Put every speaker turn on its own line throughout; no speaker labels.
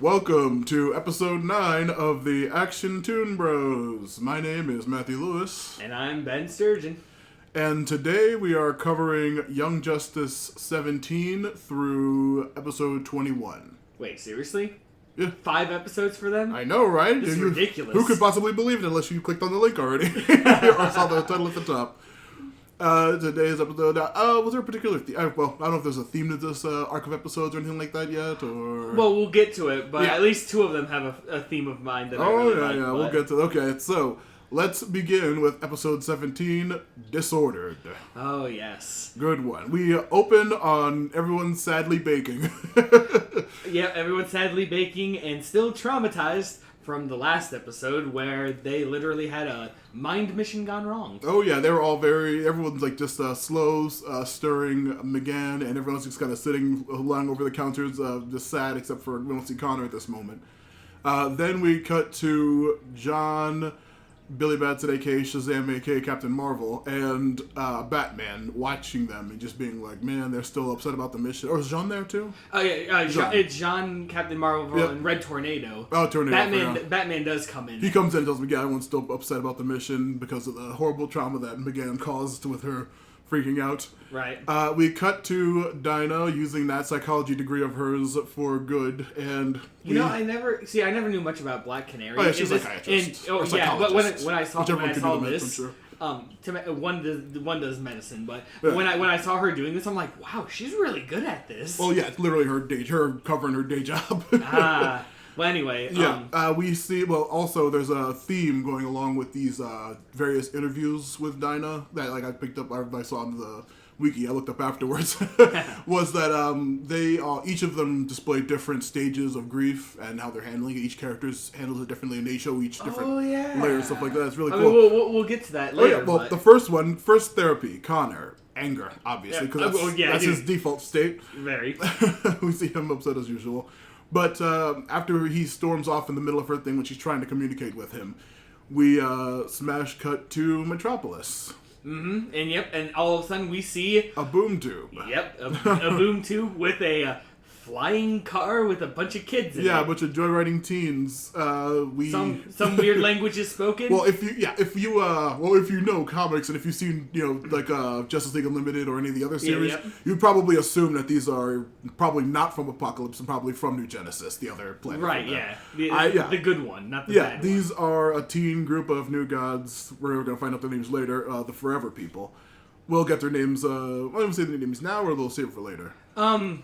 Welcome to episode 9 of the Action Toon Bros. My name is Matthew Lewis.
And I'm Ben Sturgeon.
And today we are covering Young Justice 17 through episode 21.
Wait, seriously?
Yeah.
5 episodes for them?
I know, right?
This is ridiculous.
Who could possibly believe it unless you clicked on the link already or saw the title at the top? Today's episode, was there a particular theme? Well, I don't know if there's a theme to this arc of episodes or anything like that yet, or...
Well, we'll get to it, but
yeah.
At least 2 of them have a theme of mine that I really like.
Yeah, we'll get to it. Okay, so, let's begin with episode 17, Disordered.
Oh, yes.
Good one. We open on everyone sadly baking.
Yeah, everyone's sadly baking and still traumatized from the last episode where they literally had a mind mission gone wrong.
Oh yeah, they were all everyone's like just slow, stirring McGann, and everyone's just kind of sitting lying over the counters, just sad, except for we don't see Connor at this moment. Then we cut to John, Billy Batson, a.k.a. Shazam, a.k.a. Captain Marvel, and Batman watching them and just being like, man, they're still upset about the mission. Or is Jean there too?
Oh, yeah,
Jean.
It's Jean, Captain Marvel,
Yep.
and Red Tornado.
Oh, Tornado.
Batman does come in.
He comes in and tells McGann everyone's still upset about the mission because of the horrible trauma that McGann caused with her freaking out.
Right.
We cut to Dinah using that psychology degree of hers for good, and
I never knew much about Black Canary.
Oh yeah, she's a psychiatrist.
But when I saw this,
sure.
one does medicine, but
Yeah.
when I saw her doing this, I'm like, wow, she's really good at this.
Well, yeah, it's literally her covering her day job.
Well, anyway,
we see. Well, also there's a theme going along with these various interviews with Dinah that I picked up. I saw on the wiki. I looked up afterwards. Was that they each of them display different stages of grief and how they're handling it. Each character handles it differently, and they show each different layers and stuff like that. It's really cool.
We'll get to that later.
Oh yeah. Well, the first therapy, Connor. Anger, obviously, because that's his default state.
Very.
We see him upset as usual. But after he storms off in the middle of her thing when she's trying to communicate with him, we smash cut to Metropolis.
Mm-hmm. And all of a sudden we see...
a boom tube.
Yep, a boom tube with a flying car with a bunch of kids in it.
Yeah, a bunch of joyriding teens.
Some weird language is spoken.
Well, if you know comics and if you've seen Justice League Unlimited or any of the other series, you'd probably assume that these are probably not from Apocalypse and probably from New Genesis, the other planet.
Right? Yeah, the good one, not the bad one.
These are a teen group of new gods. We're going to find out their names later. The Forever People. We'll get their names. I'm going to say their names now, or they'll save it for later.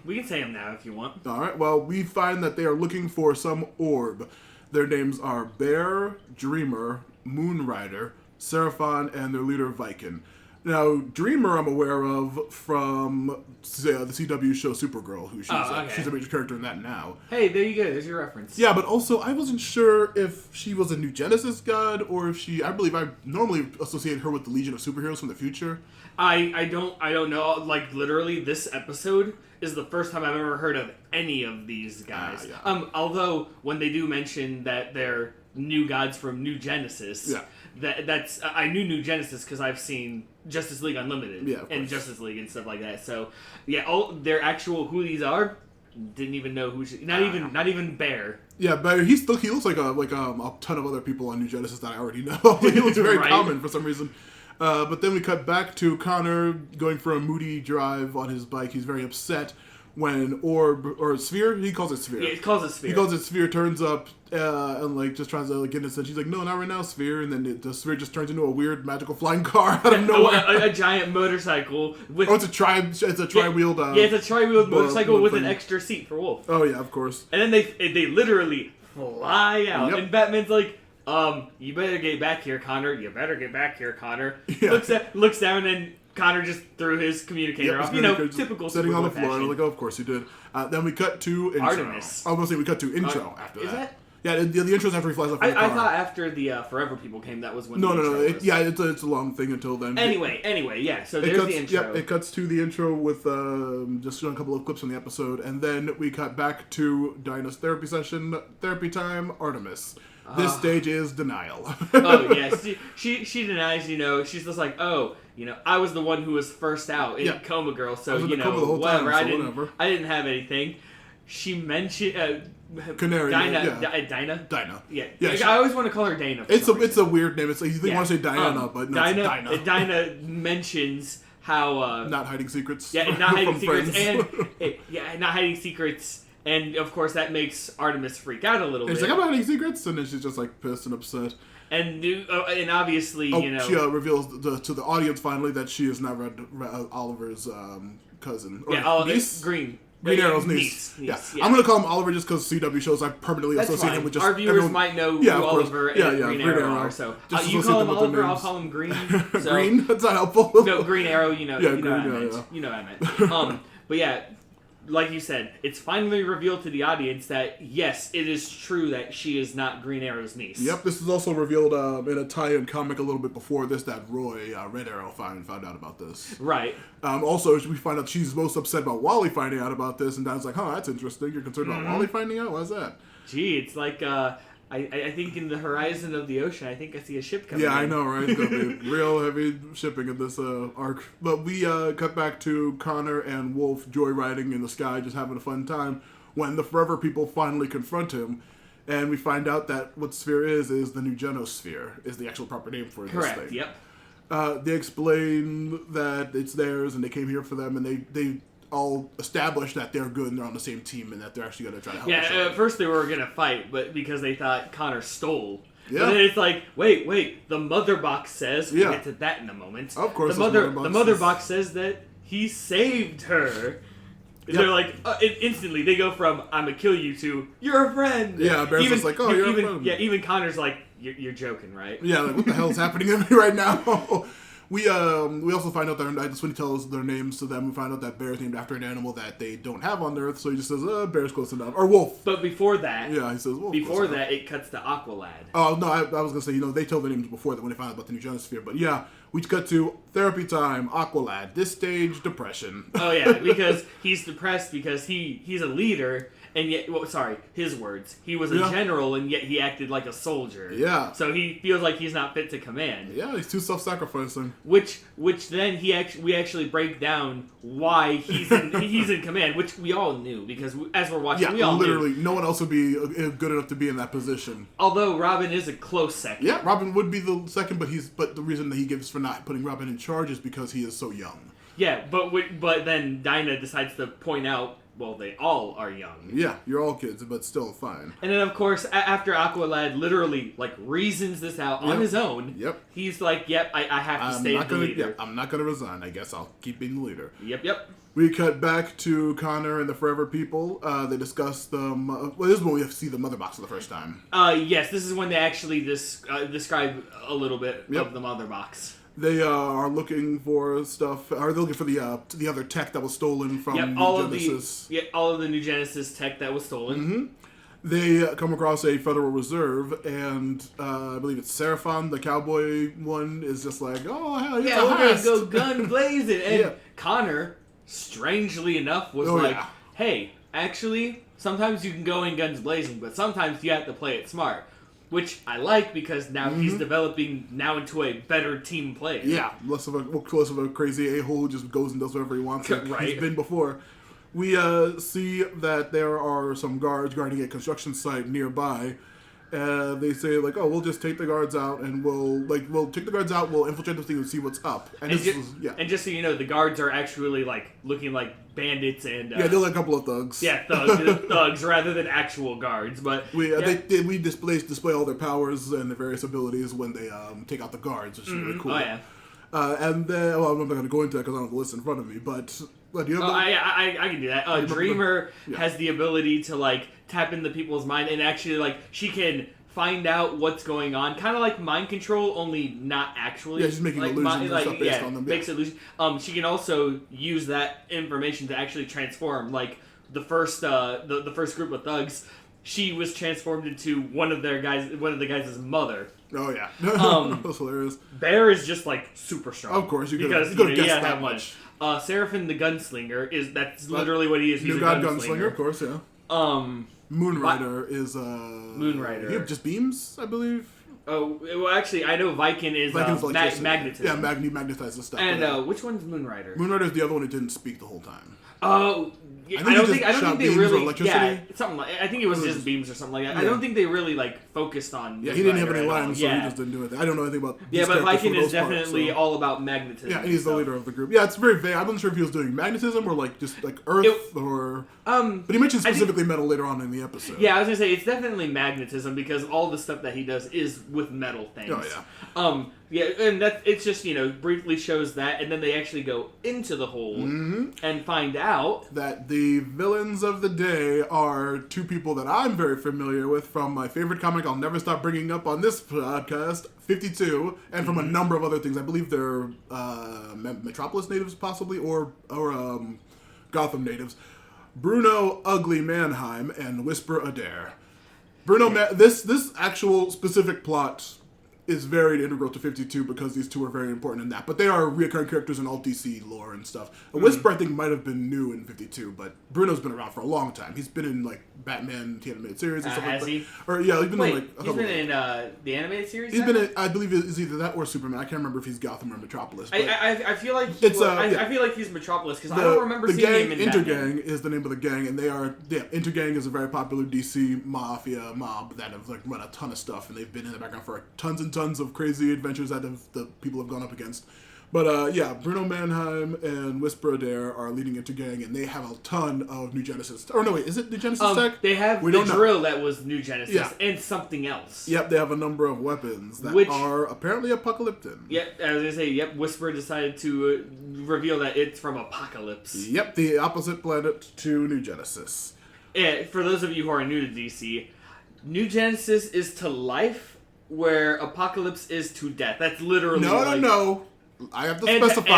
We can say them now if you want.
All right. Well, we find that they are looking for some orb. Their names are Bear, Dreamer, Moonrider, Seraphon, and their leader Viking. Now, Dreamer I'm aware of from the CW show Supergirl, who she's a major character in that now.
Hey, there you go. There's your reference.
Yeah, but also I wasn't sure if she was a New Genesis god or if I believe I normally associate her with the Legion of Superheroes from the future.
I don't know. Like, literally, this episode is the first time I've ever heard of any of these guys.
Yeah.
Although, when they do mention that they're new gods from New Genesis, that's I knew New Genesis because I've seen Justice League Unlimited and Justice League and stuff like that. So, yeah, their actual who these are, didn't even know who not even Bear.
Yeah, but he looks like a ton of other people on New Genesis that I already know. He looks very common for some reason. But then we cut back to Connor going for a moody drive on his bike. He's very upset when Sphere? He calls it Sphere.
Yeah, he calls it Sphere.
He calls it Sphere, turns up and just tries to get innocent. She's like, no, not right now, Sphere. And then the Sphere just turns into a weird magical flying car out of nowhere.
A giant motorcycle.
It's a tri-wheeled...
it's a tri-wheeled motorcycle with an extra seat for Wolf.
Oh, yeah, of course.
And then they literally fly out. Yep. And Batman's like... you better get back here, Connor. You better get back here, Connor. Yeah. Looks down, and Connor just threw his communicator off. Typical
sitting on the floor.
Fashion.
I'm like, oh, of course he did. Then we cut to intro.
Artemis.
I was going to say we cut to intro after that.
Is that?
Yeah, the intro's after he flies off in the car.
I thought after the Forever People came, that was when
No.
was.
It's a long thing until then.
Anyway, yeah, so there's the intro.
Yep, it cuts to the intro with just showing a couple of clips from the episode, and then we cut back to Dinah's therapy session, therapy time, Artemis. This stage is denial.
Oh, yeah. She denies, she's just like, I was the one who was first out in Coma Girl, so,
whatever.
I didn't have anything. she mentioned
Canary.
Dinah. Yeah.
Yeah.
I always want to call her Dana.
It's a weird name. It's like you want to say Diana, but no, it's Dinah.
Dinah mentions how
not hiding secrets.
Yeah, not hiding secrets, not hiding secrets. And, of course, that makes Artemis freak out a little bit.
She's like, I'm not hiding secrets, and then she's just, like, pissed and upset.
And obviously,
she reveals to the audience, finally, that she is not Oliver's cousin. Or niece?
Green
Arrow's niece. Yeah. I'm going to call him Oliver just because CW shows I permanently associate him with just...
Our viewers might know who Oliver and Green Arrow are, so... you call him Oliver, I'll call him Green. So,
Green? That's not helpful.
No, Green Arrow, you know what I meant. You know what I meant. But yeah... Like you said, it's finally revealed to the audience that, yes, it is true that she is not Green Arrow's niece.
Yep, this is also revealed in a tie-in comic a little bit before this that Roy, Red Arrow, found out about this.
Right.
Also, we find out she's most upset about Wally finding out about this, and Don's like, that's interesting. You're concerned about Wally finding out? Why's that?
Gee, it's like... I think in the horizon of the ocean, I think I see a ship coming in.
I know, right? It's going to be real heavy shipping in this arc. But we cut back to Connor and Wolf joyriding in the sky, just having a fun time, when the Forever People finally confront him. And we find out that what Sphere is the New Genosphere, is the actual proper name for this thing.
Correct, yep.
They explain that it's theirs, and they came here for them, and they all established that they're good and they're on the same team and that they're actually going to try to help each other.
At first they were going to fight, but because they thought Connor stole.
Yeah.
But then it's like, wait, the mother box says, we'll get to that in a moment.
Of course,
the mother box says that he saved her. Yep. They're like, instantly they go from, I'm going to kill you to, you're a friend.
Yeah, Bear's just like, you're a friend.
Yeah, even Connor's like, you're joking, right?
Yeah, like, what the hell's happening to me right now? We also find out that that's when he tells their names to them. We find out that Bear's named after an animal that they don't have on Earth, so he just says, Bear's close enough. Or Wolf.
But before that...
Yeah, he says Wolf.
Before that, it cuts to Aqualad.
Oh, no, I was going to say, they told their names before that when they found out about the New Genosphere. But yeah, we cut to therapy time, Aqualad. This stage, depression.
Oh, yeah, because he's depressed because he's a leader... And yet, his words. He was a general, and yet he acted like a soldier.
Yeah.
So he feels like he's not fit to command.
Yeah, he's too self-sacrificing.
Which then we actually break down why he's in command, which we all knew because as we're watching, we all
literally
knew.
No one else would be good enough to be in that position.
Although Robin is a close second.
Yeah, Robin would be the second, but the reason that he gives for not putting Robin in charge is because he is so young.
Yeah, but then Dinah decides to point out. Well, they all are young.
Yeah, you're all kids, but still fine.
And then, of course, after Aqualad literally, reasons this out on his own, he's like, yep, I have to stay the leader.
I'm not going to resign. I guess I'll keep being the leader.
Yep.
We cut back to Connor and the Forever People. They discuss this is when we see the Mother Box for the first time.
Yes, this is when they actually describe a little bit of the Mother Box.
They are looking for stuff. Are they looking for the other tech that was stolen from New Genesis?
All of the New Genesis tech that was stolen.
Mm-hmm. They come across a Federal Reserve, and I believe it's Seraphon, the cowboy one, is just like, oh, hell yeah,
go gun blazing. And Connor, strangely enough, was hey, actually, sometimes you can go in guns blazing, but sometimes you have to play it smart. Which I like because now he's developing into a better team player. Yeah,
less of a crazy a-hole who just goes and does whatever he wants like he's been before. We see that there are some guards guarding a construction site nearby. They say we'll just take the guards out and we'll infiltrate the thing and see what's up. And
just so you know, the guards are actually looking like bandits and
they're like a couple of thugs.
Yeah, thugs rather than actual guards. But
we display all their powers and their various abilities when they take out the guards, which is really cool.
Oh yeah.
And then, I'm not going to go into that because I don't have the list in front of me, but...
I can do that. Dreamer has the ability to, tap into people's mind, and actually, she can find out what's going on. Kind of like mind control, only not actually.
Yeah, she's making illusions and stuff based on them.
Makes illusions. She can also use that information to actually transform. The first group of thugs, she was transformed into one of the guys' mother.
Oh yeah, that's hilarious.
Bear is just super strong.
Of course, you could have guessed that much.
Seraphon the Gunslinger that's literally what he is.
New God Gunslinger, of course, yeah. Moonrider is
Moonrider.
He just beams, I believe.
Oh well, actually, I know Viking is magnetism.
Yeah, magnetizes stuff.
And which one's Moonrider?
Moonrider is the other one who didn't speak the whole time.
Oh, I don't think they really. Yeah, something like. I think it was just beams or something like that. Yeah. I don't think they really focused on.
Yeah, he didn't have any lines, so he just didn't do anything. I don't know anything about.
Yeah, but Viking is definitely all about magnetism.
Yeah, and he's the leader of the group. Yeah, it's very vague. I'm not sure if he was doing magnetism or just earth or. But he mentioned specifically metal later on in the episode.
Yeah, I was gonna say it's definitely magnetism because all the stuff that he does is with metal things.
Oh yeah.
Yeah, and it's just briefly shows that, and then they actually go into the hole and find out
that the villains of the day are two people that I'm very familiar with from my favorite comic I'll never stop bringing up on this podcast, 52, and from a number of other things. I believe they're Metropolis natives possibly, or Gotham natives. Bruno Ugly Mannheim and Whisper Adair. This actual specific plot is very integral to 52 because these two are very important in that. But they are recurring characters in all DC lore and stuff. Whisper, I think, might have been new in 52, but Bruno's been around for a long time. He's been in, Batman, the animated series and stuff like that. Or, yeah, he's been in, a couple
he's been in the animated series?
He's been in, I believe it's either that or Superman. I can't remember if he's Gotham or Metropolis.
I feel like I feel like he's Metropolis because I don't remember seeing him in
Intergang
Batman.
Is the name of the gang, and they are, Intergang is a very popular DC mafia mob that have, run a ton of stuff, and they've been in the background for tons and tons of crazy adventures that the people have gone up against. But Bruno Mannheim and Whisper Adair are leading Intergang, and they have a ton of New Genesis. Or no, wait, is it New Genesis tech?
They have the drill that was New Genesis and something else.
Yep, they have a number of weapons that are apparently apocalyptic.
Yep, I was gonna say. Yep, Whisper decided to reveal that it's from Apocalypse.
Yep, the opposite planet to New Genesis.
And for those of you who are new to DC, New Genesis is to life, where Apocalypse is to death. That's literally
no. I have to specify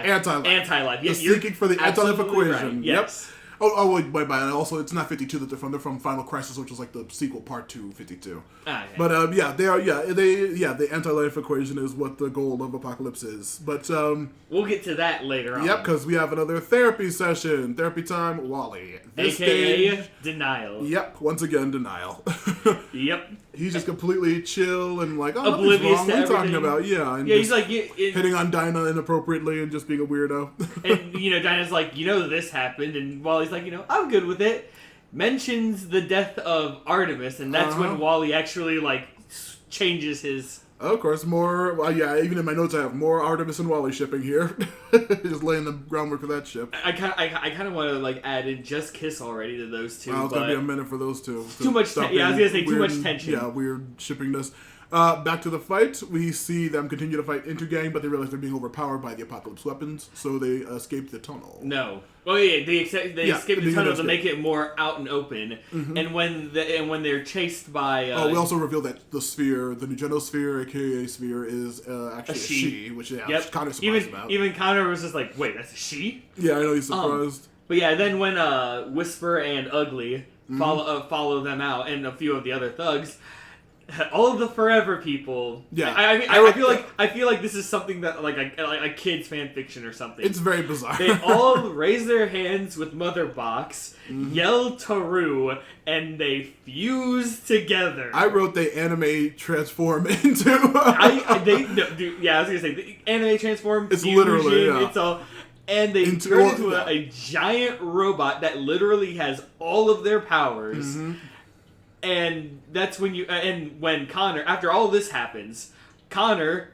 anti-life.
Yes, seeking for the anti-life equation.
Right. Yes.
Yep. Oh, wait, also, it's not 52 that they're from. They're from Final Crisis, which was the sequel part to 52.
Okay.
But, they are, the anti-life equation is what the goal of Apocalypse is. But,
we'll get to that later on.
Yep, because we have another therapy session. Therapy time, Wally.
AKA Denial.
Yep, once again, Denial.
Yep.
He's just completely chill and
oblivious
wrong.
to
What are you talking
everything.
about? Yeah. And
he's
hitting on Dinah inappropriately and just being a weirdo.
And, Dinah's like, this happened, and Wally's like, I'm good with it. Mentions the death of Artemis, and that's when Wally actually, changes his...
Of course, more... even in my notes I have more Artemis and Wally shipping here. Just laying the groundwork for that ship.
I kind of want to, add in Just Kiss already to those two.
It's going to be a minute for those two.
Too much... I was going to say too much tension.
Yeah, weird shippingness. Back to the fight. We see them continue to fight Intergang, but they realize they're being overpowered by the Apocalypse weapons, so they escape the tunnel.
No. Oh yeah, they escape the tunnel to make it more out and open. Mm-hmm. And when they're chased by...
we also reveal that the sphere, the Nugeno sphere, aka sphere, is actually a she, which Connor surprised about.
Even Connor was just like, wait, that's a she?
Yeah, I know, he's surprised.
But yeah, then when Whisper and Ugly follow them out, and a few of the other thugs... All of the Forever people.
Yeah,
I feel like this is something that a kid's fan fiction or something.
It's very bizarre.
They all raise their hands with Mother Box, yell Taru, and they fuse together.
I wrote they anime transform into.
I was gonna say the anime transform.
It's
fusion,
literally
it's all. And they turn into a giant robot that literally has all of their powers. Mm-hmm. And that's when when Connor, after all this happens, Connor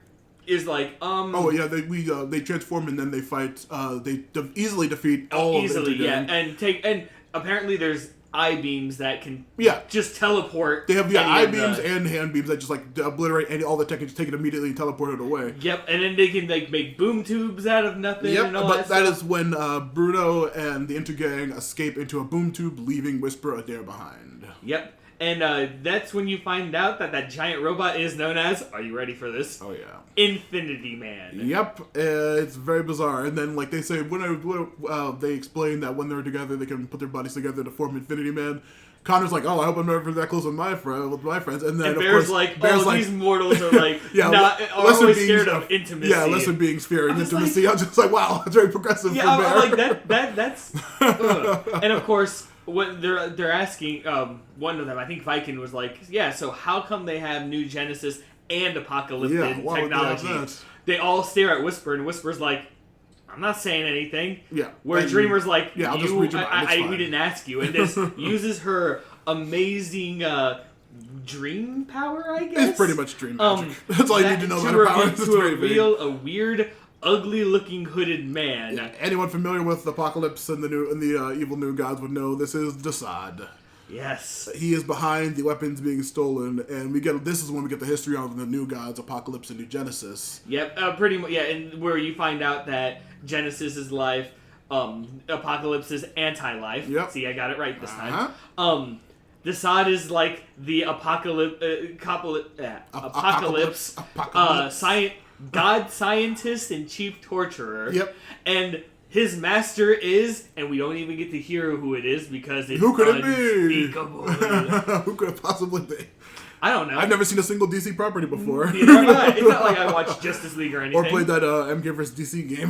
is like,
they transform and then they fight. They easily defeat all of them.
And apparently there's I-beams that can just teleport.
They have I-beams and hand beams that just obliterate all the tech and just take it immediately and teleport it away.
Yep, and then they can make boom tubes out of nothing.
Yep,
and all
but
that
is when Bruno and the Intergang escape into a boom tube, leaving Whisper Adair behind.
Yep. And that's when you find out that giant robot is known as, are you ready for this?
Oh, yeah.
Infinity Man.
Yep. It's very bizarre. And then, they say, they explain that when they're together, they can put their bodies together to form Infinity Man. Connor's like, I hope I'm never that close with my friends. And then,
Bear's these mortals are not always scared of intimacy.
Yeah, lesser beings fearing intimacy. I'm just like, wow, that's very progressive for Bear.
That's... And of course... When they're asking, one of them, I think Viking was like, so how come they have New Genesis and apocalyptic technology? They all stare at Whisper, and Whisper's like, I'm not saying anything.
Yeah.
Where Dreamer's like,
yeah, I'll just read your mind.
We didn't ask you. And this uses her amazing dream power, I guess?
It's pretty much dream magic. That's all you need to know about her power.
To reveal a weird, ugly-looking hooded man.
Yeah. Anyone familiar with Apocalypse and the evil new gods would know this is Desaad.
Yes.
He is behind the weapons being stolen, and this is when we get the history on the new gods, Apocalypse and New Genesis.
Yep, pretty much, yeah, and where you find out that Genesis is life, Apocalypse is anti-life.
Yep.
See, I got it right this time. Desaad is like the Apocalypse, God scientist and chief torturer.
Yep.
And his master is, and we don't even get to hear who it is because it's
who could it
unspeakable.
Who could it possibly be?
I don't know.
I've never seen a single DC property before.
Neither have I. It's not like I watched Justice League or anything.
Or played that MK vs. DC game.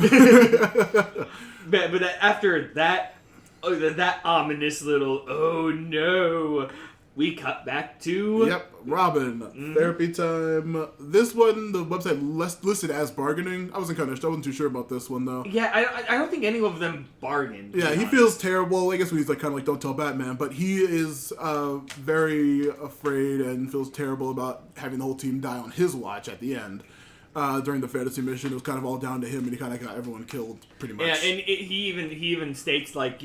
but after that, that ominous little, oh no, we cut back to...
Yep, Robin. Therapy time. This one, the website listed as bargaining. I wasn't too sure about this one, though.
Yeah, I don't think any of them bargained.
Yeah, he feels terrible. I guess when he's like kind of like, don't tell Batman. But he is very afraid and feels terrible about having the whole team die on his watch at the end. During the fantasy mission, it was kind of all down to him, and he kind of got everyone killed, pretty much.
Yeah, and he even states, like,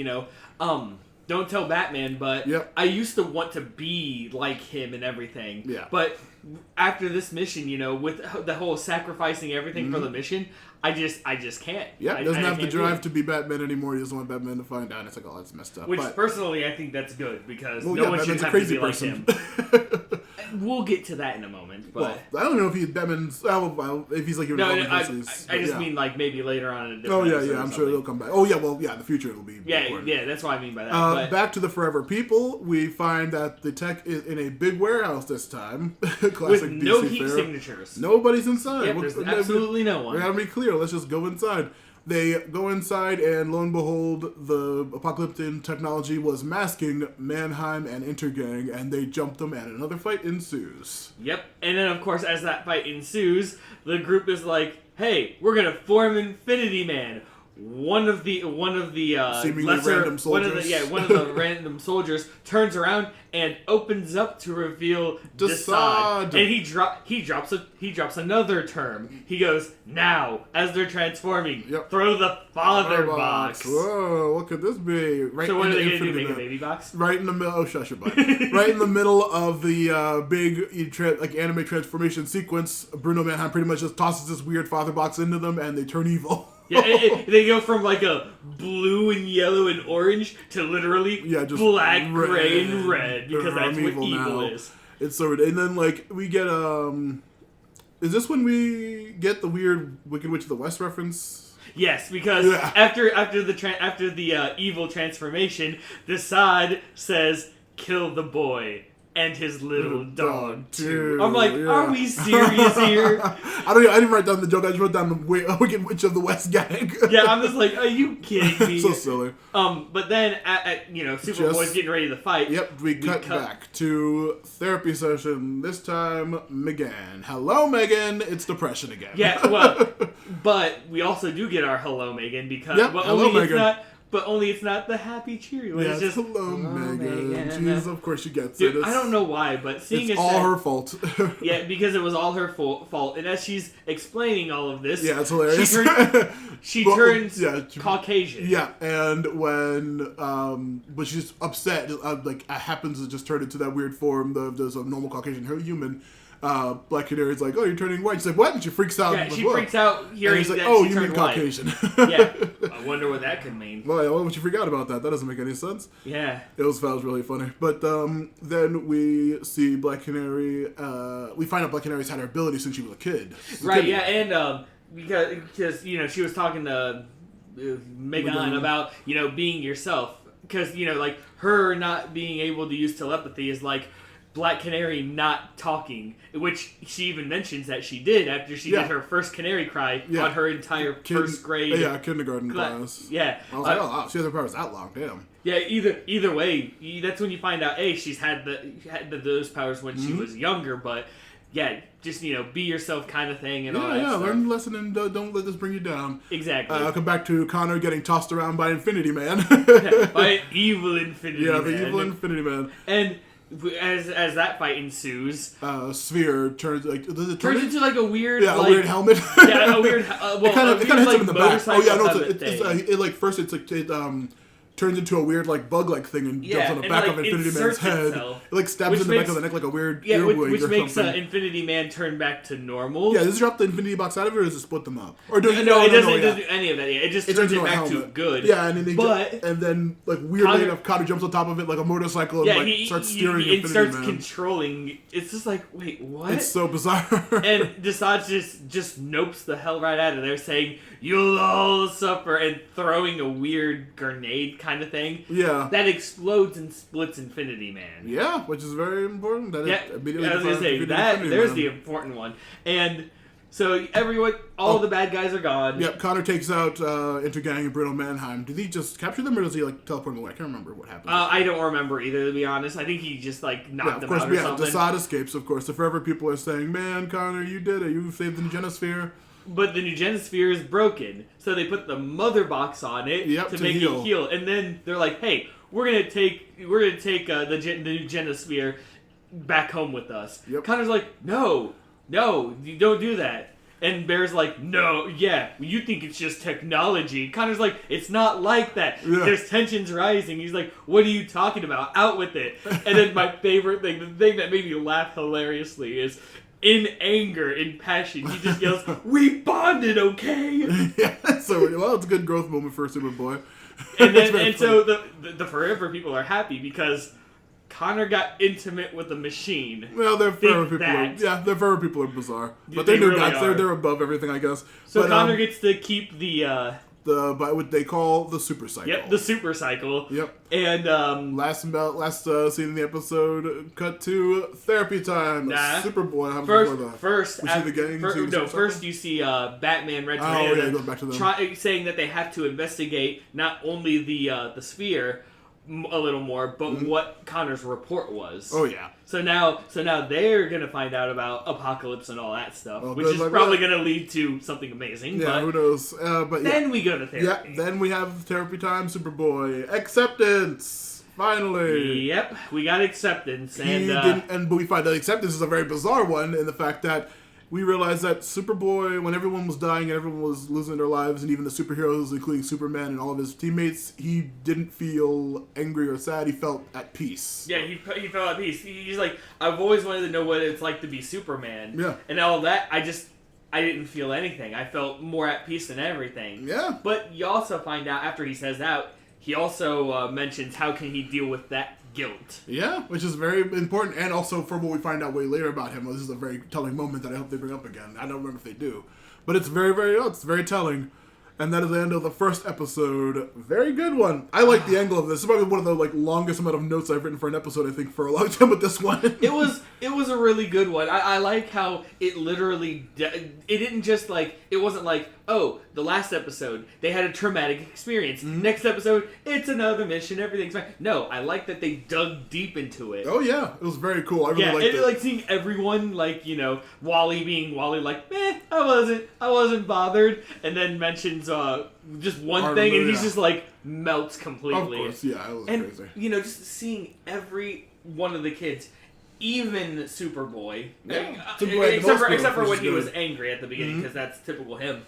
don't tell Batman, but I used to want to be like him and everything.
Yeah.
But after this mission, with the whole sacrificing everything for the mission, I just can't.
Yeah, he doesn't have the drive to be Batman anymore. He doesn't want Batman to find out. And it's like, oh, that's messed up.
Which, personally, I think that's good, because no one
Batman's
should have to be like him. We'll get to that in a moment. But
I don't know if Batman's... if he's like...
I just mean like maybe later on in a different episode.
I'm sure it'll come back. Oh, yeah, in the future it'll be recorded.
Yeah, that's what I mean by that.
Back to the Forever People, we find that the tech is in a big warehouse this time. Classic
with
DC
no heat
fare.
signatures.
Nobody's inside.
Yeah, there's absolutely no one.
We gotta be clear. Let's just go inside. They go inside, and lo and behold, the apocalyptic technology was masking Mannheim and Intergang, and they jump them, and another fight ensues.
Yep, and then of course, as that fight ensues, the group is like, "Hey, we're gonna form Infinity Man." One of the
seemingly random soldiers.
One of the random soldiers turns around and opens up to reveal Desaad. And he drops another term. He goes, "Now, as they're transforming, throw the father box."
Whoa, what could this be? Right.
So what are they gonna do? Make a baby box?
Right in the middle. Oh, shush your butt. Right in the middle of the big anime transformation sequence, Bruno Mannheim pretty much just tosses this weird father box into them, and they turn evil.
Yeah, they go from like a blue and yellow and orange to literally just black, gray, and red, because that's what evil is. It's
so weird. And then we get is this when we get the weird Wicked Witch of the West reference?
Yes, because after the evil transformation, Desaad says, "Kill the boy and his little dog too." I'm like, are we serious here?
I didn't write down the joke. I just wrote down the Wicked Witch of the West gag.
Yeah, I'm just like, are you kidding me?
So silly.
But then, Superboy's getting ready to fight.
Yep, we cut back to therapy session. This time, Megan. Hello, Megan. It's depression again.
Yeah, well, but we also do get our hello, Megan, because
hello, Megan.
But only it's not the happy, cheery one.
Yeah,
it's just,
hello, Megan. Jeez, of course she gets
it.
Dude,
I don't know why, but seeing
it's all her fault.
Yeah, because it was all her fault. And as she's explaining all of this,
it's hilarious.
She turns Caucasian.
Yeah, and but she's upset. It happens to just turn into that weird form. There's a normal Caucasian human. Black Canary's like, "Oh, you're turning white." She's like, "What?" And she freaks out.
Yeah, she freaks out hearing
like,
that
"Oh,
she
you mean
white.
Caucasian?"
Yeah, I wonder what that could mean.
Well, why would you freak out about that? That doesn't make any sense.
Yeah,
that was really funny. But then we see Black Canary. We find out Black Canary's had her ability since she was a kid.
Right. Yeah, and because she was talking to Megan about being yourself, because her not being able to use telepathy is like Black Canary not talking, which she even mentions that she did after she did her first canary cry on her entire first grade.
Yeah, kindergarten class.
Yeah.
I was like, oh wow, she has her powers that long, damn.
Yeah, either way, that's when you find out, she's had those powers when she was younger, but just, be yourself kind of thing and all that
stuff. Yeah, learn the lesson and don't let this bring you down.
Exactly.
I'll come back to Connor getting tossed around by Infinity Man.
By an evil Infinity Man.
Yeah, the evil Infinity Man.
And as that fight ensues,
Sphere turns
into like a weird,
a weird helmet.
Yeah, a weird.
It kind of hits him in the back. Oh yeah, no, first it turns into a weird bug-like thing and jumps on the back of Infinity Man's head. It stabs in the back of the neck like a weird earwig
which
or
makes
something.
Infinity Man turn back to normal.
Yeah, does it drop the Infinity Box out of it or does it split them up? Or
no, it doesn't do any of that. It just turns it back to good.
Yeah, and then weirdly enough, Connor jumps on top of it like a motorcycle and starts steering Infinity Man.
It starts controlling. It's just like, wait, what?
It's so bizarre.
And Desad just nopes the hell right out of there, saying, "You'll all suffer," and throwing a weird grenade kind of thing.
Yeah.
That explodes and splits Infinity Man.
Yeah, which is very important.
I was gonna say there's the important one. And so all the bad guys are gone.
Yep, Connor takes out Intergang and Bruno Mannheim. Did he just capture them or does he teleport them away? I can't remember what happened.
I don't remember either, to be honest. I think he just knocked them out or something.
Desad escapes, of course. The Forever people are saying, "Man, Connor, you did it. You saved the Genosphere."
But the new Genosphere is broken, so they put the mother box on it to make it heal. And then they're like, "Hey, we're gonna take the new Genosphere back home with us." Yep. Connor's like, "No, you don't do that." And Bear's like, "No, you think it's just technology." Connor's like, "It's not like that. Yeah. There's tensions rising." He's like, "What are you talking about? Out with it." And then my favorite thing, the thing that made me laugh hilariously is, in anger, in passion, he just yells, "We bonded, okay?"
Yeah, so it's a good growth moment for Superboy.
And so the Forever people are happy because Connor got intimate with a machine.
Well, their Forever people are bizarre, but they're new guys. They're above everything, I guess.
So Connor gets to keep the
what they call the super cycle.
Yep, the super cycle.
Yep.
And
last scene in the episode, cut to therapy time. Superboy.
First you see Batman, Red Tornado, saying that they have to investigate not only the sphere a little more, but what Connor's report was.
Oh yeah.
So now they're gonna find out about Apocalypse and all that stuff, which is probably gonna lead to something amazing.
Yeah, who knows?
Then we go to therapy.
Yeah, then we have therapy time. Superboy acceptance. Finally.
Yep, we got acceptance,
but we find that acceptance is a very bizarre one in the fact that we realized that Superboy, when everyone was dying and everyone was losing their lives, and even the superheroes, including Superman and all of his teammates, he didn't feel angry or sad. He felt at peace.
Yeah, he felt at peace. He's like, I've always wanted to know what it's like to be Superman.
Yeah.
And all of that, I didn't feel anything. I felt more at peace than everything.
Yeah.
But you also find out, after he says that, he also mentions how can he deal with that guilt.
Yeah, which is very important, and also from what we find out way later about him, this is a very telling moment that I hope they bring up again. I don't remember if they do, but it's very telling. And that is the end of the first episode. Very good one. I like the angle of this. It's probably one of the longest amount of notes I've written for an episode, I think, for a long time with this one.
It was a really good one. I like how it literally... It didn't just it wasn't like, oh, the last episode, they had a traumatic experience. Mm-hmm. Next episode, it's another mission, everything's fine. No, I like that they dug deep into it.
Oh, yeah. It was very cool. I really liked it.
And seeing everyone, Wally being Wally, I wasn't bothered. And then mentions just one thing, and he's just melts completely.
Of course, yeah, it was crazy.
Just seeing every one of the kids, even Superboy, except for when he was angry at the beginning, because that's typical him.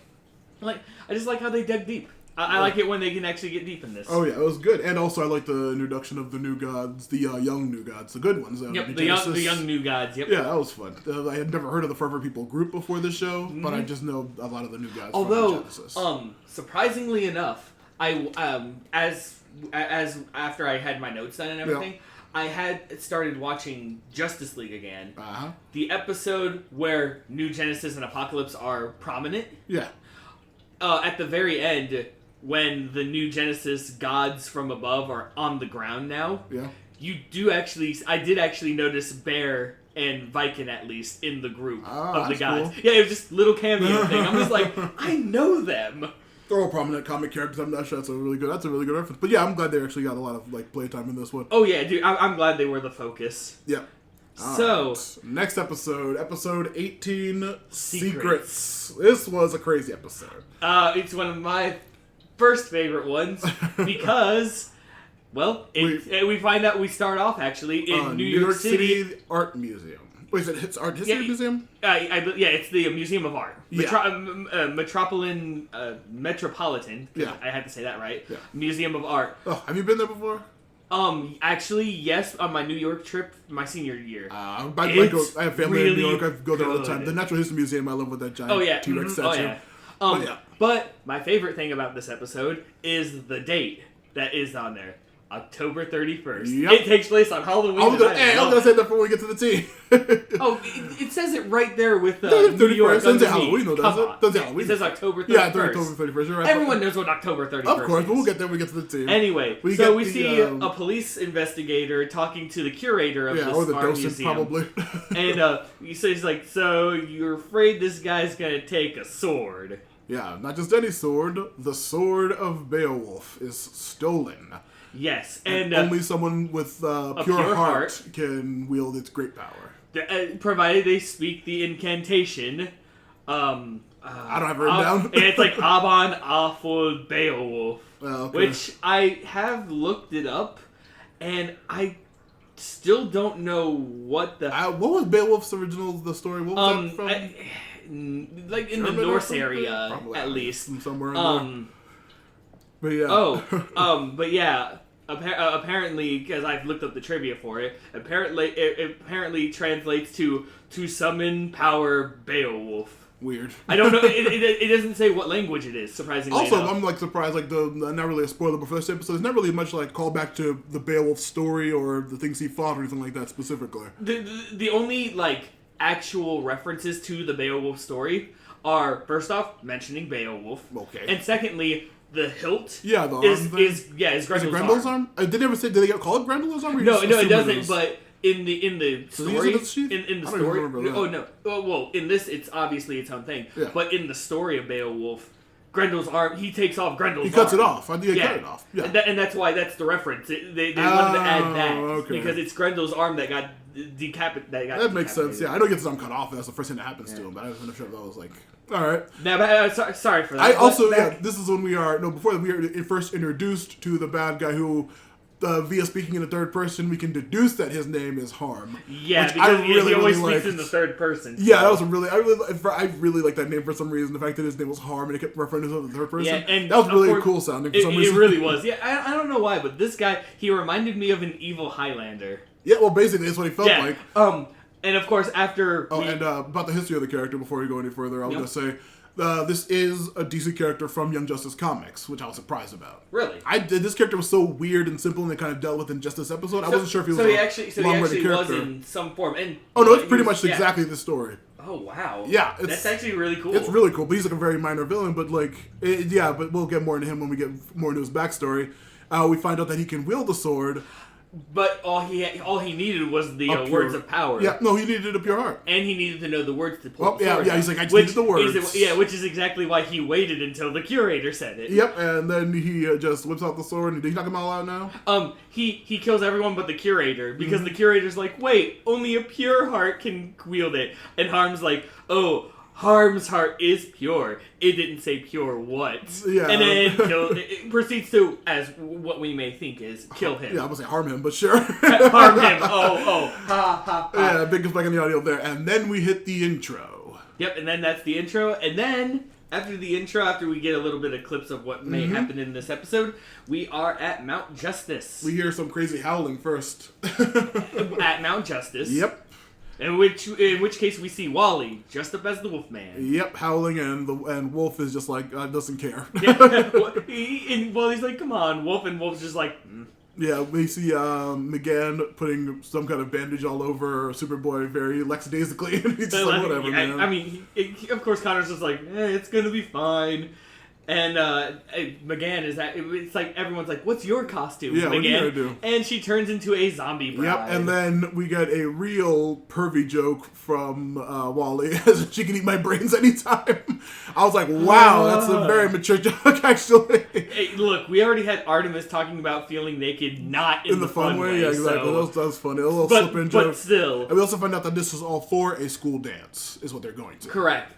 I just like how they dug deep. I like it when they can actually get deep in this.
Oh yeah, it was good, and also I like the introduction of the new gods, the young new gods, the good ones.
Yep, the young new gods. Yep.
Yeah, that was fun. I had never heard of the Forever People group before this show, but I just know a lot of the new gods.
Although,
from Genesis.
Surprisingly enough, I as after I had my notes done and everything. Yeah. I had started watching Justice League again.
Uh-huh.
The episode where New Genesis and Apocalypse are prominent.
Yeah.
At the very end, when the New Genesis gods from above are on the ground now,
yeah,
I did actually notice Bear and Viking at least in the group of the gods.
Cool.
Yeah, it was just a little cameo thing. I'm just like, I know them.
They're all prominent comic characters. I'm not sure that's a really good reference. But yeah, I'm glad they actually got a lot of playtime in this one.
Oh yeah, dude, I'm glad they were the focus.
Yeah. Next episode 18, Secrets. This was a crazy episode.
It's one of my first favorite ones because, well, we find out we start off actually in New York City
Art Museum. Wait, is it Art History Museum?
It's the Museum of Art.
Yeah.
Metropolitan.
Yeah.
I had to say that right.
Yeah.
Museum of Art.
Oh, have you been there before?
Actually, yes, on my New York trip, my senior year.
I have family in New York. I go there all the time. The Natural History Museum, I love with that giant T-Rex statue.
But my favorite thing about this episode is the date that is on there. October 31st.
Yep.
It takes place on Halloween.
I'm going to say that before we get to the tea.
It says it right there with New York.
Doesn't say Halloween, though, does it? Doesn't say Halloween.
It says October 31st.
Yeah, October 31st. You're right.
Everyone knows what October 31st is.
Of course, but we'll get there when we get to the tea.
Anyway, we see a police investigator talking to the curator of this art museum.
Probably.
And he says, like, so you're afraid this guy's going to take a sword.
Yeah, not just any sword. The sword of Beowulf is stolen.
Yes,
and only someone with pure heart can wield its great power.
Provided they speak the incantation.
I don't have it written down.
And it's like Aban Afol Beowulf, which I have looked it up, and I still don't know what the.
What was Beowulf's the story? What was that from?
Like in German the Norse area, probably, at least.
From somewhere in there.
But yeah. Apparently, because I've looked up the trivia for it, it apparently translates to summon power Beowulf.
Weird.
I don't know. It doesn't say what language it is. Surprisingly,
also,
enough.
I'm like surprised. Like not really a spoiler, but for this episode, it's not really much like callback to the Beowulf story or the things he fought or anything like that specifically.
The only like actual references to the Beowulf story are first off mentioning Beowulf, and secondly. The hilt is Grendel's
arm? Did they call it Grendel's arm?
No, it doesn't, but in the story... In the story... in this, it's obviously its own thing. Yeah. But in the story of Beowulf, Grendel's arm, he takes off Grendel's arm.
He cuts it off. Cut it off. Yeah.
And that's why that's the reference. They wanted to add that. Because it's Grendel's arm that got decapitated.
That makes sense, yeah. I know he gets his arm cut off, and that's the first thing that happens to him, but I wasn't sure if that was like... Alright.
No, but, sorry for that.
This is when we are... No, before we are first introduced to the bad guy who... via speaking in the third person, we can deduce that his name is Harm.
Yeah, because he always speaks in the third person.
Yeah, that was I really like that name for some reason. The fact that his name was Harm and it kept referring to the third person. Yeah, and that was really cool sounding for some reason.
It really was. Yeah, I don't know why, but this guy, he reminded me of an evil Highlander.
Yeah, well, basically, that's what he felt like.
And of course, after...
about the history of the character, before we go any further, I'll just say... this is a DC character from Young Justice Comics, which I was surprised about.
Really?
This character was so weird and simple, and they kind of dealt with in just this episode. I wasn't sure if he was
he actually was in some form. And
it's pretty much exactly the story.
Oh wow!
Yeah,
that's actually really cool.
It's really cool, but he's like a very minor villain. But but we'll get more into him when we get more into his backstory. We find out that he can wield a sword.
But all he needed was the words of power.
Yeah, no, he needed a pure heart.
And he needed to know the words to pull the sword.
Yeah, he's like, I just needed the words.
Which is exactly why he waited until the curator said it.
Yep, and then he just whips out the sword, and did he knock them all out now?
He kills everyone but the curator, because the curator's like, wait, only a pure heart can wield it. And Harm's like, oh... Harm's heart is pure. It didn't say pure what.
Yeah.
And then it proceeds to, as what we may think is, kill him.
Yeah, I'm going to say harm him, but sure.
Harm him. Ha, ha.
Yeah, big spike in the audio there. And then we hit the intro.
Yep, and then that's the intro. And then, after the intro, after we get a little bit of clips of what may happen in this episode, we are at Mount Justice.
We hear some crazy howling first.
At Mount Justice.
Yep.
In which case we see Wally dressed up as the Wolfman.
Yep, howling, and Wolf is just like doesn't care.
Wally's like, "Come on, Wolf," and Wolf's just like.
Yeah, we see McGann putting some kind of bandage all over Superboy very lackadaisically, and he's just like, whatever, man.
I mean, of course, Connor's just like, it's gonna be fine. And McGann is that it's like everyone's like, "What's your costume?"
Yeah,
McGann?
what are you gonna do?
And she turns into a zombie bride.
Yep, and then we get a real pervy joke from Wally as she can eat my brains anytime. I was like, wow, that's a very mature joke, actually.
Hey, look, we already had Artemis talking about feeling naked, not in the fun way.
Yeah, exactly.
So.
That was funny. A little slip-in joke.
But still.
And we also find out that this is all for a school dance, is what they're going to.
Correct.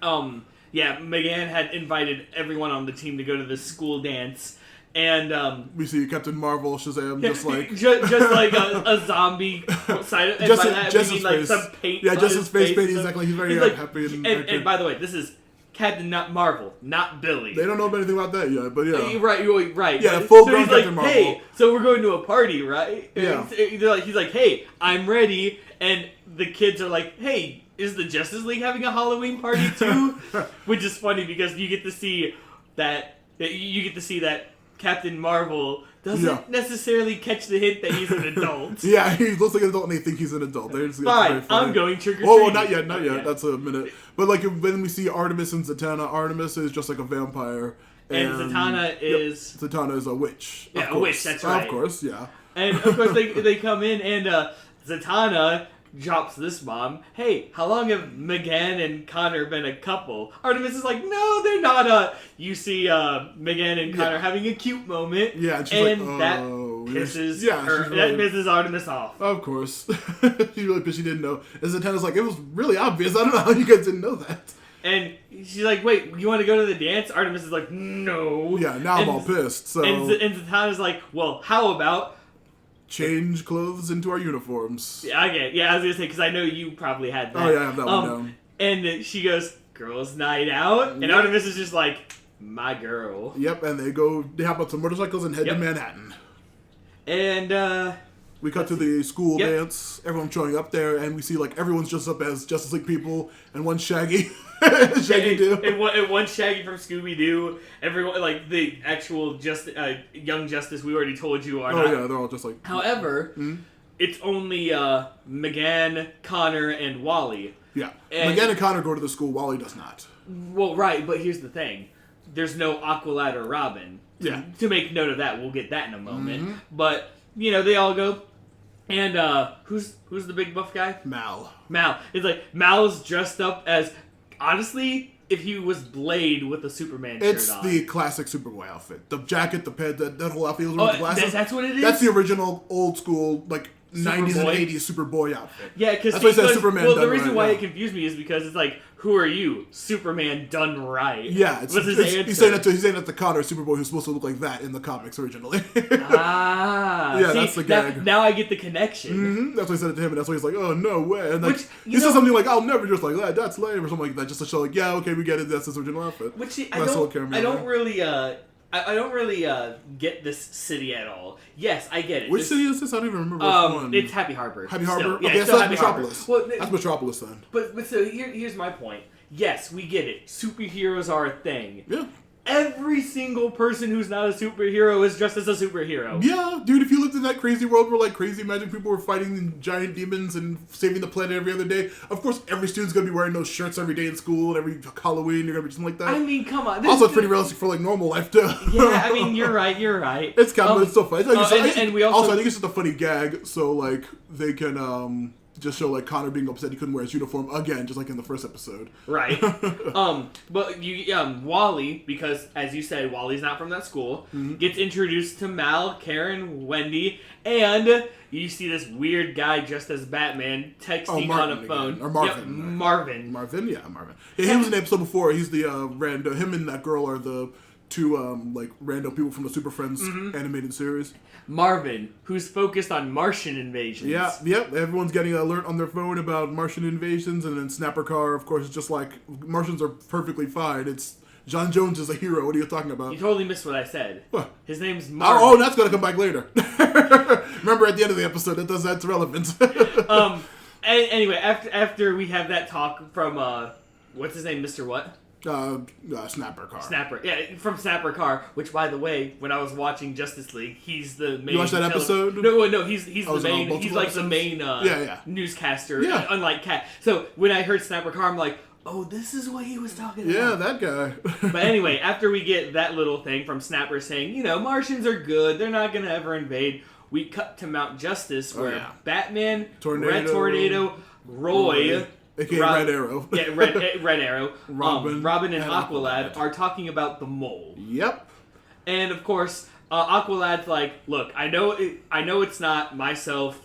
Yeah, McGann had invited everyone on the team to go to this school dance, and
we see Captain Marvel, Shazam, just like
just like a zombie side. And
just
by that we mean like some paint.
Yeah, just his face paint.
Exactly.
He's very
like,
happy.
And by the way, this is Captain not Marvel, not Billy.
They don't know anything about that yet, but yeah.
Right.
Yeah, full-grown
so he's
Captain
like,
Marvel.
hey, so we're going to a party, right?
Yeah.
He's like, hey, I'm ready, and the kids are like, hey, is the Justice League having a Halloween party too? Which is funny because you get to see that Captain Marvel doesn't necessarily catch the hint that he's an adult.
Yeah, he looks like an adult and they think he's an adult.
Fine, I'm going trick-or-treating.
Oh, not yet. That's a minute. But like when we see Artemis and Zatanna, Artemis is just like a vampire.
And Zatanna is...
Zatanna is a witch.
Yeah, a witch, that's right.
Of course, yeah.
And of course they come in and Zatanna drops this bomb. Hey, how long have McGann and Connor been a couple? Artemis is like, no, they're not. You see McGann and Connor having a cute moment.
Yeah, and she's
and
like,
that
pisses
that pisses Artemis off.
Of course. She's really pissed she didn't know. And Zatanna's like, it was really obvious. I don't know how you guys didn't know that.
And she's like, wait, you want to go to the dance? Artemis is like, no.
Yeah, now I'm all pissed. So.
And Zatanna's like, well, how about
change clothes into our uniforms.
Yeah, okay. Yeah, I was gonna say because I know you probably had that.
Oh yeah, I have that one down.
And she goes, "Girls' night out," and Artemis is just like, "My girl."
Yep, and they hop on some motorcycles and head to Manhattan.
And
we cut to the school dance. Everyone's showing up there, and we see like everyone's dressed up as Justice League people, and one Shaggy. Shaggy Doo.
And one Shaggy from Scooby Doo. Everyone, like the actual Young Justice, we already told you are not.
Oh yeah, they're all just like.
However, it's only McGann, Connor, and Wally.
Yeah, McGann and Connor go to the school. Wally does not.
Well, right, but here's the thing: there's no Aqualad or Robin. To make note of that, we'll get that in a moment. But they all go. And who's the big buff guy?
Mal.
It's like Mal's dressed up as. Honestly, if he was Blade with a Superman shirt on.
It's the classic Superboy outfit. The jacket, the pants, that whole outfit with the glasses.
That's what it is?
That's the original old school, like,
Superboy?
90s and 80s Superboy outfit.
Yeah, because
that's why it says Superman done right.
Well, the reason why it confused me is because it's like, who are you? Superman done right.
Yeah,
what's his answer?
He's saying that to Connor, Superboy, who's supposed to look like that in the comics originally.
Yeah,
that's the gag.
Now I get the connection.
That's why he said it to him, and that's why he's like, oh, no way. And like, he said something like, I'll never dress like that, that's lame, or something like that, just to show like, yeah, okay, we get it, that's his original outfit.
Which I don't really get this city at all. Yes, I get it.
Which city is this? I don't even remember which one.
It's Happy Harbor.
Happy Harbor?
Yeah,
okay,
it's
so
Happy
that's Metropolis.
Well,
that's Metropolis then.
But so here's my point. Yes, we get it. Superheroes are a thing.
Yeah.
Every single person who's not a superhero is dressed as a superhero.
Yeah, dude, if you lived in that crazy world where, like, crazy magic people were fighting giant demons and saving the planet every other day, of course every student's gonna be wearing those shirts every day in school, and every Halloween you're gonna be something like that.
I mean, come on.
Also, it's pretty realistic for, like, normal life, too.
Yeah, I mean, you're right.
It's kind of, it's so funny.
And we also...
I think it's just a funny gag, so, like, they can, just show, like, Connor being upset he couldn't wear his uniform again, just like in the first episode.
Right. But Wally, because, as you said, Wally's not from that school, gets introduced to Mal, Karen, Wendy, and you see this weird guy dressed as Batman texting on a phone.
Again. Or Marvin.
Yep, Marvin.
Marvin. Yeah, he was in the episode before. He's the him and that girl are the two, like, random people from the Super Friends animated series.
Marvin, who's focused on Martian invasions.
Yeah, everyone's getting an alert on their phone about Martian invasions, and then Snapper Car, of course, is just like, Martians are perfectly fine. It's, John Jones is a hero. What are you talking about?
You totally missed what I said.
What?
His name's Marvin.
Oh, that's going to come back later. Remember, at the end of the episode, that's relevant.
Anyway, after we have that talk from, what's his name, Mr. What?
Snapper Car.
From Snapper Car, which, by the way, when I was watching Justice League, he's the main...
You watched that episode?
No, he's the main... He's like the main newscaster, unlike Cat. So, when I heard Snapper Car, I'm like, oh, this is what he was talking about.
Yeah, that guy.
But anyway, after we get that little thing from Snapper saying, Martians are good, they're not going to ever invade, we cut to Mount Justice where Batman, Red Tornado, Roy,
a.k.a. Red Arrow.
Yeah, Red Arrow. Robin and Aqualad are talking about the mole.
Yep.
And of course, Aqualad's like, look, I know it's not myself,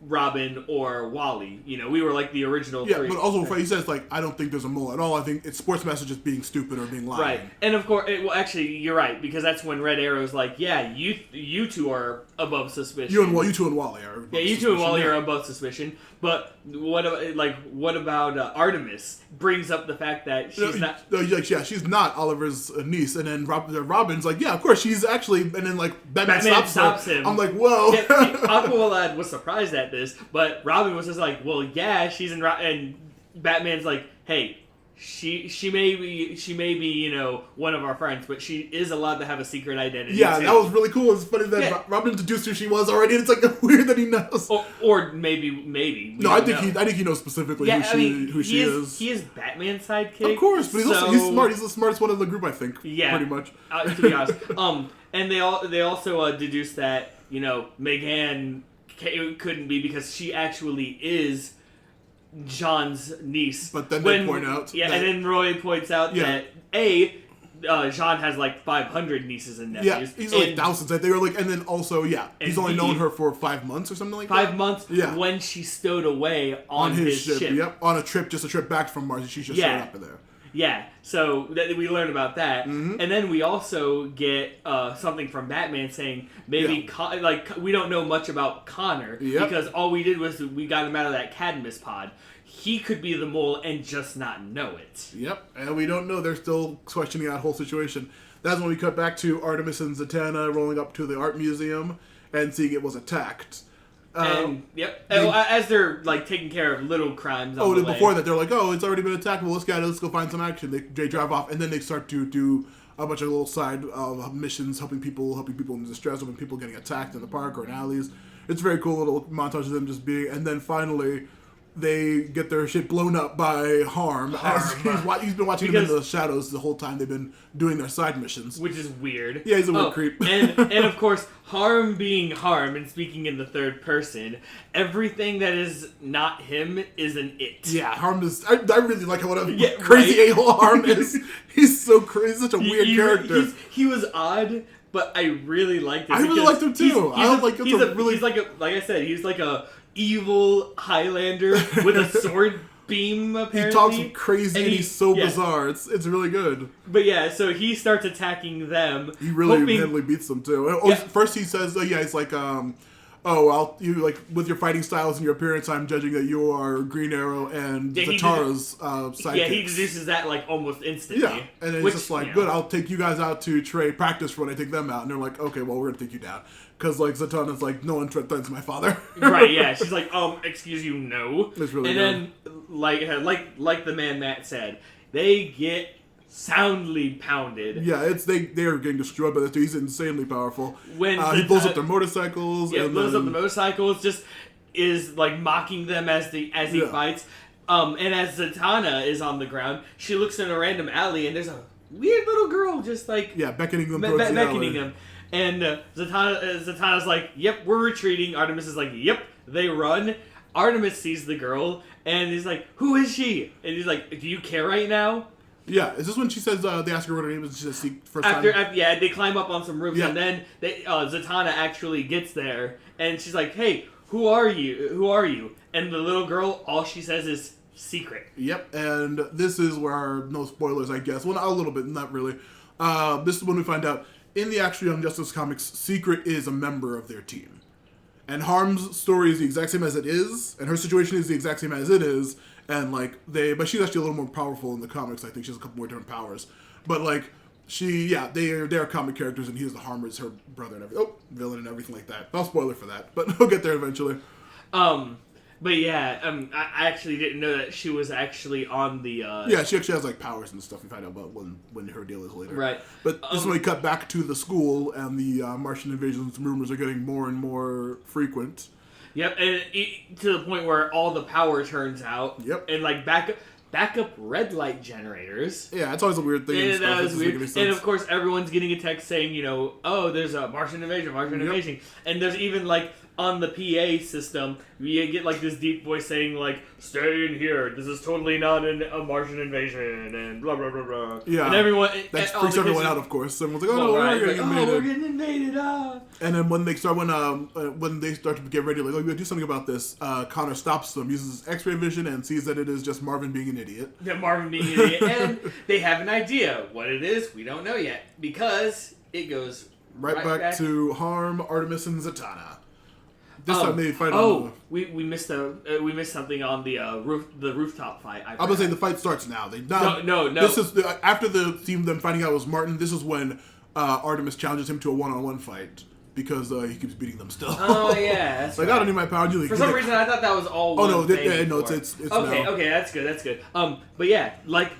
Robin, or Wally. We were like the original three.
Yeah, but also he says, like, I don't think there's a mole at all. I think it's sports messages being stupid or being lying.
Right. And of course, actually, you're right, because that's when Red Arrow's like, yeah, you two are above suspicion.
You two and Wally are above suspicion.
Yeah, you two and Wally are above suspicion. But what about Artemis? Brings up the fact that she's not...
she's not Oliver's niece. And then Robin's like, yeah, of course, she's actually... And then, like, Batman stops him. I'm like, whoa.
Yeah, Aqualad was surprised at this, but Robin was just like, well, yeah, she's in... And Batman's like, hey... She may be one of our friends, but she is allowed to have a secret identity.
Yeah,
too.
That was really cool. It's funny that Robin introduced who she was already, and it's like weird that he knows.
Or maybe.
No, I think he knows specifically who she is.
He is Batman's sidekick.
Of course, but he's smart. He's the smartest one in the group, I think.
Yeah,
pretty much.
To be honest, and they also deduced that Megan couldn't be because she actually is Jean's niece.
But then they point out...
Yeah, and then Roy points out that, Jean has like 500 nieces and nephews.
Yeah, he's like thousands. They were like... And then also, he's only known her for 5 months or something like that.
5 months when she stowed away on his ship.
Yep, on a trip back from Mars. She just showed up in there.
Yeah, so we learned about that. Mm-hmm. And then we also get something from Batman saying maybe, we don't know much about Connor because all we did was we got him out of that Cadmus pod. He could be the mole and just not know it. Yep,
and we don't know. They're still questioning that whole situation. That's when we cut back to Artemis and Zatanna rolling up to the art museum and seeing it was attacked.
As they're like taking care of little crimes.
Before that, they're like, "Oh, it's already been attacked. Well, let's go find some action." They drive off, and then they start to do a bunch of little side missions, helping people in distress, helping people getting attacked in the park or in alleys. It's a very cool little montage of them just being, and then finally they get their shit blown up by Harm. As he's been watching them in the shadows the whole time they've been doing their side missions.
Which is weird.
Yeah, he's a weird creep.
and of course, Harm being Harm and speaking in the third person, everything that is not him is an it.
Yeah, Harm is... I really like what a crazy a-hole Harm is. He's so crazy, such a weird character.
He was odd, but I really liked him.
I really liked him too.
Like I said, he's like a evil Highlander with a sword beam, apparently.
He talks crazy and he's so bizarre. It's really good.
But so he starts attacking them.
He really handily beats them too. First he says, he's like, with your fighting styles and your appearance, I'm judging that you are Green Arrow and Zatara's sidekicks.
Yeah, he deduces that like almost instantly.
Yeah, and then he's just like, good, I'll take you guys out to practice for when I take them out. And they're like, okay, well, we're going to take you down. Because, like, Zatanna's like, no one threatens my father.
Right, yeah. She's like, excuse you, no.
It's really good.
And then, like the man Matt said, they get soundly pounded.
Yeah, they are getting destroyed by this dude. He's insanely powerful. When he blows up their motorcycles.
Yeah, blows up the motorcycles, just is, like, mocking them as he fights. And as Zatanna is on the ground, she looks in a random alley, and there's a weird little girl just, like...
Yeah, beckoning them towards the alley.
Beckoning them. And Zatanna's like, yep, we're retreating. Artemis is like, yep, they run. Artemis sees the girl, and he's like, who is she? And he's like, do you care right now?
Yeah, is this when she says, they ask her what her name is, and she says, first time?
Yeah, they climb up on some roofs, and then Zatanna actually gets there, and she's like, hey, who are you? And the little girl, all she says is, secret.
Yep, and this is where, no spoilers, I guess. Well, a little bit, not really. This is when we find out, in the actual Young Justice comics, Secret is a member of their team. And Harm's story is the exact same as it is, and her situation is the exact same as it is, and but she's actually a little more powerful in the comics. I think she has a couple more different powers. But they're comic characters, and he's the Harm is her brother and everything. Villain and everything like that. No spoiler for that, but we'll get there eventually.
But I actually didn't know that she was actually on the...
Yeah, she actually has, like, powers and stuff. We find out about when her deal is later.
Right.
But this is when we cut back to the school, and the Martian invasions rumors are getting more and more frequent.
Yep, and to the point where all the power turns out.
Yep.
And, like, backup red light generators.
Yeah, it's always a weird thing.
And that was weird. And of course, everyone's getting a text saying, oh, there's a Martian invasion. And there's even, like, on the PA system, you get, like, this deep voice saying, like, stay in here. This is totally not a Martian invasion, and blah, blah, blah, blah.
Yeah.
And everyone...
That freaks everyone out, of course. Everyone's like, we're getting invaded. And then when they start to get ready, like, we gotta do something about this, Connor stops them, uses his X-ray vision, and sees that it is just Marvin being an idiot.
Yeah, Marvin being an idiot. And they have an idea. What it is, we don't know yet. Because it goes
right back to Harm, Artemis, and Zatanna. This time they fight on
we missed something on the rooftop fight.
I was saying the fight starts now.
No.
This is after the team them finding out it was Martin. This is when Artemis challenges him to a one-on-one fight because he keeps beating them still.
Oh yeah, that's
like
right.
I don't need my power.
For some reason, I thought that was all.
It's
okay.
now.
Okay, that's good. But yeah, like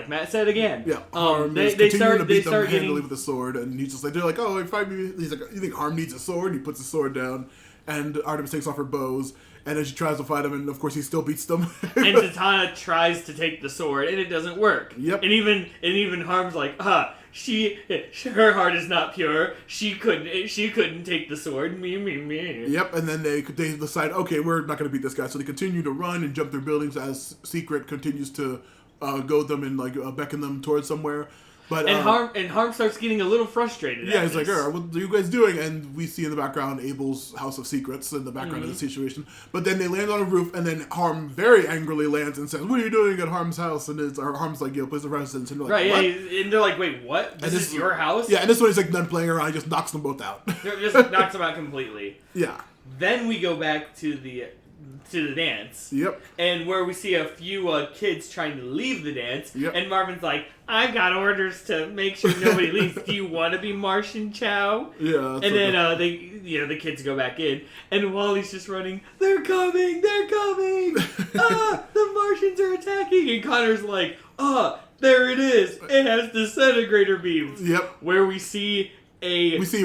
Matt said again.
Yeah, Harm they start to beat them handily with the sword, and he's just like they're like, oh, fight me. He's like, you think Harm needs a sword? And he puts the sword down. And Artemis takes off her bows, and then she tries to fight him, and of course he still beats them.
And Zatanna tries to take the sword, and it doesn't work.
Yep.
And even Harm's like, her heart is not pure. She couldn't take the sword. Me.
Yep. And then they decide, okay, we're not going to beat this guy. So they continue to run and jump through buildings as Secret continues to goad them and like beckon them towards somewhere. But
Harm starts getting a little frustrated.
Yeah, he's like, what are you guys doing? And we see in the background Abel's House of Secrets in the background of the situation. But then they land on a roof, and then Harm very angrily lands and says, "What are you doing at Harm's house?" And Harm's like, "Place of residence." And they're like,
"What?"
Yeah,
and they're like, "Wait, what? This is your house?"
Yeah, and this one he's like done playing around. He just knocks them both out.
Just knocks them out completely.
Yeah.
Then we go back to the dance.
Yep.
And where we see a few kids trying to leave the dance.
Yep.
And Marvin's like, I've got orders to make sure nobody leaves. Do you want to be Martian Chow?
Yeah.
And then the kids go back in, and Wally's just running. They're coming! The Martians are attacking! And Connor's like, there it is! It has disintegrator beams.
Yep.
Where we see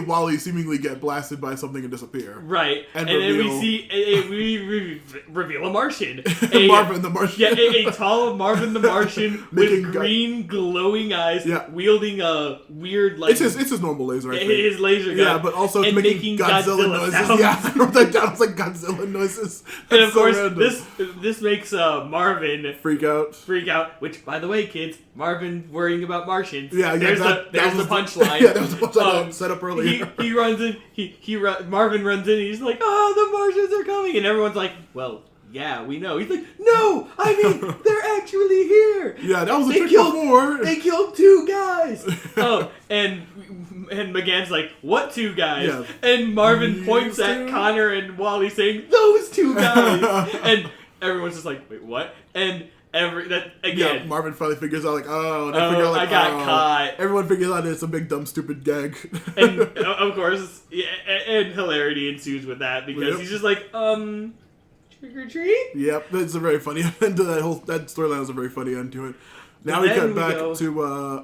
Wally seemingly get blasted by something and disappear.
Right. And then we reveal a Martian.
Marvin the Martian.
Yeah, a tall Marvin the Martian with green glowing eyes, wielding a weird like...
It's his normal laser, I think.
His laser gun.
Yeah, but also it's making Godzilla noises.
Sounds.
Yeah, I wrote that down. It's like Godzilla noises. That's
and of course, this makes Marvin...
Freak out.
Which, by the way, kids, Marvin worrying about Martians.
Yeah,
there's the punchline.
Yeah, that was the punchline set up earlier.
He runs in. Marvin runs in. And he's like, "Oh, the Martians are coming!" And everyone's like, "Well, yeah, we know." He's like, "No, I mean they're actually here."
Yeah, that was a trick before.
They killed 2 guys. And McGann's like, "What 2 guys?" Yeah. And Marvin points at Connor and Wally, saying, "Those 2 guys." And everyone's just like, "Wait, what?" And
yeah, Marvin finally figures out, like,
I got caught.
Everyone figures out it's a big, dumb, stupid gag.
And, of course, and hilarity ensues with that, because he's just like, trick or treat?
Yep, it's a very funny end to that storyline is a very funny end to it. Now we cut back to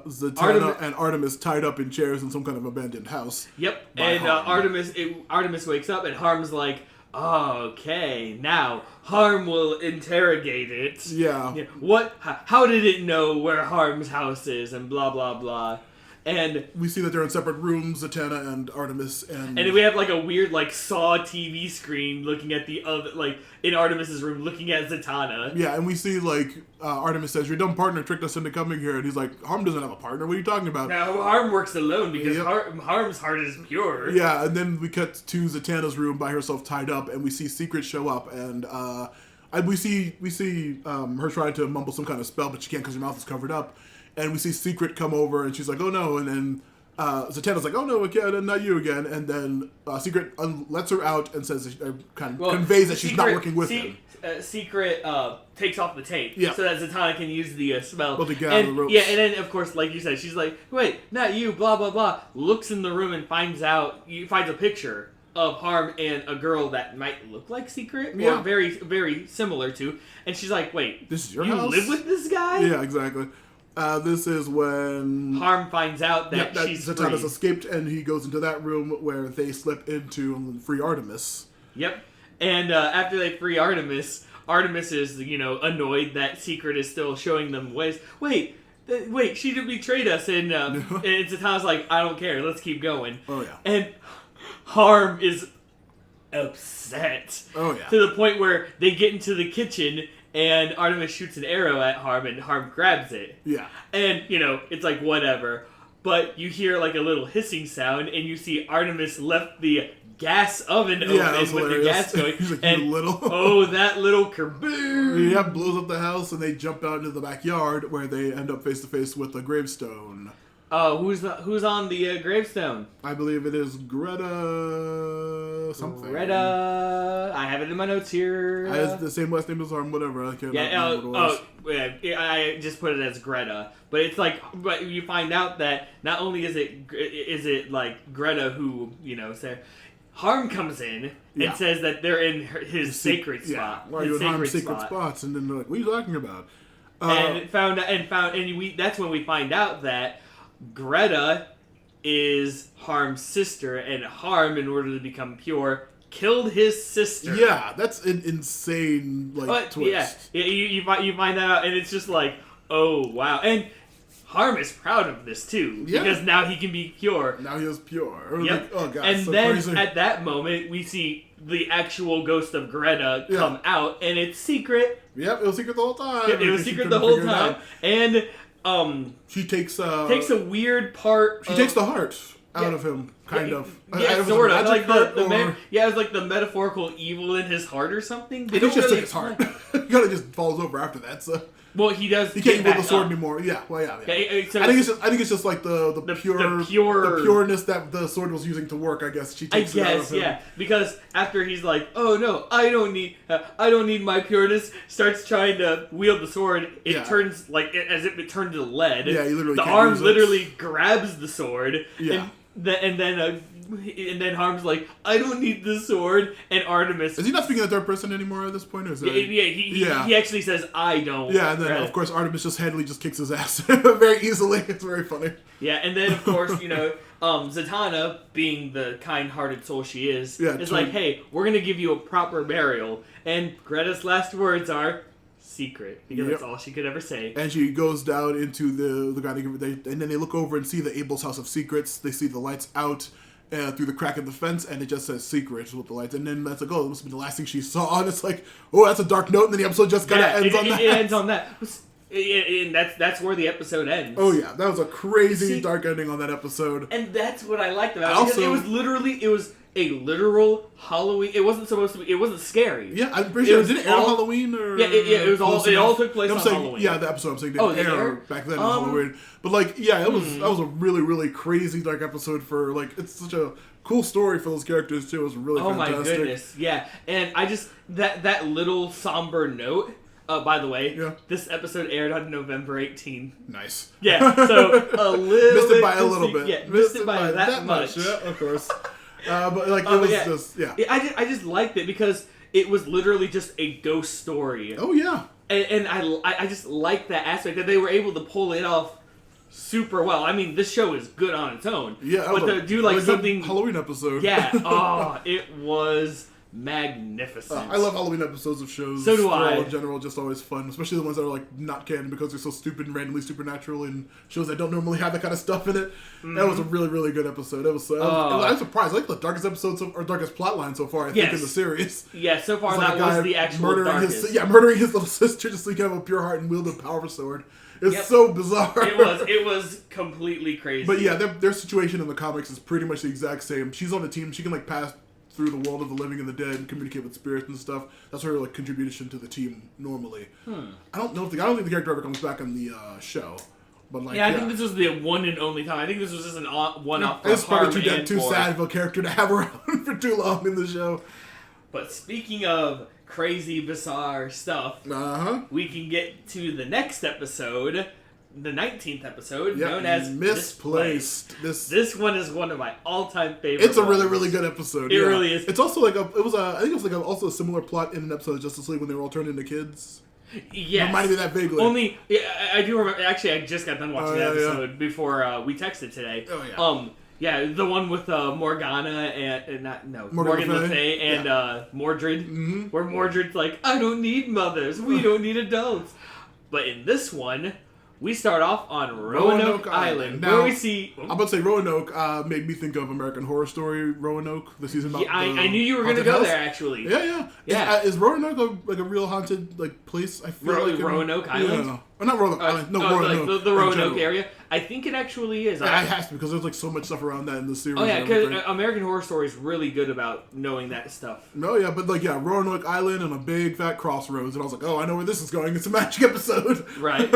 Zatanna and Artemis tied up in chairs in some kind of abandoned house.
Yep, and Artemis wakes up, and Harm's like, okay, now Harm will interrogate it.
Yeah.
What? How did it know where Harm's house is? And blah blah blah. And
we see that they're in separate rooms, Zatanna and Artemis, and
we have like a weird like Saw TV screen looking at the other, like in Artemis's room, looking at Zatanna.
Yeah, and we see like Artemis says, "Your dumb partner tricked us into coming here," and he's like, "Harm doesn't have a partner. What are you talking about?"
Now Harm works alone because Harm's heart is pure.
Yeah, and then we cut to Zatanna's room by herself tied up, and we see Secret show up, and we see her trying to mumble some kind of spell, but she can't because her mouth is covered up. And we see Secret come over, and she's like, "Oh no!" And then Zatanna's like, "Oh no, again, not you again." And then Secret lets her out and says, conveys that she's not working with him.
Secret takes off the tape
so
that Zatanna can use the spell.
Well, to get out of the ropes.
Yeah, and then of course, like you said, she's like, "Wait, not you!" Blah blah blah. Looks in the room and finds a picture of Harm and a girl that might look like Secret, or very very similar to. And she's like, "Wait,
this is your house?
You live with this guy?"
Yeah, exactly. This is when
Harm finds out that she's
Zatanna's escaped, and he goes into that room where they slip into free Artemis.
Yep. And after they free Artemis, Artemis is, annoyed that Secret is still showing them ways. Wait, she betrayed us, and Zatanna's like, I don't care, let's keep going.
Oh, yeah.
And Harm is upset.
Oh, yeah.
To the point where they get into the kitchen, and Artemis shoots an arrow at Harm, and Harm grabs it.
Yeah.
And, it's like, whatever. But you hear, like, a little hissing sound, and you see Artemis left the gas oven open with the gas going.
He's like,
and,
you little.
Oh, that little kaboom!
Yeah, blows up the house, and they jump out into the backyard, where they end up face-to-face with a gravestone.
Who's on the gravestone?
I believe it is Greta something.
Greta. I have it in my notes here.
I have the same last name as Harm, whatever. I can't remember what it was.
I just put it as Greta. But it's like, but you find out that not only is it like Greta who, said, Harm comes in and says that they're in his sacred spot.
Why are you in Harm's sacred spots? And then they're like, what are you talking about?
That's when we find out that Greta is Harm's sister, and Harm, in order to become pure, killed his sister.
Yeah, that's an insane twist.
Yeah, you find that out, and it's just like, oh wow. And Harm is proud of this too, because now he can be pure.
Now he is pure.
Yep.
Like, oh god,
and
so
then
crazy.
At that moment, we see the actual ghost of Greta come out, and it's Secret.
Yep, it was secret the whole time.
It was secret the whole time, and
she takes a
weird part.
She takes the heart out of him, kind of.
Yeah, sort of. Like it was like the metaphorical evil in his heart or something.
He just took his heart. He kind of just falls over after that. So.
Well, he does.
He can't wield the sword anymore. Yeah, well, yeah.
So
I think it's just like the pureness that the sword was using to work. I guess she takes it out of him.
Because after he's like, oh no, I don't need my pureness. Starts trying to wield the sword. It turns as if it turned to lead.
Yeah, he literally.
The arm literally grabs the sword. Yeah. And then Harm's like, I don't need the sword, and Artemis...
Is he not speaking in the third person anymore at this point? Or is that...
He actually says, I don't.
Yeah, and then, of course, Artemis just handily just kicks his ass very easily. It's very funny.
Yeah, and then, of course, Zatanna, being the kind-hearted soul she is like, hey, we're going to give you a proper burial. And Greta's last words are... Secret, because that's all she could ever say.
And she goes down into the guy, and then they look over and see the Abel's House of Secrets. They see the lights out through the crack in the fence, and it just says Secret with the lights. And then that's like, oh, it must have been the last thing she saw. And it's like, oh, that's a dark note. And then the episode just kind of ends on that.
It ends on that. And that's where the episode ends.
Oh yeah, that was a crazy dark ending on that episode.
And that's what I liked about it. Because it was a literal Halloween. It wasn't supposed to be. It wasn't scary.
Yeah, I'm pretty sure. Did it air on Halloween or?
Yeah, it was all. It all took place on Halloween.
Yeah, the episode I'm saying didn't air back then on Halloween. But that was a really really crazy dark episode for it's such a cool story for those characters too. It was really fantastic.
Oh my goodness, yeah. And I just that little somber note. By the way, this episode aired on November 18.
Nice.
Yeah, so a little
missed it by a little bit.
Yeah, missed it by that much.
Yeah, of course.
I just liked it because it was literally just a ghost story.
Oh yeah.
And I just like that aspect that they were able to pull it off super well. I mean, this show is good on its own.
Yeah,
but to do something
Halloween episode.
Yeah. Oh, it was magnificent.
I love Halloween episodes of shows.
So do I.
In general, just always fun, especially the ones that are not canon because they're so stupid and randomly supernatural and shows that don't normally have that kind of stuff in it. Mm-hmm. That was a really, really good episode. It was. I'm surprised. I like the darkest episode or darkest plotline so far. I think in the series.
Yeah, so far that was the actual darkest.
Murdering his little sister just so he can have a pure heart and wield a powerful sword. It's so bizarre.
It was completely crazy.
But yeah, their situation in the comics is pretty much the exact same. She's on a team. She can pass through the world of the living and the dead and communicate with spirits and stuff. That's her contribution to the team normally. I don't think the character ever comes back on the show. But
I think this was the one and only time. I think this was just an one-off.
It's probably too sad of a character to have around for too long in the show.
But speaking of crazy, bizarre stuff, we can get to the next episode, the 19th episode, known as Misplaced. This one is one of my all-time favorites.
It's a really, really good episode.
It really is.
It's also I think it was also a similar plot in an episode of Justice League when they were all turned into kids.
Yes.
Reminded me that vaguely.
I do remember. Actually, I just got done watching the episode before we texted today.
Oh yeah.
Yeah, the one with Morgana and Morgan Le Fay and Mordred, where Mordred's like, I don't need mothers, we don't need adults. But in this one, we start off on Roanoke Island,
now,
where we see...
I'm about to say Roanoke made me think of American Horror Story Roanoke, the season about
I knew you were going to go there, actually.
Yeah. Is Roanoke a real haunted place? I feel like
Roanoke Island?
Yeah. Or not Roanoke Island. No, Roanoke.
Like the Roanoke area. I think it actually is.
It has to, because there's like so much stuff around that in the series.
Oh yeah, because American Horror Story is really good about knowing that stuff.
No, yeah, but Roanoke Island and a big fat crossroads, and I was like, oh, I know where this is going. It's a magic episode.
Right.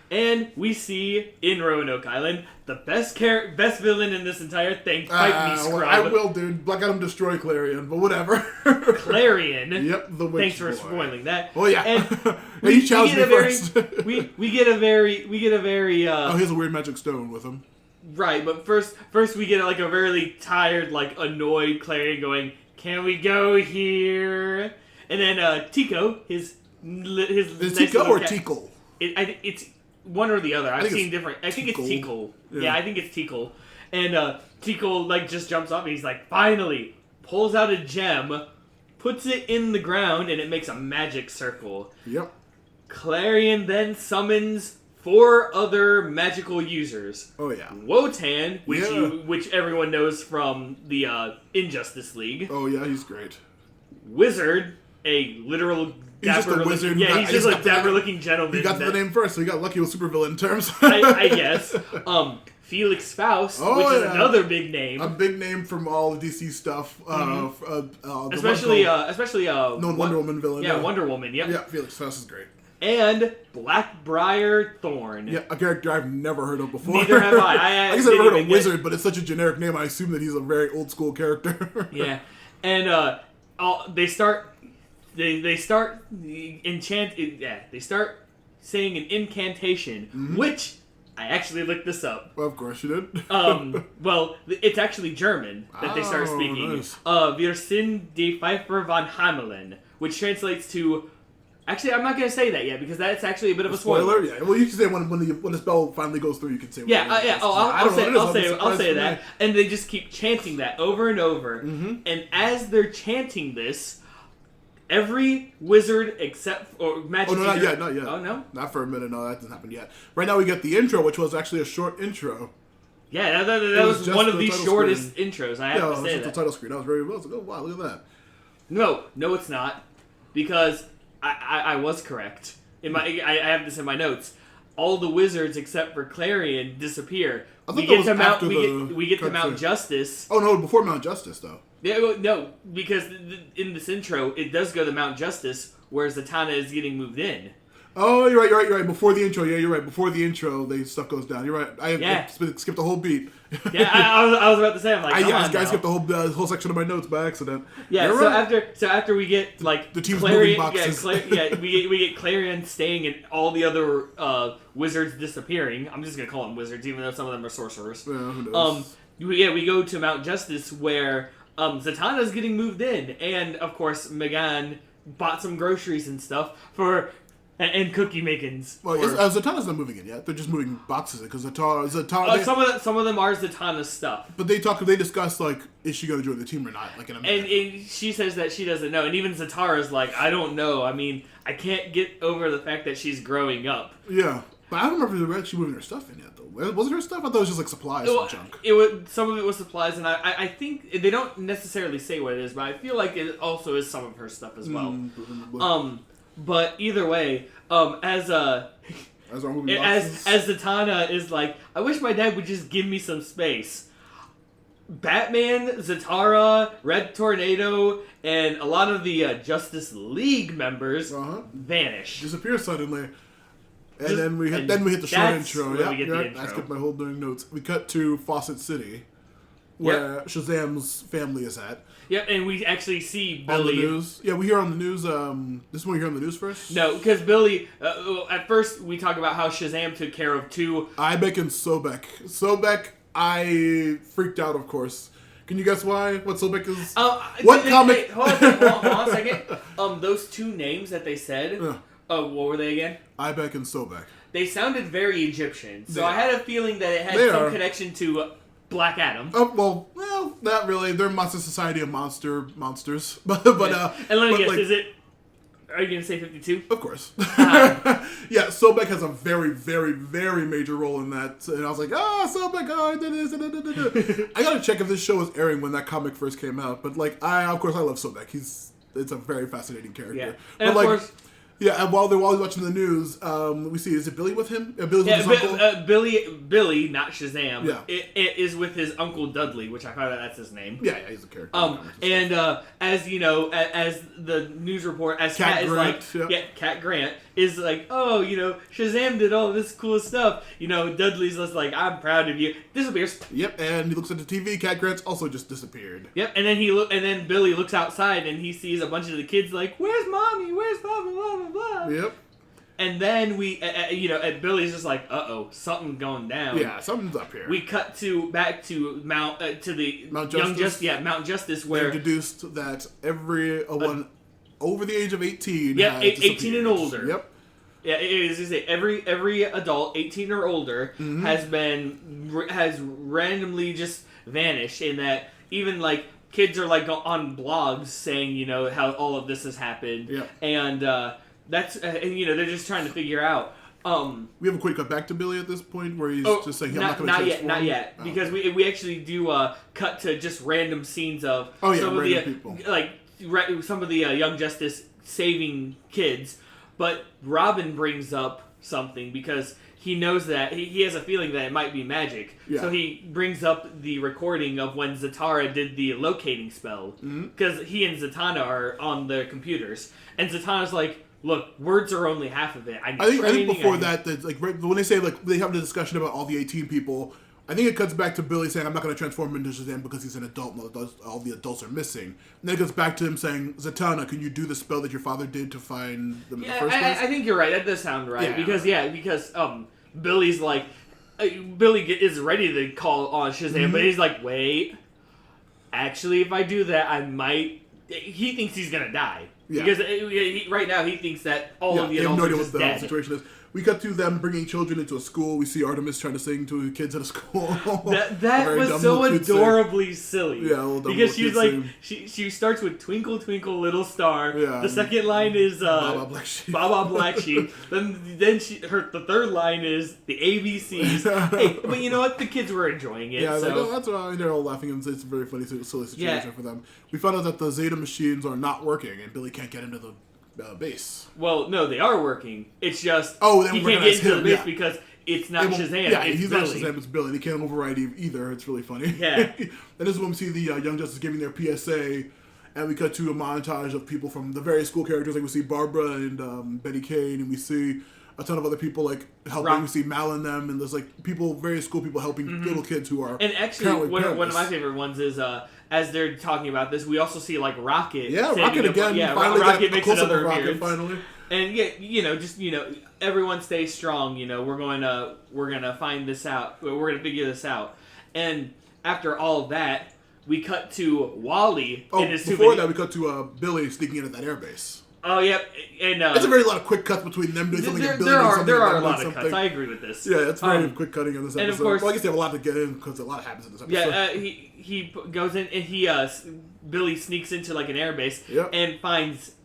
And we see in Roanoke Island the best villain in this entire thing. Fight me, Scrub.
I will, dude. Black Adam destroy Clarion, but whatever.
Clarion.
Yep, the witch.
Thanks for spoiling that.
Oh yeah.
And
you challenged me first.
we get a very. he
has a weird magic stone with him.
Right, but first we get like a very tired, like annoyed Clarion going, "Can we go here?" And then Tico, his
is Tico or Tickle?
It's one or the other. I've seen different. I think it's Tickle. Yeah, I think it's Tickle. And Tickle like just jumps up and he's like, finally, pulls out a gem, puts it in the ground, and it makes a magic circle.
Yep.
Clarion then summons 4 other magical users.
Oh yeah.
Wotan, which everyone knows from the Injustice League.
Oh yeah, he's great.
Wizard, a literal.
He's just a wizard.
Yeah, he's just a dapper-looking gentleman.
He got the name first, so he got lucky with supervillain terms.
I guess. Felix Faust, which is another big name.
A big name from all the DC stuff.
Especially
Wonder Woman villain.
Yeah, Wonder Woman. Yep.
Yeah, Felix Faust is great.
And Blackbriar Thorn.
Yeah, a character I've never heard of before.
Neither have I.
I guess I've never heard of Wizard, but it's such a generic name. I assume that he's a very old school character.
Yeah, and they start saying an incantation, which I actually looked this up.
Well, of course you did.
Well, it's actually German that they start speaking.
Nice.
Wir sind die Pfeifer von Hamelin, which translates to. Actually, I'm not going to say that yet because that's actually a bit of a spoiler.
Yeah. Well, you can say when the spell finally goes through, you can say.
I'll say that, and they just keep chanting that over and over. Mm-hmm. And as they're chanting this, every wizard except magic.
Oh no, not yet.
Oh no,
not for a minute. No, that hasn't happened yet. Right now, we get the intro, which was actually a short intro.
Yeah, that was one of the shortest intros. I have to say that.
The title screen. That was very well. I was like, oh wow, look at that.
No, it's not, because I was correct. I have this in my notes. All the wizards except for Clarion disappear. We get to Mount Justice.
Oh no, before Mount Justice though.
Yeah, no, because in this intro it does go to Mount Justice, where Zatanna is getting moved in.
Oh, you're right. Before the intro, you're right. Before the intro, stuff goes down. You're right. I skipped the whole beat.
Yeah, I was about to say. I'm like,
I skipped the whole section of my notes by accident.
Yeah, after we get like
the team's
Clarion,
moving boxes.
we get Clarion staying and all the other wizards disappearing. I'm just gonna call them wizards, even though some of them are sorcerers.
Yeah, who knows?
We go to Mount Justice where Zatanna's getting moved in, and of course Megan bought some groceries and stuff for. And cookie makings.
Well, Zatanna's not moving in yet. They're just moving boxes in because Zatanna.
Some of them are Zatanna's stuff.
But they discuss like, is she going to join the team or not? Like in a minute.
And she says that she doesn't know. And even Zatara's like, I don't know. I mean, I can't get over the fact that she's growing up.
Yeah, but I don't remember if they were actually moving her stuff in yet though. Was it her stuff? I thought it was just like supplies and junk.
Some of it was supplies, and I think they don't necessarily say what it is, but I feel like it also is some of her stuff as well. But either way, as Zatanna is like, I wish my dad would just give me some space. Batman, Zatara, Red Tornado, and a lot of the Justice League members vanish,
disappear suddenly, and then we hit the short intro. I skipped my whole doing notes. We cut to Fawcett City, where Shazam's family is at.
Yep, and we actually see Billy.
On the news. Yeah, we hear on the news. This one we hear on the news first?
No, because Billy, at first we talk about how Shazam took care of 2...
Ibeck and Sobek. Sobek, I freaked out, of course. Can you guess why? What Sobek is? What comic?
Hold on a second. Those 2 names that they said, what were they again?
Ibeck and Sobek.
They sounded very Egyptian, so I had a feeling that it had some connection to... Black Adam.
Oh, well, not really. They're Monster Society of monsters. But
and let me guess, is it... Are you going to say 52?
Of course. Yeah, Sobek has a very, very, very major role in that. And I was like, Sobek, I did this. I got to check if this show was airing when that comic first came out. But, like, of course, I love Sobek. It's a very fascinating character.
Yeah.
And,
of course...
Yeah, and while he's watching the news, we see, is it Billy with him? Billy's with his uncle?
Billy, not Shazam.
Yeah.
It is with his uncle Dudley, which I found out that's his name.
Yeah, he's a character.
And as you know, as the news report, as Cat is
Grant,
Cat Grant is like, oh, Shazam did all this cool stuff. Dudley's just like, I'm proud of you. Disappears.
Yep, and he looks at the TV. Cat Grant's also just disappeared.
Yep, and then Billy looks outside and he sees a bunch of the kids like, where's mommy? Where's blah blah blah blah blah.
Yep.
And then we, and Billy's just like, something's going down.
Yeah, something's up here.
We cut back to Mount Justice, where
they introduced that everyone over the age of 18.
Yeah, 18 and older.
Yep.
Yeah, it is. Every adult 18 or older has randomly just vanished. In that, even like kids are like on blogs saying how all of this has happened.
Yeah.
And that's they're just trying to figure out.
We have a quick cut back to Billy at this point where he's just saying,
not yet, because we actually do cut to just random scenes of some of the
people,
like some of the Young Justice saving kids, but Robin brings up something because he knows that he has a feeling that it might be magic.
Yeah.
So he brings up the recording of when Zatanna did the locating spell because he and Zatanna are on their computers, and Zatanna's like, look, words are only half of it. I
think before that, like when they say like they have the discussion about all the 18 people, I think it cuts back to Billy saying, "I'm not going to transform him into Shazam because he's an adult and all the adults are missing." And then it goes back to him saying, "Zatanna, can you do the spell that your father did to find them in the first place?"
I think you're right. That does sound right because Billy's like Billy is ready to call on Shazam, but he's like, "Wait, actually, if I do that, I might." He thinks he's gonna die. Yeah. Because right now he thinks that all of the adults are just dead.
What the situation is. We cut to them bringing children into a school. We see Artemis trying to sing to kids at a school.
that was so adorably silly.
Yeah, a little dumb
because she's like she starts with Twinkle Twinkle Little Star.
Yeah,
the second line is
Baba Black Sheep.
Baba Black Sheep. then the third line is the ABCs. Hey, but you know what? The kids were enjoying it.
Yeah,
so.
That's why they're all laughing and it's a very funny, silly situation for them. We found out that the Zeta machines are not working and Billy can't get into the base.
Well, no, they are working. It's just he can't get into the base because it's not Shazam.
Yeah,
it's
he's
Billy.
not Shazam. It's Billy. He can't override either. It's really funny.
Yeah.
And this is when we see the Young Justice giving their PSA, and we cut to a montage of people from the various school characters. Like we see Barbara and Betty Kane, and we see a ton of other people like helping. We see Mal and them, and there's like various school people helping little kids who are.
And actually, one of my favorite ones is. As they're talking about this, we also see like Rocket.
Yeah, Rocket again.
Finally Rocket makes another appearance.
Finally.
And everyone stay strong. We're gonna find this out. We're gonna figure this out. And after all of that, we cut to Wally in his
before that, we cut to Billy sneaking into that airbase.
Oh, yep. And
it's a very lot of quick cuts between them doing something and Billy doing something.
There are a lot of cuts. I agree with this.
Yeah, it's very quick cutting in this episode.
And of course,
I guess they have a lot to get in because a lot happens in this episode.
Yeah, he goes in and Billy sneaks into like an airbase and finds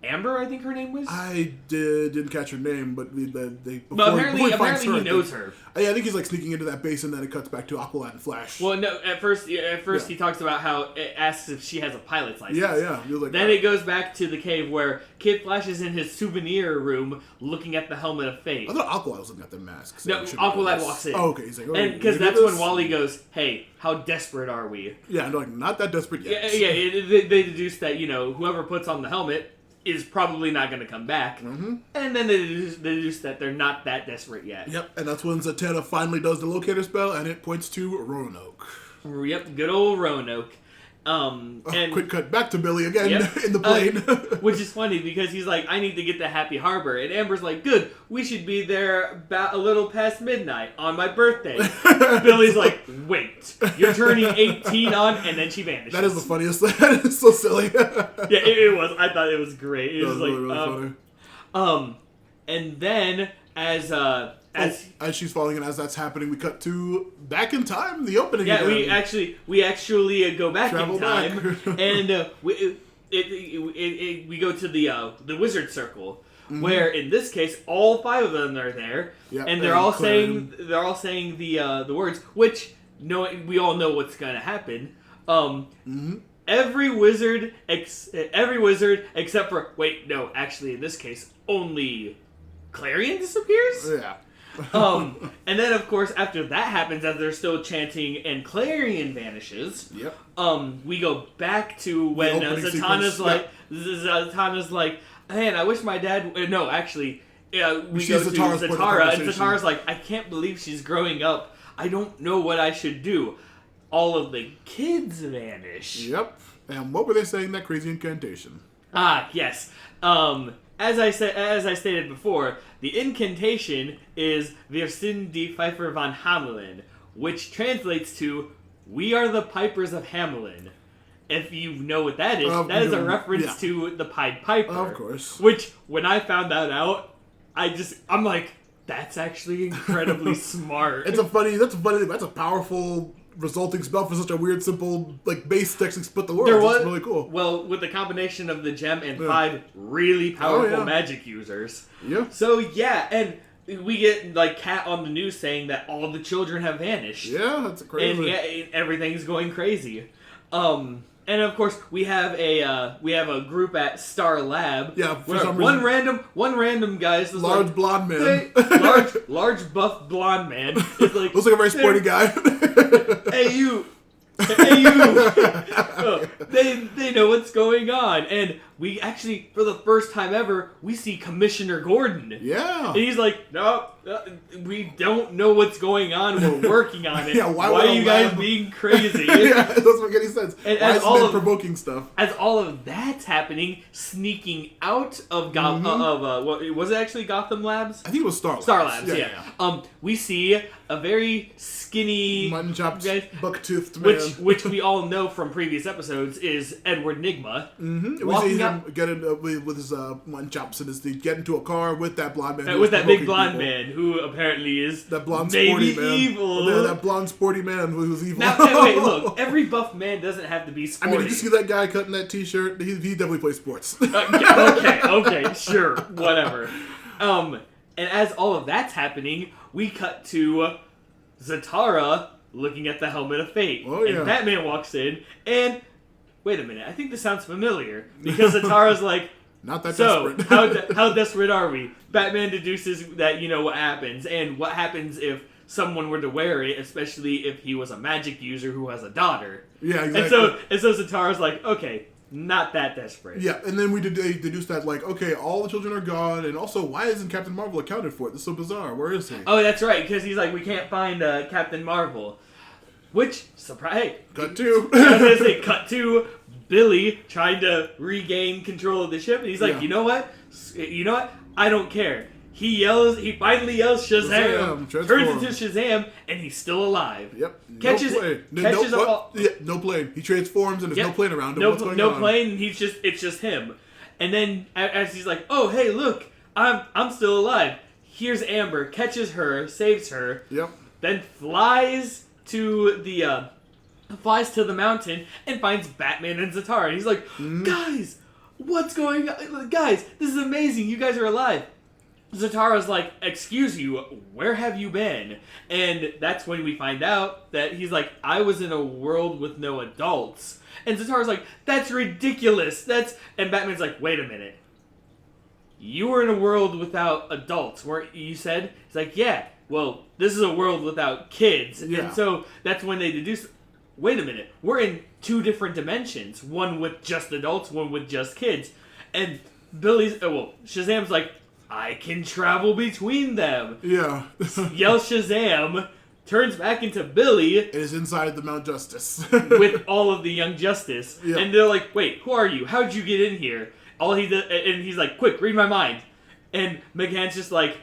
Amber, I think her name was.
I didn't catch her name, but
apparently he knows her.
I think he's like sneaking into that base, and then it cuts back to Aqualad and Flash.
Well, no, at first he talks about how it asks if she has a pilot's license.
Yeah.
Then it goes back to the cave where Kid Flash is in his souvenir room looking at the helmet of fate.
I thought Aqualad was looking at the mask.
No, Aqualad walks in.
Oh, okay. He's like,
and because that's when Wally goes, "Hey, how desperate are we?"
Yeah, and they're like, not that desperate yet.
Yeah. They deduce that whoever puts on the helmet is probably not going to come back. Mm-hmm. And then they deduce that they're not that desperate yet.
Yep, and that's when Zatanna finally does the locator spell, and it points to Roanoke.
Yep, good old Roanoke. And
quick cut back to Billy again in the plane.
Which is funny because he's like, I need to get to Happy Harbor. And Amber's like, good, we should be there about a little past midnight on my birthday. Billy's like, wait, you're turning 18 on, and then she vanishes.
That is the funniest thing. That is so silly.
It was. I thought it was great. It was like,
really funny.
And then as
she's falling in, as that's happening, we cut to back in time, the opening.
Yeah,
again.
we actually go back
Travel
in time,
back.
and we go to the wizard circle, where in this case all 5 of them are there, and they're all saying the words, which we all know what's gonna happen. Every wizard except for in this case only Clarion disappears.
Yeah.
And then of course after that happens, as they're still chanting and Clarion vanishes.
Yep.
We go back to when Zatanna's like, man, I wish my dad. No, actually, we go to Zatara, and Zatara's like, I can't believe she's growing up. I don't know what I should do. All of the kids vanish.
Yep. And what were they saying? That crazy incantation.
Ah, yes. As I stated before, the incantation is Wir sind die Pfeifer von Hamelin, which translates to "We are the Pipers of Hamelin." If you know what that is, that is a reference to the Pied Piper.
Of course.
Which, when I found that out, I'm like, that's actually incredibly smart.
That's a powerful resulting spell for such a weird, simple, base text split the world. It's really cool.
Well, with the combination of the gem and 5 really powerful magic users.
Yeah.
So, and we get, Kat on the news saying that all the children have vanished.
Yeah, that's crazy.
And everything's going crazy. And of course, we have a group at Star Lab.
Yeah, for some
reason. One random guy is
large blonde man.
large buff blonde man is like,
looks like a very sporty guy.
Hey you. They know what's going on, and we actually, for the first time ever, we see Commissioner Gordon.
Yeah,
and he's like, "No, we don't know what's going on. We're working on it. Why are you guys being crazy?"
Yeah, it doesn't make any sense.
And
why is all provoking stuff?
As all of that's happening, sneaking out of what was it actually Gotham Labs?
I think it was Star Labs.
Star Labs, yeah. We see a very skinny,
mutton-chopped, buck-toothed man.
Which we all know from previous episodes is Edward Nygma.
Mm-hmm. We see him get in with his mutton chops and get into a car with that blonde man.
With that big blonde man who apparently is
that blonde
maybe
sporty man.
evil.
Yeah, that blonde sporty man who's evil.
Now, wait, look. Every buff man doesn't have to be sporty.
I mean, did you see that guy cutting that t-shirt? He definitely plays sports.
Okay, sure, whatever. And as all of that's happening, we cut to Zatara looking at the Helmet of Fate.
Oh, yeah.
And Batman walks in, and wait a minute, I think this sounds familiar, because Zatara's like,
not that desperate.
how desperate are we? Batman deduces that you know what happens, and what happens if someone were to wear it, especially if he was a magic user who has a daughter.
Yeah, exactly.
And so Zatara's like, okay, not that desperate.
Yeah, and then they deduce that, okay, all the children are gone, and also, why isn't Captain Marvel accounted for? This is so bizarre. Where is he?
Oh, that's right, because he's like, we can't find Captain Marvel. Which, surprise.
Cut to.
I was going to say, cut to Billy trying to regain control of the ship, and he's like, you know what? I don't care. He finally yells Shazam, turns into Shazam, and he's still alive.
Yep.
No
plane. He transforms and there's no plane around him. What's going on?
No plane, and it's just him. And then as he's like, oh hey, look, I'm still alive. Here's Amber, catches her, saves her.
Yep.
Then flies to the mountain and finds Batman and Zatara. And he's like, guys, what's going on? Guys, this is amazing. You guys are alive. Zatara's like, excuse you, where have you been? And that's when we find out that he's like, I was in a world with no adults. And Zatara's like, that's ridiculous. And Batman's like, wait a minute. You were in a world without adults, weren't you? Said? He's like, yeah. Well, this is a world without kids.
Yeah.
And so that's when they deduce, wait a minute, we're in 2 different dimensions. One with just adults, one with just kids. And Shazam's like, I can travel between them.
Yeah.
Yells Shazam, turns back into Billy.
It is inside the Mount Justice.
With all of the Young Justice.
Yeah.
And they're like, wait, who are you? How'd you get in here? And he's like, quick, read my mind. And McGann's just like,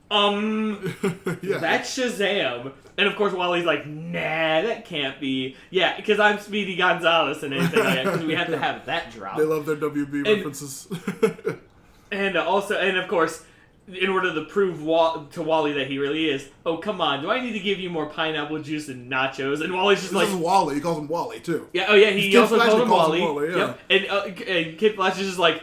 that's Shazam. And of course, Wally's like, nah, that can't be. Yeah, because I'm Speedy Gonzalez and anything like that, because we have to have that drop.
They love their WB references.
And of course, in order to prove to Wally that he really is, oh, come on, do I need to give you more pineapple juice and nachos? And Wally's just
this is Wally. He calls him Wally, too.
Yeah, he also calls him Wally.
Yeah.
Yep. And Kid Flash is just like,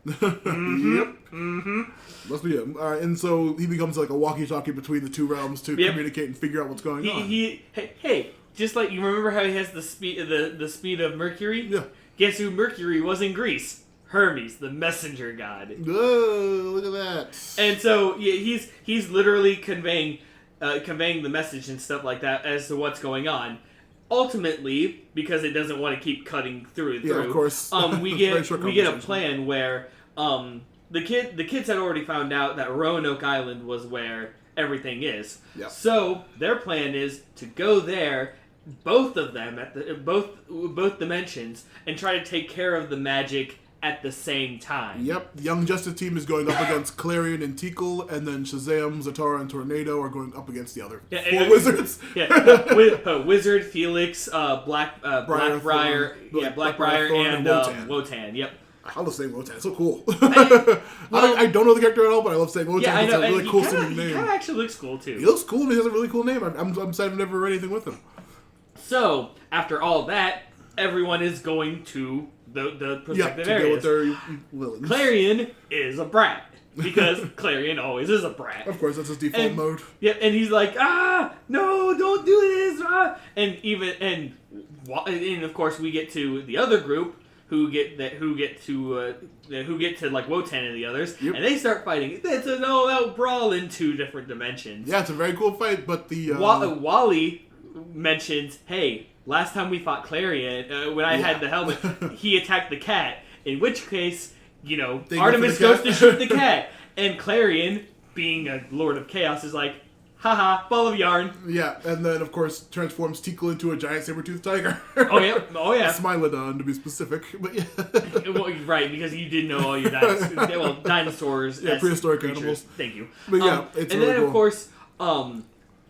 mm-hmm,
yep.
Mm-hmm.
Must be him. And so he becomes like a walkie-talkie between the two realms to communicate and figure out what's going on.
Hey, just like, you remember how he has the speed of Mercury?
Yeah.
Guess who Mercury was in Greece? Hermes, the messenger god.
Oh, look at that!
And so he's literally conveying the message and stuff like that as to what's going on. Ultimately, because it doesn't want to keep cutting through.
Yeah, of course.
We get a plan where the kids had already found out that Roanoke Island was where everything is.
Yep.
So their plan is to go there, both of them at both dimensions, and try to take care of the magic at the same time.
Yep. The Young Justice team is going up against Clarion and Tikal, and then Shazam, Zatara, and Tornado are going up against the other four wizards.
Wizard, Felix, Blackbriar, and Wotan. Yep.
I love saying Wotan. It's so cool. I don't know the character at all, but I love saying Wotan.
Yeah, I know.
It's a really cool sounding name.
He kind of actually looks cool, too.
He looks cool, and he has a really cool name. I'm sad I've never read anything with him.
So, after all that, everyone is going to the prospective areas.
Deal with their
Clarion is a brat. Because Clarion always is a brat.
Of course, that's his default mode.
Yeah, and he's like, no, don't do this, And of course we get to the other group who get to like Wotan and the others, and they start fighting. It's an all-out brawl in 2 different dimensions.
Yeah, it's a very cool fight, but the
Wally mentions, hey, last time we fought Clarion, when I had the helmet, he attacked the cat. In which case, Artemis goes to shoot the cat. And Clarion, being a Lord of Chaos, is like, haha, ball of yarn.
Yeah, and then, of course, transforms Tikal into a giant saber-toothed tiger.
Oh, yeah.
Smilodon, to be specific. But yeah.
Well, right, because you did know all your dinosaurs.
Yeah, prehistoric
creatures.
Animals.
Thank you.
But yeah, it's
and
really
then,
cool.
Of course,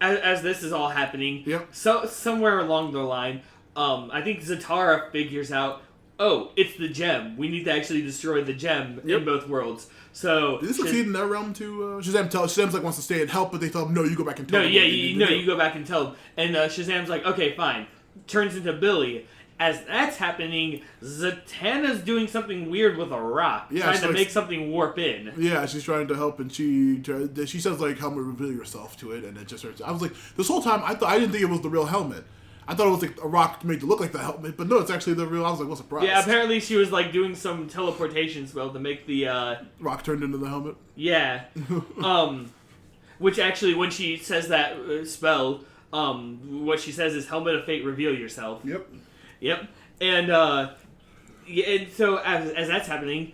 as this is all happening, so somewhere along the line, I think Zatara figures out, it's the gem. We need to actually destroy the gem in both worlds. So
did they succeed in that realm too? Shazam's like wants to stay and help, but they tell him, no, you go back and tell him.
You go back and tell him. And Shazam's like, okay, fine. Turns into Billy. As that's happening, Zatanna's doing something weird with a rock, trying to make something warp in. Yeah,
she's trying to help, and she says like, "Helmet, reveal yourself" to it, and it just hurts. I was like, this whole time I didn't think it was the real helmet. I thought it was like a rock made to look like the helmet, but no, it's actually the real. I was like, what's the surprise?
Yeah, apparently she was like doing some teleportation spell to make the
rock turned into the helmet.
Yeah, which actually, when she says that spell, what she says is "Helmet of Fate, reveal yourself." Yep. And so as that's happening,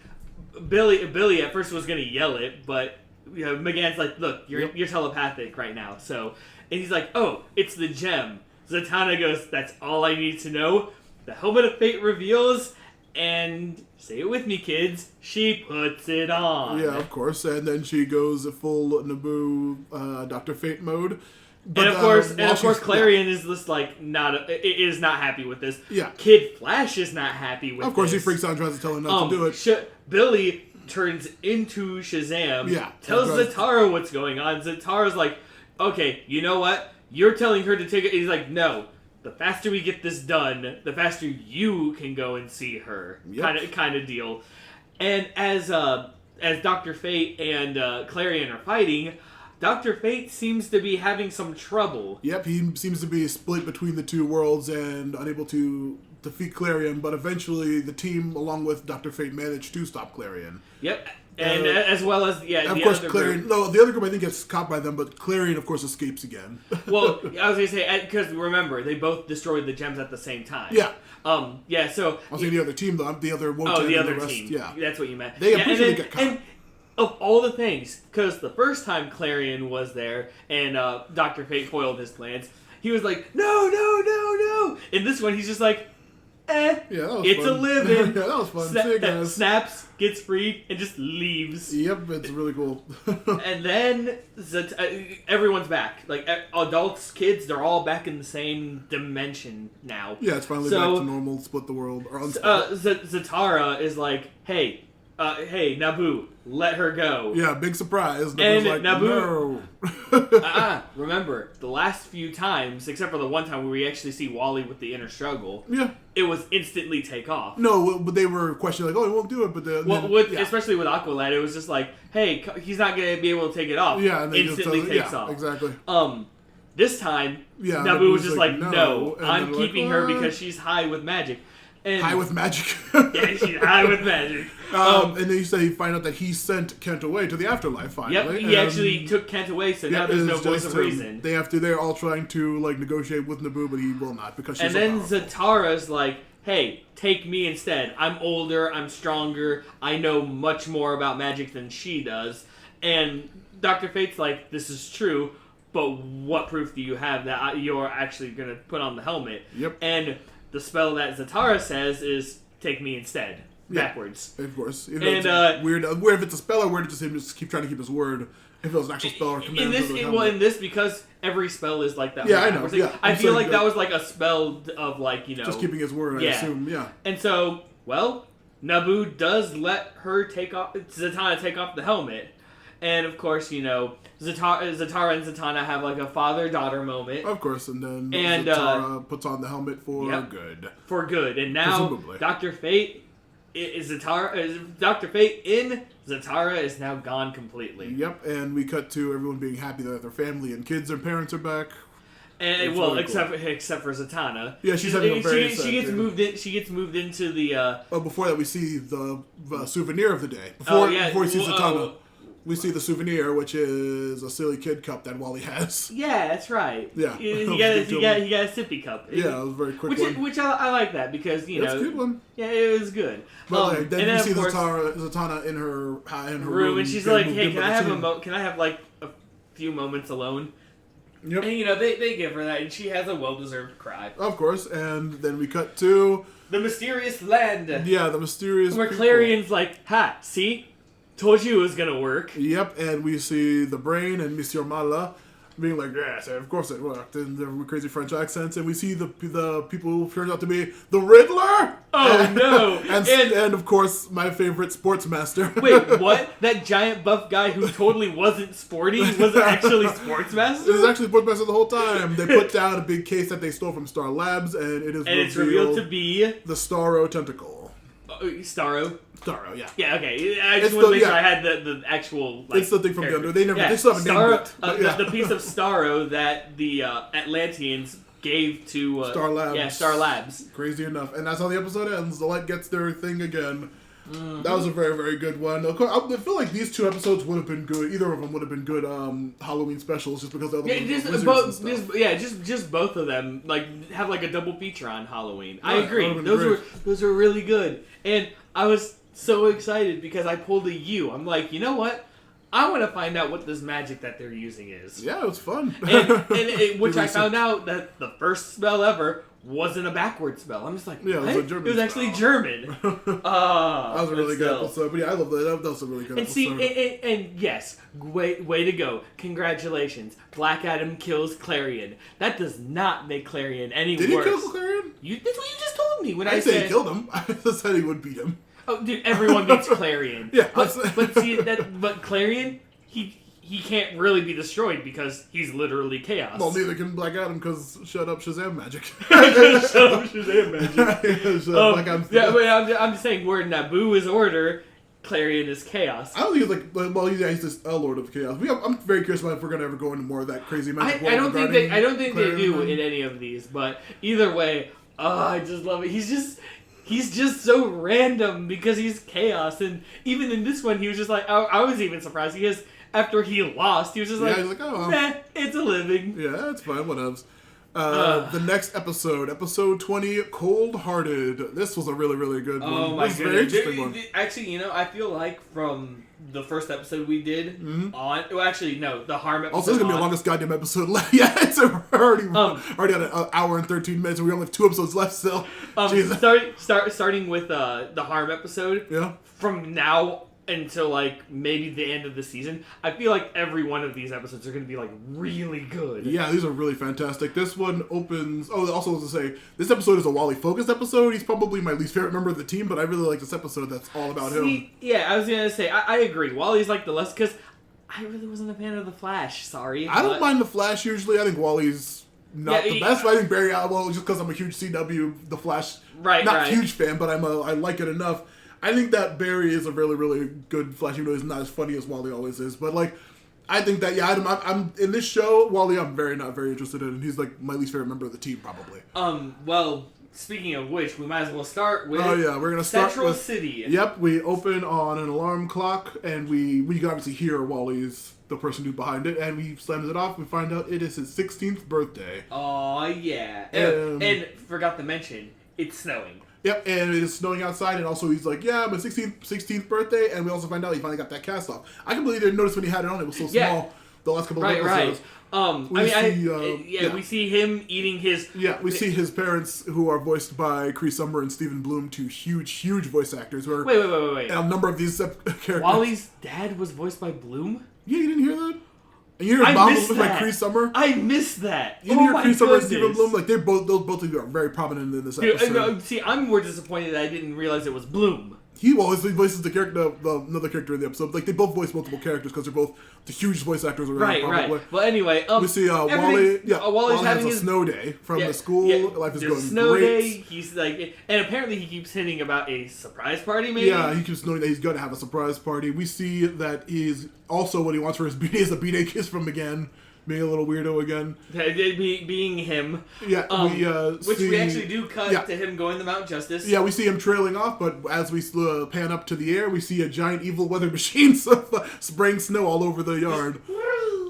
Billy at first was gonna yell it, but McGann's like, look, you're telepathic right now, so, and he's like, oh, it's the gem. Zatanna goes, that's all I need to know. The Helmet of Fate reveals, and say it with me, kids, she puts it on.
Yeah, of course, and then she goes full Naboo Dr. Fate mode. But,
and of course, Clarion is just like is not happy with this.
Yeah,
Kid Flash is not happy with.
Of course,
this.
He freaks out and tries to tell him not to do it.
Billy turns into Shazam.
Yeah,
tells Zatara what's going on. Zatara's like, okay, you know what? You're telling her to take it. He's like, no. The faster we get this done, the faster you can go and see her. Kind of deal. And as Dr. Fate and Clarion are fighting, Dr. Fate seems to be having some trouble.
Yep, he seems to be split between the two worlds and unable to defeat Clarion, but eventually the team, along with Dr. Fate, managed to stop Clarion.
Yep, and as well as, the other
Clarion,
group.
No, the other group I think gets caught by them, but Clarion, of course, escapes again.
Well, I was going to say, because remember, they both destroyed the gems at the same time.
Yeah.
So...
I was saying the other team, though. The other Wotan
the other
and the rest,
team.
Yeah.
That's what you meant.
They appreciate get caught.
And of all the things, because the first time Clarion was there and Dr. Fate foiled his plans, he was like, no. In this one, he's just like,
yeah, that was
it's
fun.
a living.
Yeah, that was fun.
Snaps, gets freed, and just leaves.
Yep, it's really cool.
And then everyone's back. Like, adults, kids, they're all back in the same dimension now.
Yeah, it's finally back to normal, split the world. Or
Zatara is like, hey, hey, Naboo, let her go.
Yeah, big surprise.
And
like,
Naboo... remember, the last few times, except for the one time where we actually see Wally with the inner struggle, it was instantly take off.
No, but they were questioning, like, oh, he won't do it, but
especially with Aqualad, it was just like, hey, he's not going to be able to take it off.
Yeah, and
instantly takes off.
Exactly.
This time, Naboo was just like, no, I'm keeping her because she's high with magic. And
high with magic.
Yeah, she's high with magic.
And then you say you find out that he sent Kent away to the afterlife. Finally,
he actually took Kent away, so now there's no voice of reason.
They're all trying to like negotiate with Naboo, but he will not because she's.
And then Zatara's like, "Hey, take me instead. I'm older. I'm stronger. I know much more about magic than she does." And Dr. Fate's like, "This is true, but what proof do you have that you're actually going to put on the helmet?"
Yep.
And the spell that Zatara says is "take me instead," backwards.
Of course.
And
it's weird if it's a spell or weird if it's him just keep trying to keep his word. If it was an actual spell or command.
In this, because every spell is like that.
Yeah, I know. Yeah,
I feel like that was like a spell of like,
just keeping his word, I assume, yeah.
And so, Naboo does let Zatanna take off the helmet. And of course, Zatara and Zatanna have like a father-daughter moment.
Of course, and then Zatara puts on the helmet for good. For good,
and now presumably. Dr. Fate in Zatara is now gone completely.
Yep, and we cut to everyone being happy that their family and kids and parents are back.
And except for Zatanna.
Yeah, she's having a very
she gets moved in. She gets moved into the.
Before that, we see the souvenir of the day. Before we see Zatanna. We see the souvenir, which is a silly kid cup that Wally has.
Yeah, that's right.
Yeah,
he got a sippy cup.
Yeah, it was a very quick one.
Which I like that because
it's a good one.
Yeah, it was good.
But then we see Zatanna in her room,
and she's like, "Hey, can I have like a few moments alone?"
Yep.
And they give her that, and she has a well-deserved cry.
Of course, and then we cut to
the mysterious land.
Yeah, the mysterious.
Where Clarion's like, "Ha, see." Told you it was gonna work.
Yep, and we see the brain and Monsieur Mala being like, yes, of course it worked, in their crazy French accents, and we see the people who turns out to be the Riddler!
Oh, no!
and of course, my favorite Sportsmaster.
Wait, what? That giant buff guy who totally wasn't sporty was actually Sportsmaster?
It was actually Sportsmaster the whole time. They put down a big case that they stole from Star Labs, and it's revealed
to be...
the Starro Tentacle.
Starro?
Starro, yeah.
Yeah, okay. I just want to make sure I had the actual. Like,
it's the thing from the under. They still haven't named it.
The piece of Starro that the Atlanteans gave to
Star Labs.
Yeah, Star Labs.
Crazy enough, and that's how the episode ends. The light gets their thing again. Mm-hmm. That was a very, very good one. Of course, I feel like these two episodes would have been good. Either of them would have been good Halloween specials, just because the other ones
just both of them like have like a double feature on Halloween. I agree. Those were really good, and I was so excited because I pulled a U. I'm like, you know what? I want to find out what this magic that they're using is.
Yeah, it was fun.
Which I found out that the first spell ever wasn't a backward spell. I'm just like,
yeah,
what?
It was a German
It was actually German.
That was a really good episode. But yeah, I love that. That was a really good episode.
And yes, way to go. Congratulations. Black Adam kills Clarion. That does not make Clarion any worse.
Did he kill Clarion?
That's what you just told me when I
said he killed him. I just said he would beat him.
Oh, dude, everyone beats Clarion.
Yeah.
But Clarion, he can't really be destroyed because he's literally chaos.
Well, neither can Black Adam because shut up Shazam magic.
Shut up Shazam magic. I'm just saying where Naboo is order, Clarion is chaos.
I don't think he's just a Lord of Chaos. I'm very curious about if we're gonna ever go into more of that crazy magic.
I don't think they do in any of these, but either way, I just love it. He's just so random because he's chaos, and even in this one, he was just like, I was even surprised because after he lost, he was just like, it's a living.
Yeah, it's fine, whatevs. The next episode 20, Coldhearted. This was a really, really good one.
Oh my
goodness. Very interesting one.
Actually, I feel like from the first episode we did the Harm episode.
Also, this is going to be the longest goddamn episode left. Yeah, it's already at an hour and 13 minutes, and we only have 2 episodes left still.
Starting with the Harm episode.
Yeah.
From now until like maybe the end of the season. I feel like every one of these episodes are going to be like really good.
Yeah, these are really fantastic. This one opens. Oh, also to say, this episode is a Wally focused episode. He's probably my least favorite member of the team, but I really like this episode. That's all about him.
Yeah, I was gonna say I agree. Wally's like the less because I really wasn't a fan of the Flash. Sorry,
I don't mind the Flash usually. I think Wally's not the best, but I think Barry Allen, just because I'm a huge CW, the Flash, not huge fan, but I like it enough. I think that Barry is a really, really good Flash, even though he's not as funny as Wally always is. But, like, I think that, I'm in this show, Wally, I'm not very interested in, and he's, like, my least favorite member of the team, probably.
Well, speaking of which, we might as well start with
we're gonna start
Central
with,
City.
Yep, we open on an alarm clock, and we can obviously hear Wally's the person who's behind it, and he slams it off. We find out it is his 16th birthday.
Oh, yeah. And forgot to mention, it's snowing.
Yep, and it is snowing outside, and also he's like, yeah, my 16th birthday, and we also find out he finally got that cast off. I completely didn't notice when he had it on. It was so small the last couple of episodes.
We see him eating his...
Yeah, we see his parents, who are voiced by Cree Summer and Stephen Bloom, two huge voice actors. Who are,
Wait.
And a number of these characters.
Wally's dad was voiced by Bloom?
Yeah, you didn't hear that? And you hear mom was like Cree Summer?
I missed that.
You didn't hear Cree Summer and Stephen Bloom? Like, those both of you are very prominent in this episode.
See, I'm more disappointed that I didn't realize it was Bloom.
He voices the character, another character in the episode. Like, they both voice multiple characters because they're both the huge voice actors around.
Right. Well, anyway,
we see Wally. Yeah, Wally's having a snow day from the school. Life is going
snow
great.
Day. He's like, and apparently he keeps hinting about a surprise party. Maybe.
Yeah, he keeps knowing that he's going to have a surprise party. We see that he's also what he wants for his B-Day is a B-Day kiss from McGann. Being a little weirdo again.
Being him.
Yeah,
we actually do cut to him going to Mount Justice.
Yeah, we see him trailing off, but as we pan up to the air, we see a giant evil weather machine spraying snow all over the yard.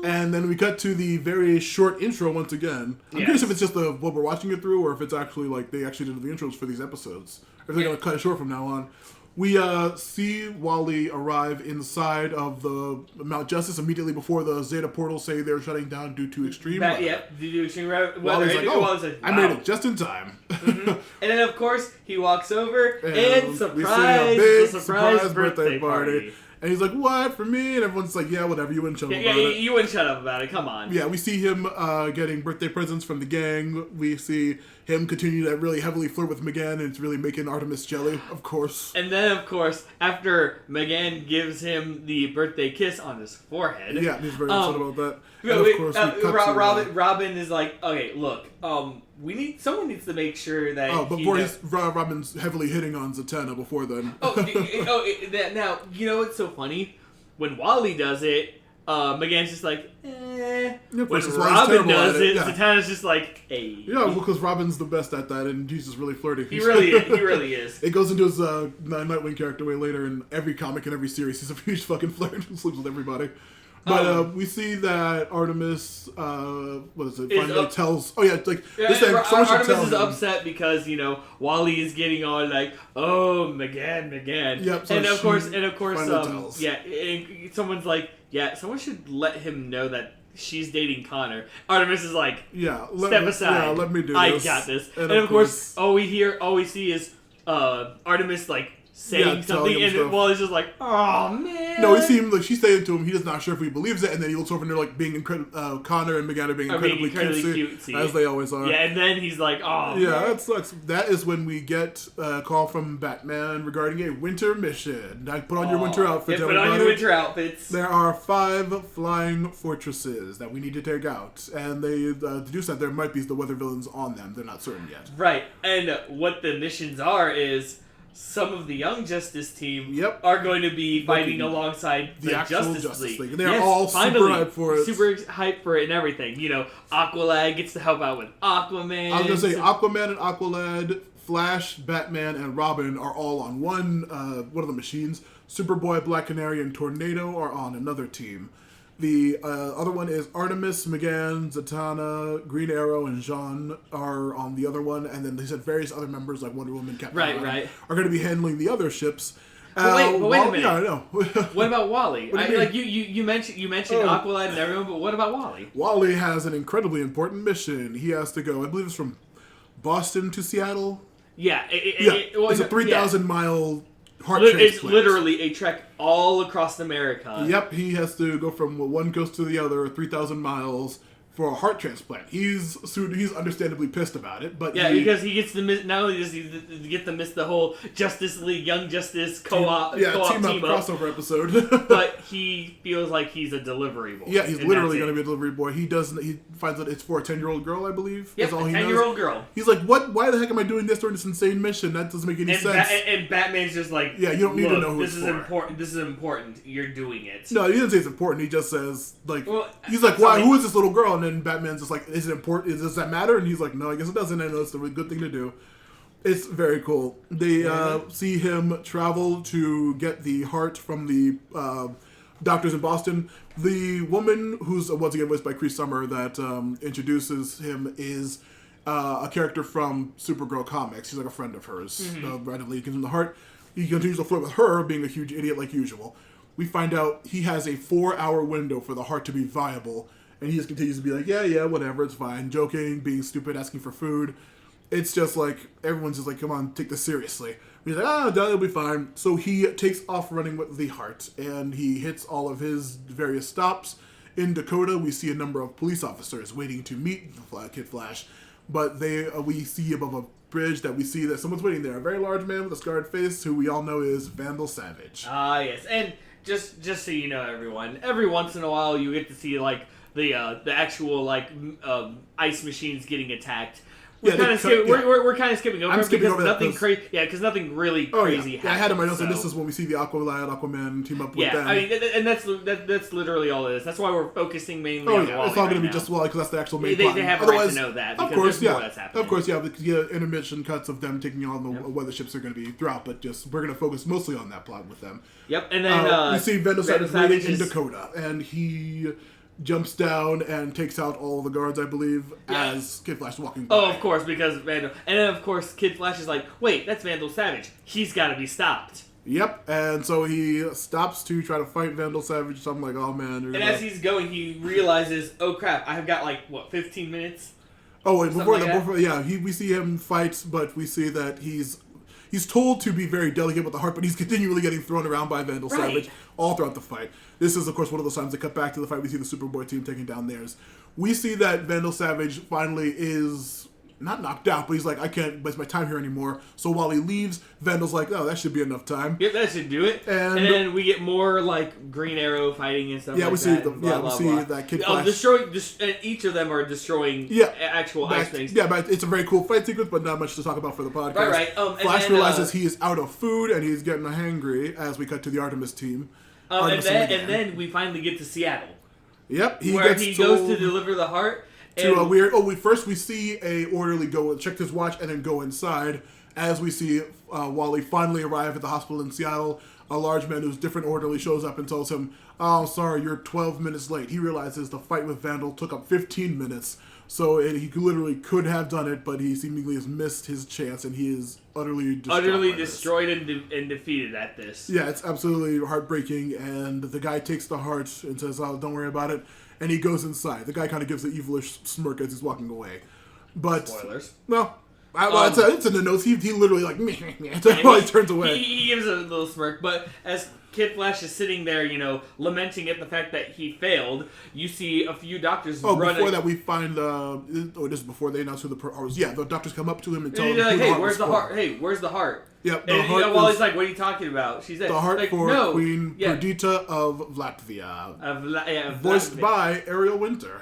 And then we cut to the very short intro once again. I'm curious if it's just what we're watching it through, or if it's actually like they actually did the intros for these episodes. If they're going to cut it short from now on. We see Wally arrive inside of the Mount Justice immediately before the Zeta portals say they're shutting down due to extreme weather.
Yep, due to extreme weather.
Wally's like, I made it just in time.
Mm-hmm. And then, of course, he walks over and surprise birthday party.
And he's like, what, for me? And everyone's like, yeah, whatever, you wouldn't shut up about it.
You wouldn't shut up about it, come on.
Yeah, we see him getting birthday presents from the gang. We see him continue to really heavily flirt with McGann, and it's really making Artemis jelly, of course.
And then, of course, after McGann gives him the birthday kiss on his forehead...
Yeah, he's very upset about that. And of course,
Robin is like, okay, look, someone needs to make sure that
Robin's heavily hitting on Zatanna before then.
Now, you know what's so funny? When Wally does it, McGann's just like, eh. When Robin does it, Zatanna's just like, hey.
Yeah, because Robin's the best at that, and he's just really flirty.
He really is.
It goes into his Nightwing character way later in every comic and every series. He's a huge fucking flirt who sleeps with everybody. But we see that Artemis, finally tells... Oh, yeah, like...
Artemis is upset because, Wally is getting all like, oh, McGann.
Yep, so
and of course,
someone's
like, yeah, someone should let him know that she's dating Connor. Artemis is like, step aside.
Yeah, let me do this.
I got this. And of course, all we see is Artemis, like, saying something, and Wally's just like, oh man.
No, we see him, like, she's saying to him, he's not sure if he believes it, and then he looks over and they're like being Connor and McGann are being incredibly cutesy, as they always are.
Yeah, and then he's like, oh
yeah, man. That sucks. That is when we get a call from Batman regarding a winter mission. Now, put on your winter outfits,
put on your winter outfits.
There are 5 flying fortresses that we need to take out, and they deduce that there might be the weather villains on them. They're not certain yet.
Right, and what the missions are is some of the Young Justice team are going to be fighting alongside the actual Justice League.
They're all super hyped for it.
Super hyped for it and everything. Aqualad gets to help out with Aquaman.
I was going to say, Aquaman and Aqualad, Flash, Batman, and Robin are all on one of the machines. Superboy, Black Canary, and Tornado are on another team. The other one is Artemis, McGann, Zatanna, Green Arrow, and Jean are on the other one, and then they said various other members like Wonder Woman, Captain America, are going to be handling the other ships.
But wait a minute.
Yeah, I know.
What about Wally? You mentioned Aqualad and everyone, but what about Wally?
Wally has an incredibly important mission. He has to go, I believe it's from Boston to Seattle.
Yeah.
It's a 3,000 mile heart transplant.
It's literally a trek all across America.
Yep, he has to go from one coast to the other, 3,000 miles, for a heart transplant. He's understandably pissed about it, but
because he gets to miss. Not only does he get to miss the whole Justice League Young Justice co-op
team up crossover episode,
but he feels like he's a delivery boy.
Yeah, he's literally going to be a delivery boy. He finds that it's for a 10-year-old girl, I believe.
Yep,
all
a
he
10-year-old girl.
He's like, what? Why the heck am I doing this during this insane mission? That doesn't make any sense.
And Batman's just like,
yeah, you don't need to know who
this is important. This is important. You're doing it.
No, he doesn't say it's important. He just says he's like, why? Who is this little girl? And then Batman's just like, is it important? Does that matter? And he's like, no, I guess it doesn't. I know it's a really good thing to do. It's very cool. They see him travel to get the heart from the doctors in Boston. The woman, who's once again voiced by Cree Summer, that introduces him is a character from Supergirl comics. She's like a friend of hers. Randomly gives him the heart. He continues to flirt with her, being a huge idiot like usual. We find out he has a 4-hour window for the heart to be viable. And he just continues to be like, yeah, whatever, it's fine. Joking, being stupid, asking for food. It's just like, everyone's just like, come on, take this seriously. He's like, it'll be fine. So he takes off running with the heart, and he hits all of his various stops. In Dakota, we see a number of police officers waiting to meet Kid Flash. But we see above a bridge that we see that someone's waiting there. A very large man with a scarred face, who we all know is Vandal Savage.
Yes. And just so you know, everyone, every once in a while you get to see, like, the actual ice machines getting attacked. We're kind of skipping over it because nothing crazy. Yeah, because nothing really crazy happens.
I had in my notes, and this is when we see the Aquaman team up with them.
I mean, and that's literally all it is. That's why we're focusing mainly on Wally.
It's all going to be just Wally because that's the actual main plot.
They have a right to know that. Because
of course,
more that's happening.
Of course, because intermission cuts of them taking on what the ships are going to be throughout, but we're going to focus mostly on that plot with them.
Yep, and then
we see Vandal Savage waiting in Dakota, and he jumps down and takes out all the guards, I believe, as Kid Flash is walking by.
Oh, of course, because Vandal... And then, of course, Kid Flash is like, wait, that's Vandal Savage. He's got to be stopped.
Yep, and so he stops to try to fight Vandal Savage, so I'm like, oh, man.
And as he's going, he realizes, oh, crap, I've got, 15 minutes?
Oh, wait, we see him fight, but we see that he's told to be very delicate with the heart, but he's continually getting thrown around by Vandal Savage all throughout the fight. This is, of course, one of those times they cut back to the fight. We see the Superboy team taking down theirs. We see that Vandal Savage finally is not knocked out, but he's like, I can't waste my time here anymore. So while he leaves, Vandal's like, oh, that should be enough time.
Yep, that should do it. And then we get more, Green Arrow fighting and stuff like that.
We see that Kid Flash.
Each of them are destroying actual ice things.
Yeah, but it's a very cool fight sequence, but not much to talk about for the podcast.
Right.
Flash realizes he is out of food, and he's getting hangry as we cut to the Artemis team.
And then we finally get to Seattle.
Yep,
he goes to deliver the heart.
To a weird... we see a orderly go and check his watch and then go inside. As we see Wally finally arrive at the hospital in Seattle, a large man who's different orderly shows up and tells him, oh, sorry, you're 12 minutes late. He realizes the fight with Vandal took up 15 minutes. So he literally could have done it, but he seemingly has missed his chance, and he is utterly
destroyed and defeated at this.
Yeah, it's absolutely heartbreaking, and the guy takes the heart and says, oh, don't worry about it, and he goes inside. The guy kind of gives an evilish smirk as he's walking away. But
spoilers.
No. It's in the notes. He literally while he turns away.
He gives a little smirk, but as Kid Flash is sitting there, lamenting at the fact that he failed, you see a few doctors running.
Before that we find, this is before they announce who the doctors come up to him and tell him,
hey, where's the heart? Hey, where's the heart?
Yep,
the heart Wally's like, what are you talking about? She's like,
the heart
like,
for
no.
Queen Perdita of Latvia. Voiced by Ariel Winter.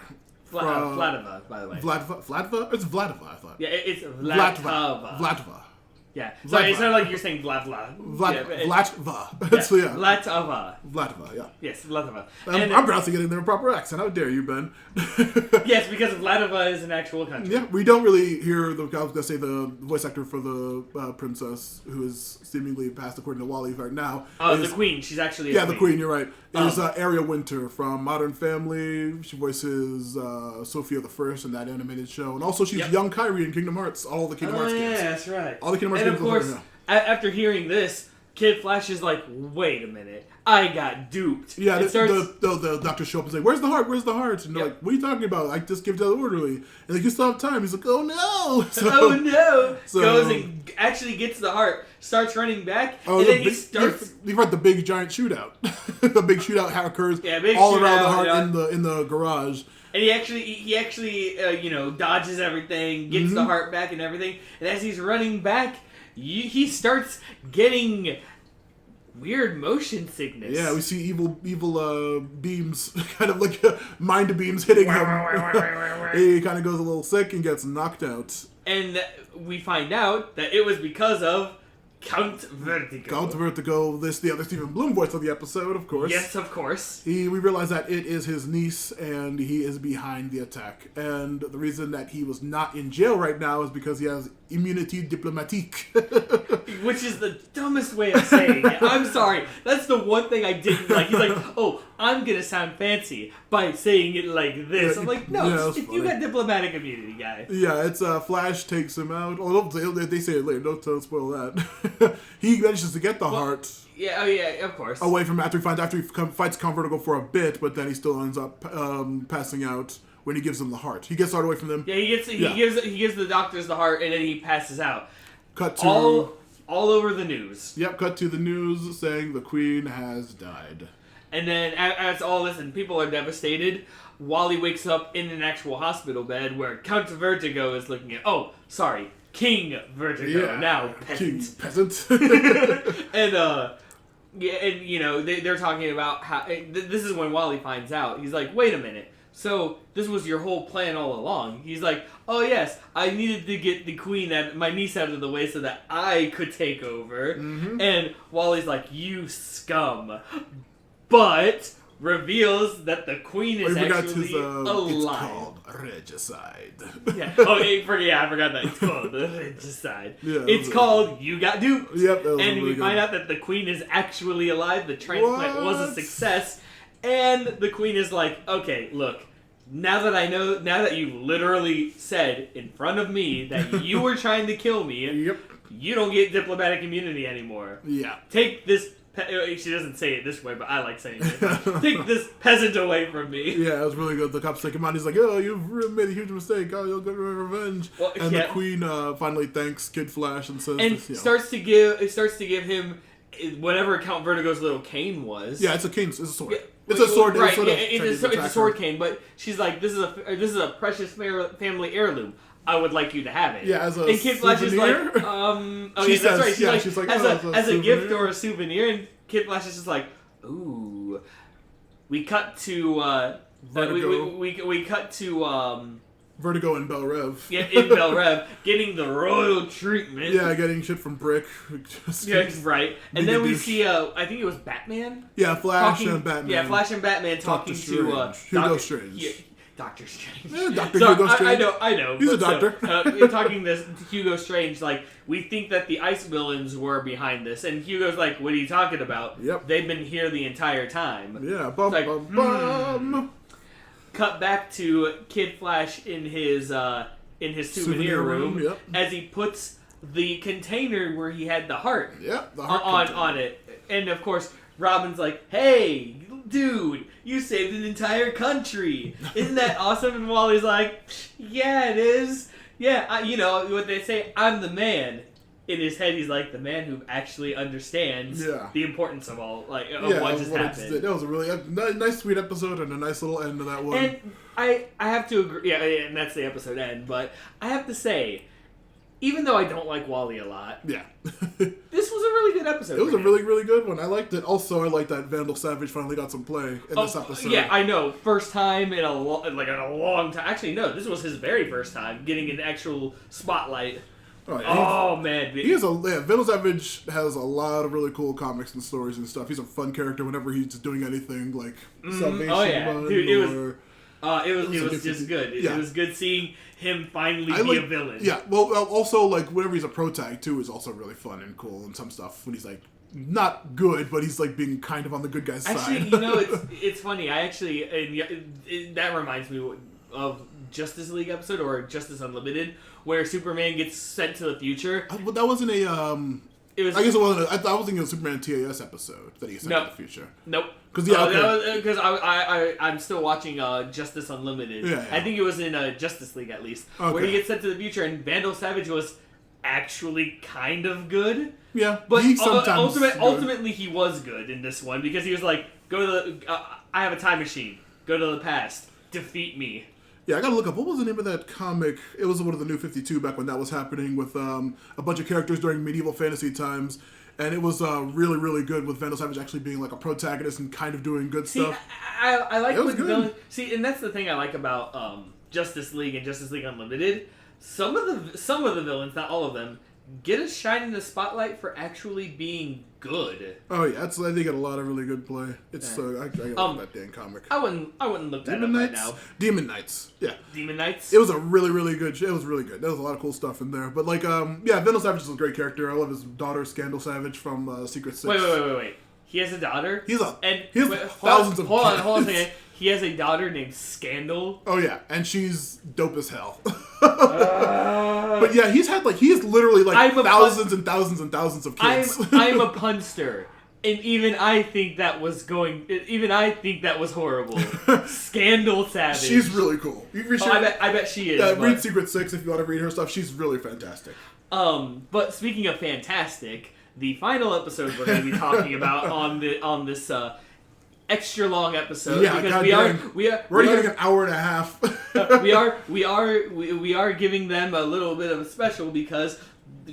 Vladova, by the way.
Vladova? It's Vladova, I thought.
Yeah, it's Vladova.
Vladova.
Yeah. Sorry, it sounded like you're saying Vladva.
Vladva. Vladova, yeah.
Yes, Vladova.
I'm pronouncing it in their proper accent. How dare you, Ben?
Yes, because Vladova is an actual country.
Yeah, we don't really hear I was going to say the voice actor for the princess, who is seemingly passed according to Wally right now.
The queen. She's actually a queen.
The queen, you're right. Is Ariel Winter from Modern Family. She voices Sophia the First in that animated show. And also she's young Kyrie in Kingdom Hearts. All the Kingdom Hearts kids.
Yeah, that's right.
All the Kingdom Hearts
kids. And of course, after hearing this, Kid Flash is like, wait a minute. I got duped.
Yeah, the doctors show up and say, "Where's the heart? Where's the heart?" And they're like, "What are you talking about? I just give it to the orderly." And like, "You still have time." He's like, "Oh no!" So,
oh no! Goes and actually gets the heart, starts running back, and then he starts.
You've got the big giant shootout. The big shootout occurs all around the heart in the garage.
And he actually dodges everything, gets the heart back and everything. And as he's running back, he starts getting weird motion sickness.
Yeah, we see evil beams, kind of like mind beams hitting him. He kind of goes a little sick and gets knocked out.
And we find out that it was because of Count Vertigo.
Count Vertigo, the other Stephen Bloom voice of the episode, of course.
Yes, of course.
We realize that it is his niece, and he is behind the attack. And the reason that he was not in jail right now is because he has immunity diplomatique.
Which is the dumbest way of saying it. I'm sorry. That's the one thing I didn't like. He's like, oh, I'm going to sound fancy by saying it like this. I'm like, no, you got diplomatic immunity, guy.
Yeah, it's Flash takes him out. Oh, they say it later. Don't spoil that. He manages to get the heart.
Yeah, of course.
Away from after he fights Count Vertigo for a bit, but then he still ends up passing out when he gives them the heart. He gets the heart away from them.
Yeah, he gives the doctors the heart, and then he passes out.
Cut to
all over the news.
Yep, cut to the news saying the Queen has died.
And then as all this and people are devastated, Wally wakes up in an actual hospital bed where Count Vertigo is looking at. Oh, sorry, King Vertigo. Now peasant.
King peasant.
and they're talking about how this is when Wally finds out. He's like, wait a minute. So this was your whole plan all along. He's like, oh yes, I needed to get the Queen, my niece, out of the way so that I could take over. Mm-hmm. And Wally's like, you scum. But reveals that the Queen is actually alive.
It's called regicide.
Yeah. Oh, I forgot that. It's called regicide. Yeah, it's called You Got Duped.
Yep.
And really we find out that the Queen is actually alive. The transplant was a success. And the Queen is like, okay, look, now that you literally said in front of me that you were trying to kill me,
yep,
you don't get diplomatic immunity anymore.
Yeah.
Take this, she doesn't say it this way, but I like saying it. Take this peasant away from me.
Yeah, it was really good. The cops take him out. He's like, oh, you've really made a huge mistake. Oh, you'll get revenge. Well, and the Queen finally thanks Kid Flash and says,
and starts to give him whatever Count Vertigo's little cane was.
Yeah, it's a cane. It's a sword. Yeah. It's a sword.
Right, it's a sword cane, but she's like, this is a precious family heirloom. I would like you to have it.
Yeah, as a
and Kid Flash is like, that's right. She's like, as a gift or a souvenir, and Kid Flash is just like, ooh. We cut to
Vertigo.
We cut to
Vertigo and Belle Rev.
Yeah, in Belle Rev, getting the royal treatment.
Yeah, getting shit from Brick.
Right. And then we see, I think it was Batman?
Yeah, Flash and Batman.
Yeah, Flash and Batman talking to
Hugo Strange.
Yeah, Doctor Strange.
Yeah, Dr. Hugo Strange.
I know.
He's a doctor.
Talking to Hugo Strange, like, we think that the ice villains were behind this. And Hugo's like, what are you talking about?
Yep.
They've been here the entire time.
Yeah, bum.
Cut back to Kid Flash in his souvenir room
yep.
as he puts the container where he had the heart,
the heart
on it. And of course, Robin's like, hey, dude, you saved an entire country. Isn't that awesome? And Wally's like, yeah, it is. Yeah, you know what they say, I'm the man. In his head, he's like the man who actually understands the importance of all, what just happened.
That was a really nice, sweet episode and a nice little end to that one.
And I have to agree, and that's the episode end. But I have to say, even though I don't like Wally a lot,
this
was a really good episode.
It was a really, really good one. I liked it. Also, I like that Vandal Savage finally got some play in this episode.
Yeah, I know. First time in a long time. Actually, no, this was his very first time getting an actual spotlight.
Oh
man,
Vandal Savage has a lot of really cool comics and stories and stuff. He's a fun character whenever he's doing anything like Salvation Run.
Dude, it was just good. It was good seeing him finally be a villain.
Yeah, well, also like whenever he's a protag too is also really fun and cool and some stuff when he's like not good, but he's like being kind of on the good guy's side.
Actually, it's funny. I actually that reminds me of Justice League episode or Justice Unlimited, where Superman gets sent to the future.
Well, that wasn't a
It was.
I guess it wasn't. I was thinking of Superman TAS episode that he sent in the future.
Nope.
Because
I'm still watching Justice Unlimited.
Yeah.
I think it was in Justice League at least, where he gets sent to the future, and Vandal Savage was actually kind of good.
Yeah,
but
sometimes
ultimately he was good in this one because he was like, "Go to the. I have a time machine. Go to the past. Defeat me."
Yeah, I gotta look up. What was the name of that comic? It was one of the New 52 back when that was happening with a bunch of characters during medieval fantasy times. And it was really, really good with Vandal Savage actually being like a protagonist and kind of doing good stuff.
I like when villains... See, and that's the thing I like about Justice League and Justice League Unlimited. Some of the villains, not all of them, get a shine in the spotlight for actually being good.
Oh yeah, they get a lot of really good play. It's I love that damn comic.
I wouldn't look that up right now.
Demon Knights, yeah.
Demon Knights.
It was a really, really good. It was really good. There was a lot of cool stuff in there. But like, Vandal Savage is a great character. I love his daughter, Scandal Savage from Secret Six.
Wait. He has a daughter.
He has thousands of kids.
Hold on a second. He has a daughter named Scandal.
Oh yeah, and she's dope as hell. But yeah, he has literally thousands and thousands and thousands of kids.
I'm a punster, and even I think that was horrible. Scandal Savage.
She's really cool.
I bet she is.
Yeah, read Secret Six if you want to read her stuff. She's really fantastic.
But speaking of fantastic, the final episode we're going to be talking about on this extra long episode, because we're
already getting an hour and a half.
we are giving them a little bit of a special because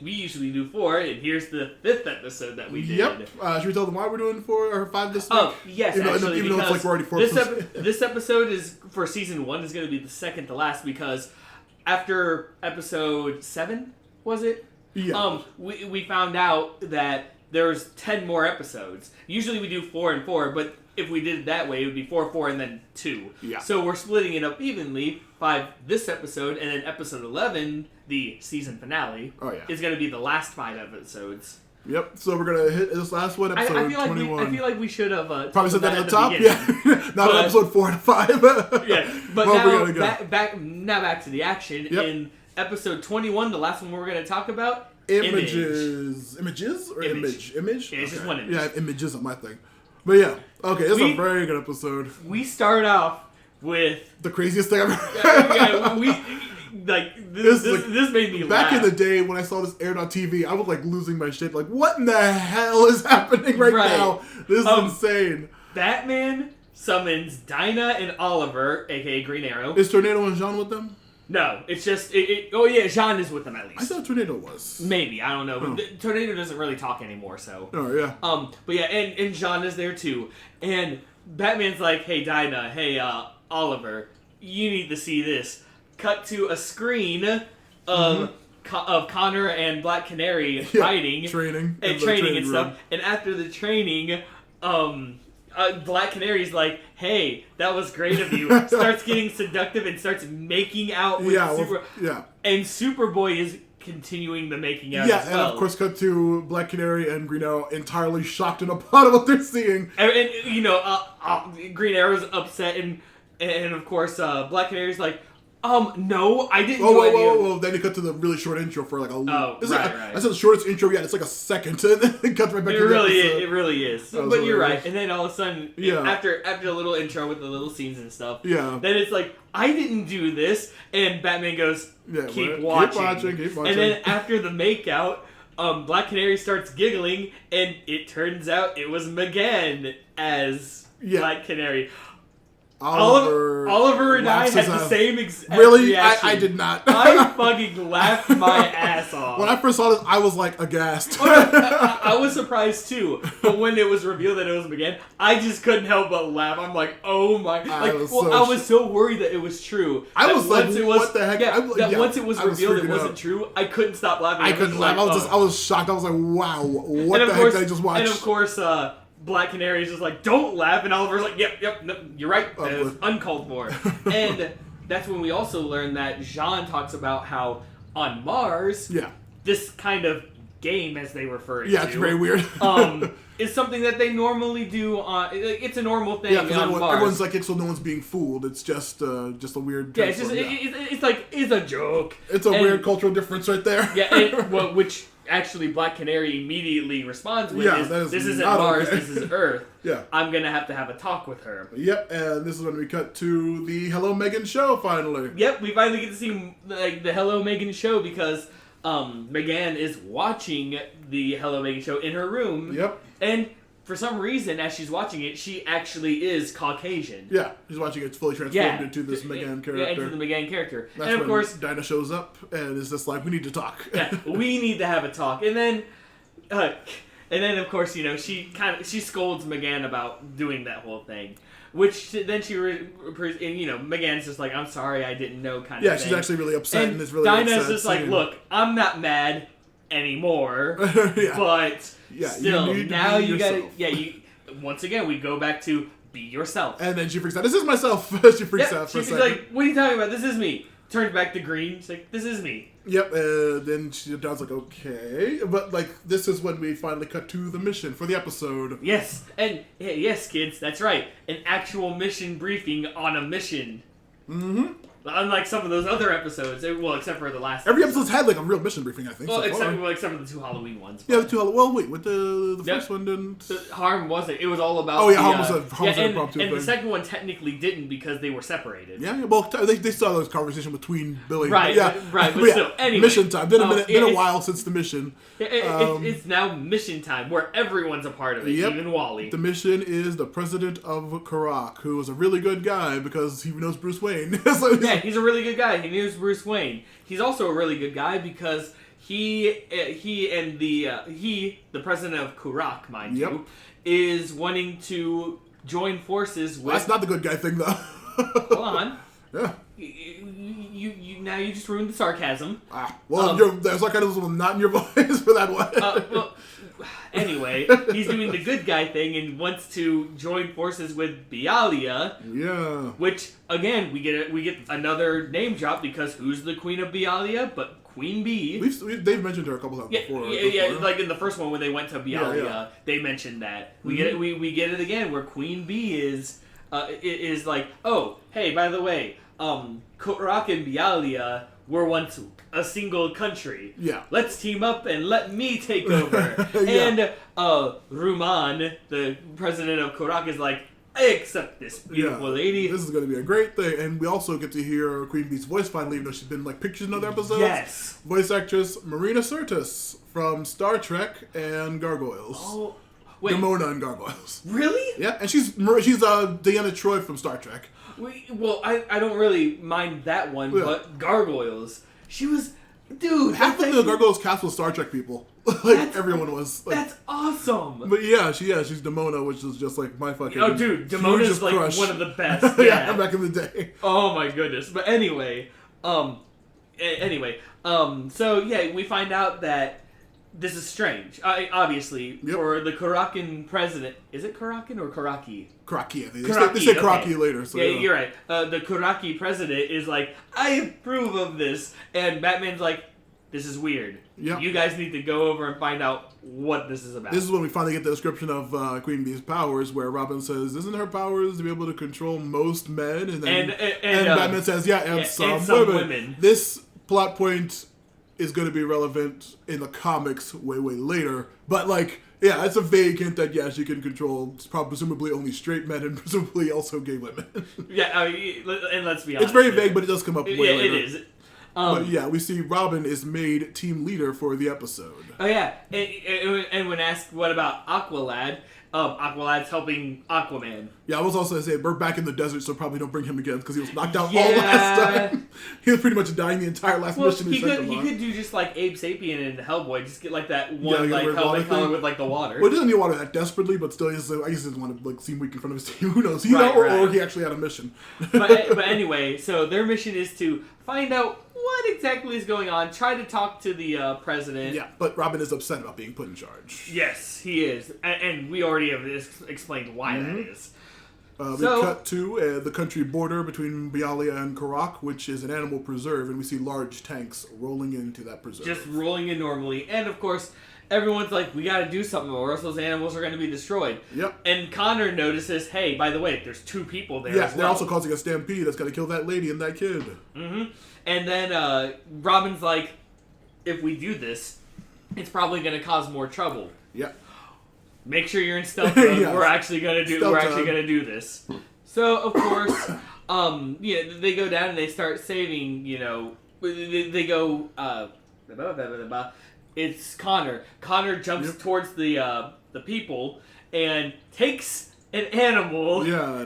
we usually do 4, and here's the 5th episode that we did.
Yep. Should we tell them why we're doing 4 or 5 this week?
Oh yes,
even though it's like we're already 4.
This episode is for season 1 is going to be the second to last because after episode 7, was it?
Yeah.
We found out that there's 10 more episodes. Usually we do 4 and 4, but if we did it that way, it would be 4, 4, and then 2.
Yeah.
So we're splitting it up evenly. 5 this episode, and then episode 11, the season finale, is going to be the last 5 episodes.
Yep. So we're going to hit this last one, episode 21.
I feel like we should have
probably said that at the top. Yeah. Not episode 4 and 5.
Yeah. But now back to the action.
Yep.
In episode 21, the last one we're going to talk about.
Images or image?
Yeah, it's just one image.
Yeah, images on my thing. But yeah, okay, this is a very good episode.
We start off with
the craziest thing I've ever.
This made me laugh.
Back in the day when I saw this aired on TV, I was like losing my shit. Like, what in the hell is happening right now? This is insane.
Batman summons Dinah and Oliver, aka Green Arrow.
Is Tornado and Jean with them?
No, it's just... oh, yeah, Jean is with them at least.
I thought Tornado was.
Maybe, I don't know. But Tornado doesn't really talk anymore, so...
Oh, yeah.
But yeah, and Jean is there, too. And Batman's like, hey, Dinah, hey, Oliver, you need to see this. Cut to a screen of Connor and Black Canary fighting.
Training
and stuff. And after the training, Black Canary's like, hey, that was great of you. Starts getting seductive and starts making out with And Superboy is continuing the making out as well.
And of course cut to Black Canary and Green Arrow entirely shocked and appalled at what they're seeing.
And Green Arrow's upset and of course Black Canary's like, no, I didn't do any of...
Whoa. Then they cut to the really short intro for like a...
right.
I said the shortest intro yet. It's like a second. And then it cuts right back to the episode.
It really is. But you're right. And then all of a sudden, after the little intro with the little scenes and stuff, then it's like, I didn't do this. And Batman goes, keep watching. And then after the makeout, Black Canary starts giggling, and it turns out it was McGann as Black Canary. Oliver and I had the same exact reaction.
I did not.
I fucking laughed my ass off.
When I first saw this, I was like aghast.
I was surprised too, but when it was revealed that it was McGann, I just couldn't help but laugh. I'm like, oh my! I was so worried that it was true.
I was like, what the heck?
Once it was revealed it wasn't true, I couldn't stop laughing.
I couldn't laugh. I was shocked. I was like, wow, what the heck did I just watch?
And of course, Black Canary is just like, don't laugh, and Oliver's like, yep, no, you're right, it was uncalled for. And that's when we also learn that Jean talks about how on Mars, this kind of game, as they refer to,
it's very weird.
is something that they normally do on. It's a normal thing on Mars.
Everyone's like, so no one's being fooled. It's just a weird.
Yeah, it's a joke.
It's a weird cultural difference right there.
Yeah, which actually Black Canary immediately responds with, this isn't Mars, this is Earth.
Yeah.
I'm going to have a talk with her.
Yep, and this is when we cut to the Hello Megan show, finally.
Yep, we finally get to see the Hello Megan show because Megan is watching the Hello Megan show in her room.
Yep.
And for some reason, as she's watching it, she actually is Caucasian.
Yeah, she's watching it fully transformed into this Megan character.
Yeah, into the Megan character.
That's
and of
when
course,
Dinah shows up and is just like, we need to talk.
Yeah, we need to have a talk. And then of course, she scolds Megan about doing that whole thing. Which then Megan's just like, I'm sorry, I didn't know, kind of thing.
Yeah, she's actually really upset and is really upset.
Dinah's just like, look, I'm not mad anymore, but still, now you gotta, once again, we go back to be yourself.
And then she freaks out, this is myself. She freaks out for a second.
She's like, what are you talking about? This is me. Turns back to green. She's like, this is me.
Yep, then Don's like, okay. But, this is when we finally cut to the mission for the episode.
Yes, and yes, kids, that's right. An actual mission briefing on a mission.
Mm-hmm.
Unlike some of those other episodes, except for the last.
Every episode's had a real mission briefing, I think.
Except for the two Halloween ones.
Yeah, the two Halloween. Well, wait, with the first one didn't.
Harm wasn't. It was all about.
Oh yeah, Harm was impromptu.
And the second one technically didn't because they were separated.
Yeah, well, they saw this conversation between Billy.
Right,
but
still, anyway,
mission time. Been a while since the mission.
It's now mission time where everyone's a part of it, even Wally.
The mission is the president of Karak, who is a really good guy because he knows Bruce Wayne.
He's a really good guy. He knows Bruce Wayne. He's also a really good guy because the president of Karak, mind you, is wanting to join forces with.
That's not the good guy thing, though.
Hold on.
Yeah.
You just ruined the sarcasm.
There's sarcasm not in your voice for that one.
Anyway, he's doing the good guy thing and wants to join forces with Bialia.
Yeah.
Which again, we get another name drop because who's the queen of Bialia but Queen Bee?
They've mentioned her a couple times before.
Yeah. Like in the first one when they went to Bialia, they mentioned that. We get it. We get it again where Queen Bee is like, oh, hey, by the way, Karak and Bialia were once a single country. Yeah. Let's team up and let me take over. And Ruman, the president of Karak, is like, I accept this beautiful lady.
This is going to be a great thing. And we also get to hear Queen Bee's voice finally, even though she's been pictured in other episodes. Yes. Voice actress Marina Sirtis from Star Trek and Gargoyles. Oh, wait. Demona and Gargoyles.
Really?
Yeah, and she's Deanna Troi from Star Trek.
Well, I don't really mind that one, but Gargoyles, she was, dude.
Half of the Gargoyles cast was Star Trek people. Everyone was.
That's awesome.
But she's Demona, which is just my fucking.
Oh, dude, Demona's crush. One of the best.
Yeah, back in the day.
Oh my goodness. But anyway, so we find out that this is strange. Obviously, for the Karakan president. Is it Karakan or Karaki?
Karaki, I think. They say Karaki later. So
you're right. The Karaki president is like, I approve of this. And Batman's like, this is weird. Yep. You guys need to go over and find out what this is about.
This is when we finally get the description of Queen Bee's powers, where Robin says, isn't her powers to be able to control most men? And Batman says, and some women. This plot point is going to be relevant in the comics way later. But, it's a vague hint that, she can control presumably only straight men and presumably also gay women.
And let's be honest.
It's very vague, but it does come up way later.
It is.
But we see Robin is made team leader for the episode.
Oh yeah, and when asked what about Aqualad, Aqualad's helping Aquaman.
Yeah, I was also going to say, we're back in the desert, so probably don't bring him again, because he was knocked out all last time. He was pretty much dying the entire last mission.
He could do just like Abe Sapien and Hellboy, just get that one helmet color with the water.
Well, he doesn't need water that desperately, but still, I guess he doesn't want to seem weak in front of his team. Who knows? Or he actually had a mission.
But anyway, so their mission is to find out what exactly is going on, try to talk to the president.
Yeah, but Robin is upset about being put in charge.
Yes, he is. And we already have explained why that is.
We cut to the country border between Bialia and Karak, which is an animal preserve, and we see large tanks rolling into that preserve.
Just rolling in normally. And, of course, everyone's like, we gotta do something or else those animals are gonna be destroyed.
Yep.
And Connor notices, hey, by the way, there's 2 people there.
Yeah, they're also causing a stampede that's gonna kill that lady and that kid.
Mm-hmm. And then Robin's like, if we do this, it's probably gonna cause more trouble.
Yep.
Make sure you're in stealth mode.
Yes.
We're actually gonna do this. So of course, they go down and they start saving. They go. It's Connor. Connor jumps towards the people and takes an animal.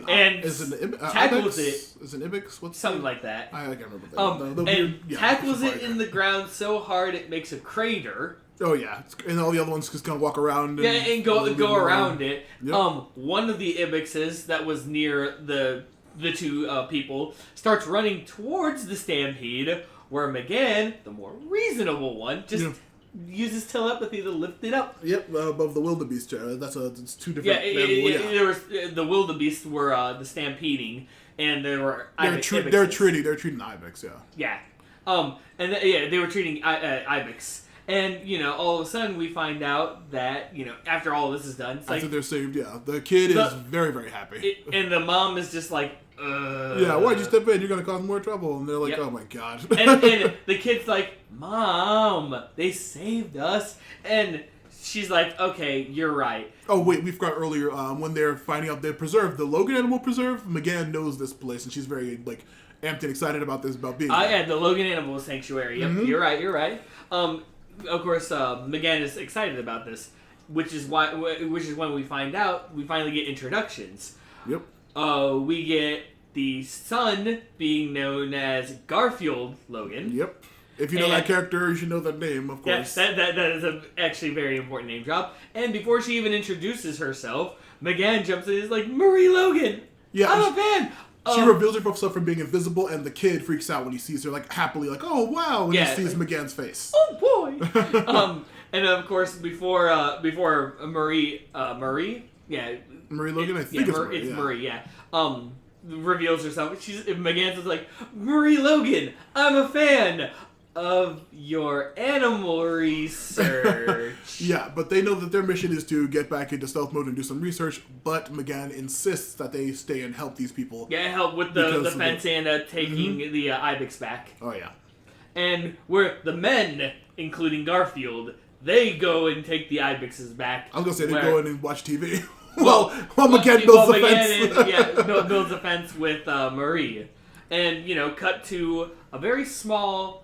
And tackles it.
Is it ibex? What's
something like that?
I can't remember that.
Tackles it in the ground so hard it makes a crater.
Oh yeah, and all the other ones just kind of walk around.
And go around it.
Yep.
One of the ibexes that was near the 2 people starts running towards the stampede, where McGann, the more reasonable one, just uses telepathy to lift it up.
Yep, above the wildebeest. It's 2 different.
There was the wildebeest were the stampeding, and there were
they're treating the ibex.
Yeah. They were treating ibex. And, all of a sudden we find out that, after all this is done... It's
after they're saved, the kid is very, very happy.
And the mom is just like,
yeah, why'd you step in? You're going to cause more trouble. And they're like, oh my god.
and the kid's like, Mom, they saved us. And she's like, okay, you're right.
Oh, wait, we forgot earlier, when they're finding out the Logan Animal Preserve, McGann knows this place, and she's very, amped and excited about this, about being there.
Yeah, the Logan Animal Sanctuary. Yep, you're right. Of course, McGann is excited about this, which is when we find out we finally get introductions.
Yep.
We get the son being known as Garfield Logan.
Yep. If you know that character, you should know that name, of course.
Yes, that is actually a very important name drop. And before she even introduces herself, McGann jumps in and is like, Marie Logan! Yeah, I'm a fan!
She reveals herself from being invisible, and the kid freaks out when he sees her, happily, oh, wow, when he sees McGann's face.
Oh, boy! And of course, before Marie
Logan, I think
it's Marie, reveals herself. McGann's like, Marie Logan, I'm a fan of your animal research.
Yeah, but they know that their mission is to get back into stealth mode and do some research, but McGann insists that they stay and help these people.
Yeah, help with the fence and taking the ibex back.
Oh, yeah.
And where the men, including Garfield, they go and take the ibexes back.
I was going to say, they go in and watch TV. While McGann builds the fence.
Builds a fence with Marie. And, cut to a very small...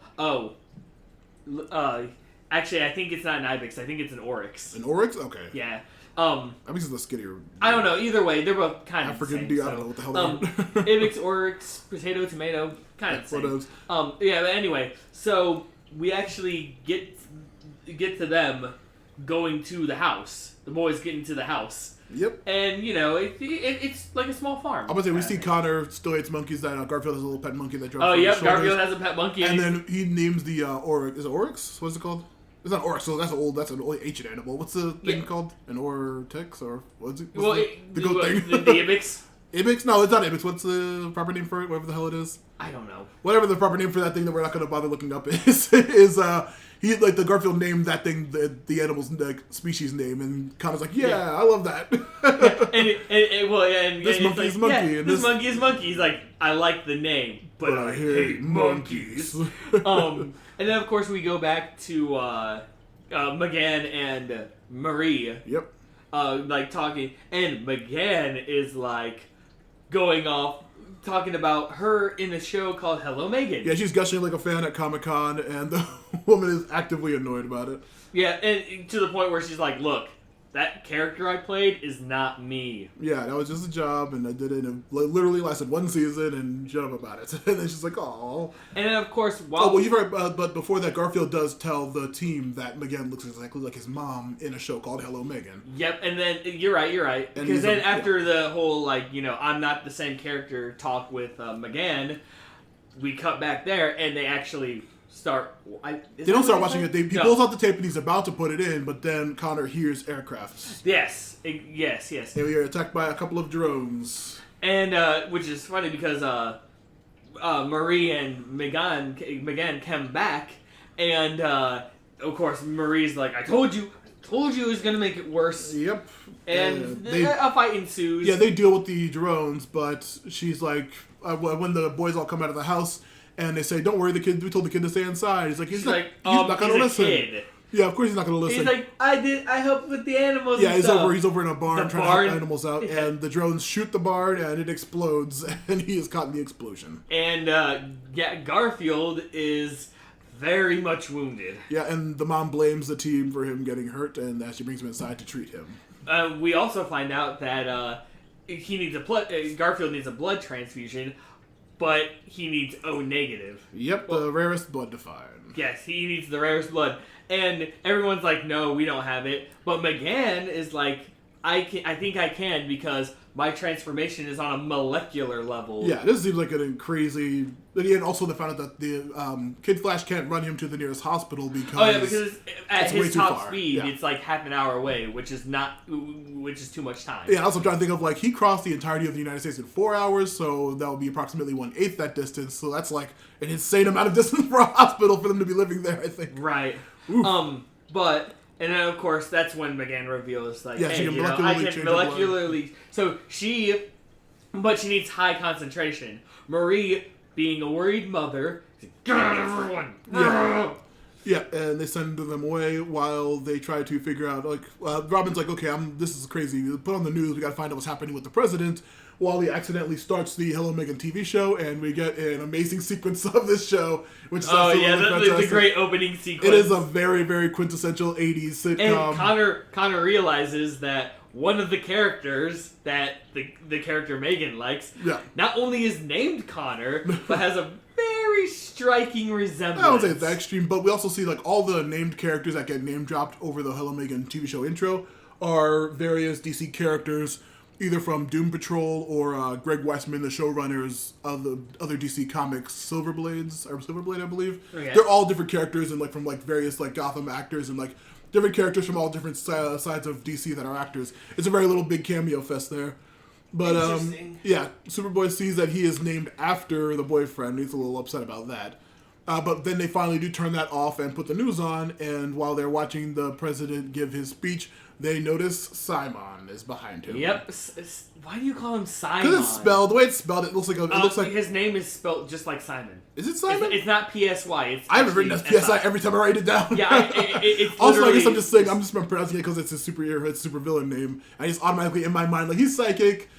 actually, I think it's not an ibex. I think it's an oryx.
An oryx? Okay.
Yeah.
I think it's the skinnier.
I don't know. Either way, they're both kind of
African.
the same.
I don't know what the hell they are.
Ibex, oryx, potato, tomato, kind of the same.
Photos.
But anyway, so we actually get to them going to the house. The boys get into the house.
Yep.
And, it's like a small farm.
I'm going to say, we see Connor still hates monkeys. That Garfield has a little pet monkey that drops.
Oh, yep, Garfield has a pet monkey.
And then he names the oryx. Is it oryx? What's it called? It's not oryx, so that's an old ancient animal. What's the thing called? An oryx? Or what's it? The goat thing?
The ibex?
Ibex? No, it's not ibex. What's the proper name for it? Whatever the hell it is.
I don't know.
Whatever the proper name for that thing that we're not going to bother looking up is he the Garfield named that thing the animal's species name, and Connor's like, I love that. This monkey is monkey.
Yeah, this monkey is monkey. He's like, I like the name, but I hate monkeys. And then of course we go back to McGann and Marie.
Yep.
Talking, and McGann is going off. Talking about her in a show called Hello Megan.
Yeah, she's gushing like a fan at Comic-Con, and the woman is actively annoyed about it.
Yeah, and to the point where she's like, look, that character I played is not me.
Yeah, that was just a job, and I did it, and it literally lasted one season, and shut up about it. And then she's like, "Aww."
And then, of course,
you've heard, but before that, Garfield does tell the team that McGann looks exactly like his mom in a show called Hello Megan.
Yep, and then, you're right. Because then after the whole, I'm not the same character talk with McGann, we cut back there, and they actually...
They don't start watching it. He pulls out the tape and he's about to put it in, but then Connor hears aircraft.
Yes. And
we are attacked by a couple of drones.
And, which is funny because, Marie and McGann come back, and, of course, Marie's like, I told you, told you it was going to make it worse.
Yep.
And a fight ensues.
Yeah, they deal with the drones, but she's like, when the boys all come out of the house, and they say, don't worry, we told the kid to stay inside. He's like, he's not going to listen.
Kid.
Yeah, of course he's not going to listen.
He's like, I helped with the animals.
Yeah,
and stuff.
He's over in a barn trying to help animals out, and the drones shoot the barn, and it explodes, and he is caught in the explosion.
And Garfield is very much wounded.
Yeah, and the mom blames the team for him getting hurt, and she brings him inside to treat him.
We also find out that he needs Garfield needs a blood transfusion, but he needs O negative.
Yep, the rarest blood to find.
Yes, he needs the rarest blood. And everyone's like, no, we don't have it. But McGann is like, I think I can because my transformation is on a molecular level.
Yeah, this seems like a crazy... And also they found out that the Kid Flash can't run him to the nearest hospital because...
at his top speed, it's like half an hour away, which is too much time.
Yeah, and also I'm trying to think of, he crossed the entirety of the United States in 4 hours, so that would be approximately 1/8 that distance, so that's like an insane amount of distance for a hospital for them to be living there, I think.
Right.
Oof.
And then, of course, that's when McGann reveals, like,
yeah,
hey, I can molecularly... So but she needs high concentration. Marie, being a worried mother, get out, everyone!
Yeah, and they send them away while they try to figure out, Robin's like, okay, this is crazy. Put on the news, we gotta find out what's happening with the president. Wally accidentally starts the Hello Megan TV show, and we get an amazing sequence of this show, which is
that's a great opening sequence.
It is a very, very quintessential 80s sitcom.
And Connor realizes that one of the characters that the character Megan likes, not only is named Connor, but has a very striking resemblance.
I don't say it's that extreme, but we also see all the named characters that get name dropped over the Hello Megan TV show intro are various DC characters, either from Doom Patrol or Greg Weisman, the showrunners of the other DC comics, Silverblade, I believe. Okay. They're all different characters and from various Gotham actors and different characters from all different sides of DC that are actors. It's a very little big cameo fest there. But Superboy sees that he is named after the boyfriend. He's a little upset about that. But then they finally do turn that off and put the news on, and while they're watching the president give his speech, they notice Simon is behind him.
Yep. Why do you call him Simon?
Because it's spelled, the way it's spelled, it looks like
his name is spelled just like Simon.
Is it Simon?
It's not PSY.
I haven't written as PSI every time I write it down.
Yeah, it's
also, I guess I'm just saying, I'm just pronouncing it because it's his supervillain name, and he's automatically in my mind, he's psychic,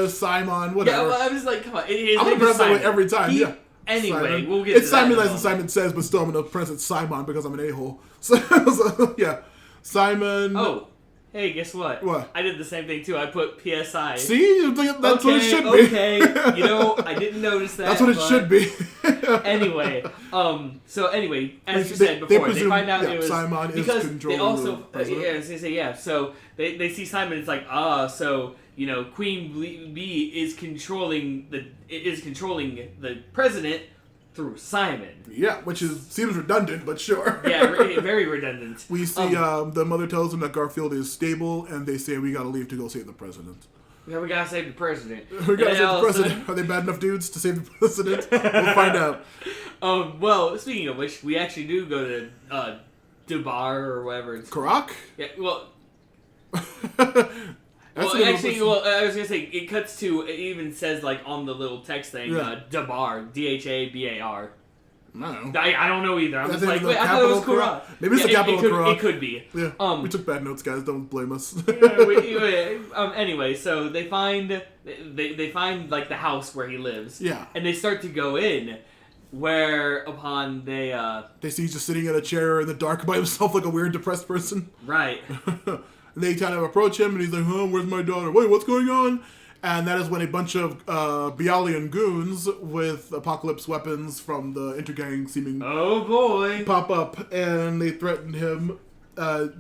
Simon, whatever.
Yeah, well, I'm just like, come on.
I'm going to pronounce that way every time,
Anyway,
Simon.
We'll get to that.
It's Simon as Simon says, but still I'm going to pronounce it Simon because I'm an a-hole. So, yeah. Simon.
Oh, hey, guess what?
What?
I did the same thing too. I put PSI.
See? That's what it should be.
Okay, I didn't notice that.
That's what it should be.
Anyway, as you said before, they find out it was
Simon
because
is
they also
the
so they see Simon. It's like Queen Bee is controlling the president through Simon.
Yeah, which seems redundant, but sure.
Yeah, very redundant.
We see the mother tells him that Garfield is stable, and they say we gotta leave to go save the president.
Yeah, we gotta save the president.
We gotta save the president. Are they bad enough dudes to save the president? We'll find out.
Well, speaking of which, we actually do go to Dubar or whatever it's
Karak?
Yeah, well... I was gonna say it cuts to. It even says on the little text thing, Dabar, Dhabar.
I don't know.
I don't know either. I'm just like, wait, I thought it was Karak.
Maybe it's the capital of Karak.
It could be.
Yeah. We took bad notes, guys. Don't blame us.
Anyway, so they find the house where he lives.
Yeah.
And they start to go in, whereupon they
see he's just sitting in a chair in the dark by himself like a weird depressed person.
Right.
And they kind of approach him, and he's like, where's my daughter? Wait, what's going on? And that is when a bunch of Bialyan goons with apocalypse weapons from the intergang seeming pop up, and they threaten him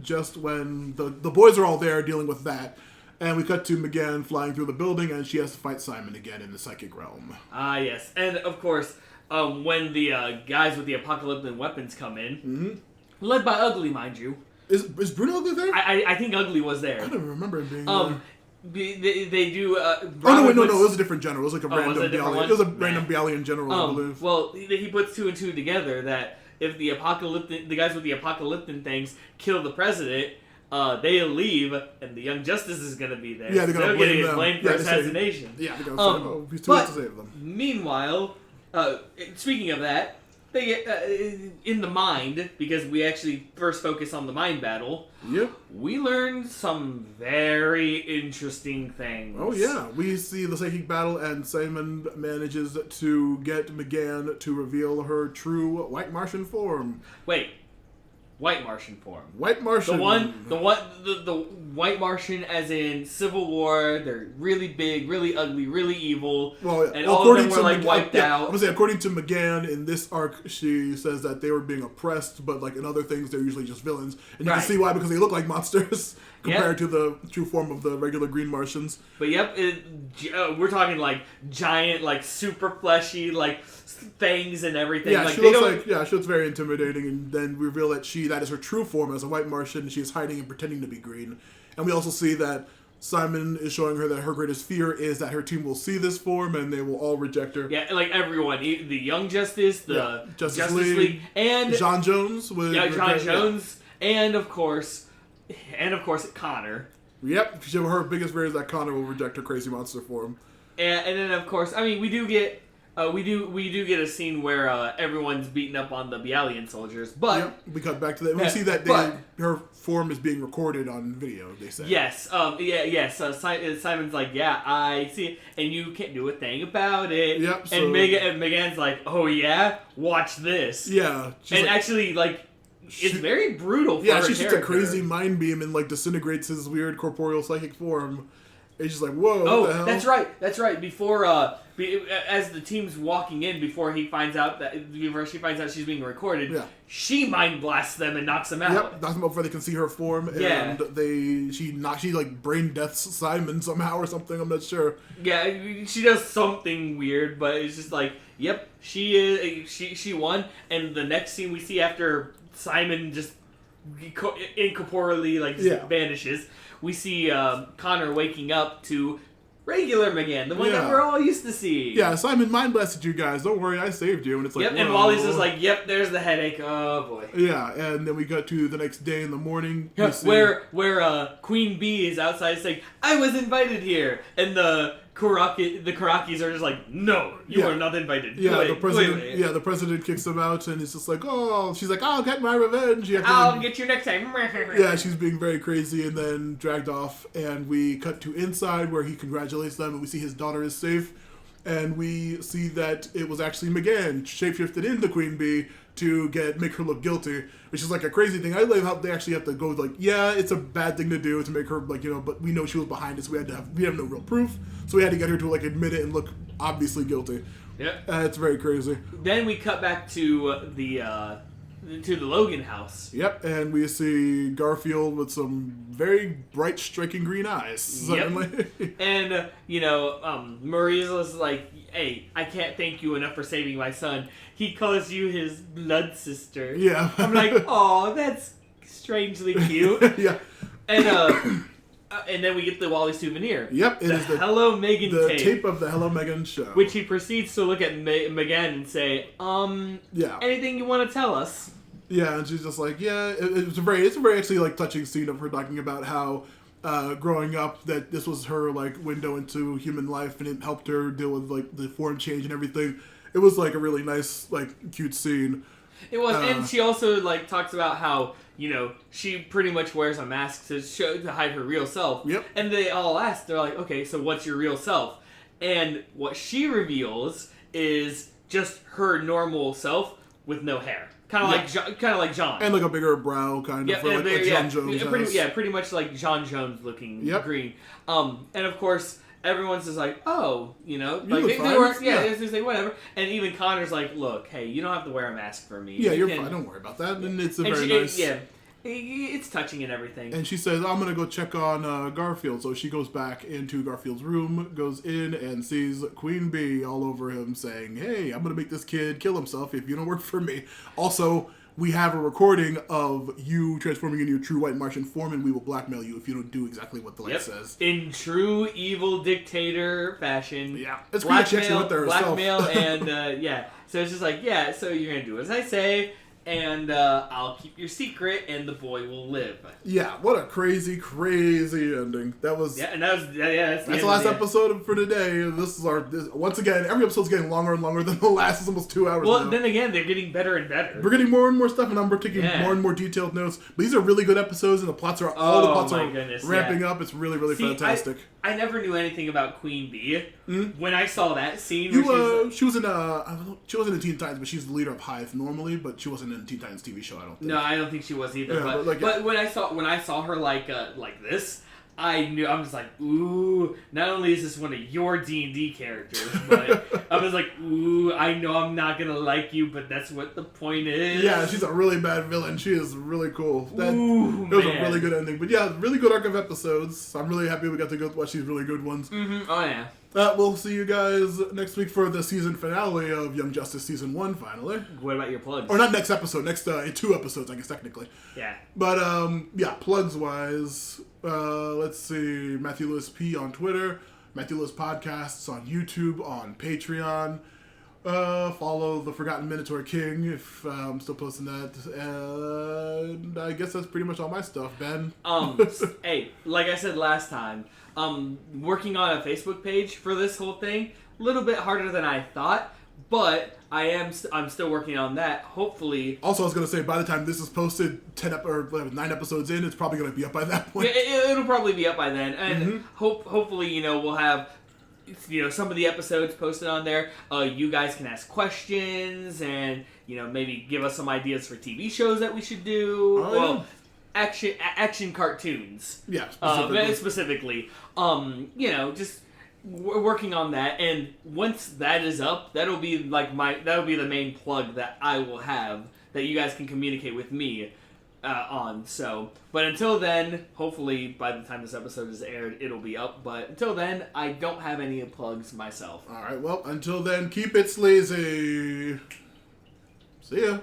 just when the boys are all there dealing with that. And we cut to McGann flying through the building, and she has to fight Simon again in the psychic realm.
Yes. And, of course, when the guys with the apocalyptic weapons come in, led by Ugly, mind you.
Is Bruno Ugly there?
I think Ugly was there.
I don't remember him being there.
They do.
No, it was a different general. It was like a random Bialyan. It was a random Bialyan general, I believe.
Well, he puts two and two together that if the guys with the apocalyptic things kill the president, they leave, and the Young Justice is going to be there.
Yeah, they're going to blame them.
Blamed for assassination.
Yeah, they're going to say, oh, he's too late to save them.
Meanwhile, speaking of that, they get in the mind, because we actually first focus on the mind battle.
Yep.
We learned some very interesting things.
Oh yeah, we see the psychic battle, and Simon manages to get McGann to reveal her true White Martian form.
Wait. White Martian form.
White Martian.
The White Martian, as in Civil War. They're really big, really ugly, really evil.
Well,
and all of them were wiped out.
I'm gonna say, according to McGann, in this arc, she says that they were being oppressed, but in other things, they're usually just villains, and you can see why, because they look like monsters compared to the true form of the regular Green Martians.
But we're talking giant, super fleshy, fangs and everything.
Yeah, she looks very intimidating, and then we reveal that that is her true form as a White Martian, and she is hiding and pretending to be green. And we also see that Simon is showing her that her greatest fear is that her team will see this form and they will all reject her.
Yeah, everyone. The Young Justice, the Justice League, and
John Jones.
And of course, Connor.
Yep, her biggest fear is that Connor will reject her crazy monster form.
And then of course, we do get a scene where everyone's beating up on the Bialyan soldiers, but
we cut back to that. We see that her form is being recorded on video. They say
yes, Simon's like, yeah, I see it, and you can't do a thing about it.
Yep. So,
and Megan's like, oh yeah, watch this.
Yeah,
and actually it's very brutal. For her
she shoots a
character.
crazy mind beam and disintegrates his weird corporeal psychic form. It's just whoa.
Oh,
what the hell?
That's right. Before, as the team's walking in, before she finds out she's being recorded, she mind blasts them and knocks them out.
Yep, knocks them out before they can see her form, and she brain deaths Simon somehow or something. I'm not sure.
Yeah, she does something weird, but it's just yep, she won. And the next scene we see after Simon just incorporeally vanishes. We see Connor waking up to regular McGann, the one that we're all used to seeing.
Yeah, Simon mind blasted you guys. Don't worry, I saved you. And it's
yep, and Wally's just yep, there's the headache. Oh boy.
Yeah, and then we got to the next day in the morning.
Where Queen Bee is outside saying, "I was invited here," and the Karakis are just no, you are not invited.
Yeah, the president kicks them out, and it's just oh, she's I'll get my revenge.
I'll get you next time.
Yeah, she's being very crazy, and then dragged off, and we cut to inside where he congratulates them, and we see his daughter is safe, and we see that it was actually McGann shapeshifted into Queen Bee to make her look guilty, which is a crazy thing. I love how they actually have to go it's a bad thing to do to make her but we know she was behind it, so we have no real proof, so we had to get her to admit it and look obviously guilty.
Yep.
It's very crazy.
Then we cut back to the Logan house.
Yep, and we see Garfield with some very bright, striking green eyes. Suddenly.
Yep. And Maria's hey, I can't thank you enough for saving my son. He calls you his blood sister.
Yeah.
I'm oh, that's strangely cute.
Yeah.
And then we get the Wally souvenir.
Yep, it is the
Hello Megan
the tape of the Hello Megan show.
Which he proceeds to look at McGann and say, anything you want to tell us?
Yeah, and she's just it's a very actually touching scene of her talking about how growing up that this was her window into human life, and it helped her deal with the form change and everything. It was a really nice cute scene.
It was, and she also talks about how she pretty much wears a mask to hide her real self.
Yep.
And they all ask, they're okay, so what's your real self? And what she reveals is just her normal self with no hair. Kind of like John.
And a bigger brow, kind of, like John Jones has.
Pretty much like John Jones looking green. And of course, everyone's just oh, they were, they say whatever. And even Connor's look, hey, you don't have to wear a mask for me.
Yeah, you're fine. Don't worry about that. And it's nice.
It's touching and everything.
And she says, I'm going to go check on Garfield. So she goes back into Garfield's room, goes in, and sees Queen Bee all over him saying, hey, I'm going to make this kid kill himself if you don't work for me. Also, we have a recording of you transforming into your true White Martian form, and we will blackmail you if you don't do exactly what the light says.
In true evil dictator fashion.
Yeah. It's blackmail,
blackmail and, So it's just so you're going to do as I say. and I'll keep your secret, and the boy will live.
Yeah, what a crazy, crazy ending. That was...
Yeah, and that's
the last episode for today. Once again, every episode's getting longer and longer than the last. It's almost 2 hours
Well,
now.
then again, they're getting better and better.
We're getting more and more stuff, and I'm taking more and more detailed notes. But these are really good episodes, and the plots are ramping up. It's really, really fantastic.
I never knew anything about Queen Bee.
Mm-hmm.
When I saw that scene,
she wasn't in Teen Titans, but she's the leader of Hive normally. But she wasn't in Teen Titans TV show. I don't think.
No, I don't think she was either.
Yeah,
but when I saw her like this, I was like, ooh. Not only is this one of your D&D characters, but I was like, ooh. I know I'm not gonna like you, but that's what the point is.
Yeah, she's a really bad villain. She is really cool. It was a really good ending. But yeah, really good arc of episodes. I'm really happy we got to go watch these really good ones.
Mm-hmm. Oh yeah.
We'll see you guys next week for the season finale of Young Justice Season 1, finally.
What about your plugs?
Or not next episode, next 2 episodes, I guess, technically.
Yeah.
But, plugs-wise, let's see, Matthew Lewis P on Twitter, Matthew Lewis Podcasts on YouTube, on Patreon. Follow The Forgotten Minotaur King if I'm still posting that. And I guess that's pretty much all my stuff, Ben.
Hey, like I said last time, working on a Facebook page for this whole thing, a little bit harder than I thought, but I'm still working on that. Hopefully.
Also, I was gonna say, by the time this is posted, 9 episodes in, it's probably gonna be up by that point.
Yeah, it'll probably be up by then, and hopefully, we'll have some of the episodes posted on there. You guys can ask questions and maybe give us some ideas for TV shows that we should do. Action cartoons.
Yeah,
specifically. Just we're working on that, and once that is up, that'll be the main plug that I will have that you guys can communicate with me on. So, but until then, hopefully by the time this episode is aired, it'll be up. But until then, I don't have any plugs myself.
All right. Well, until then, keep it sleazy. See ya.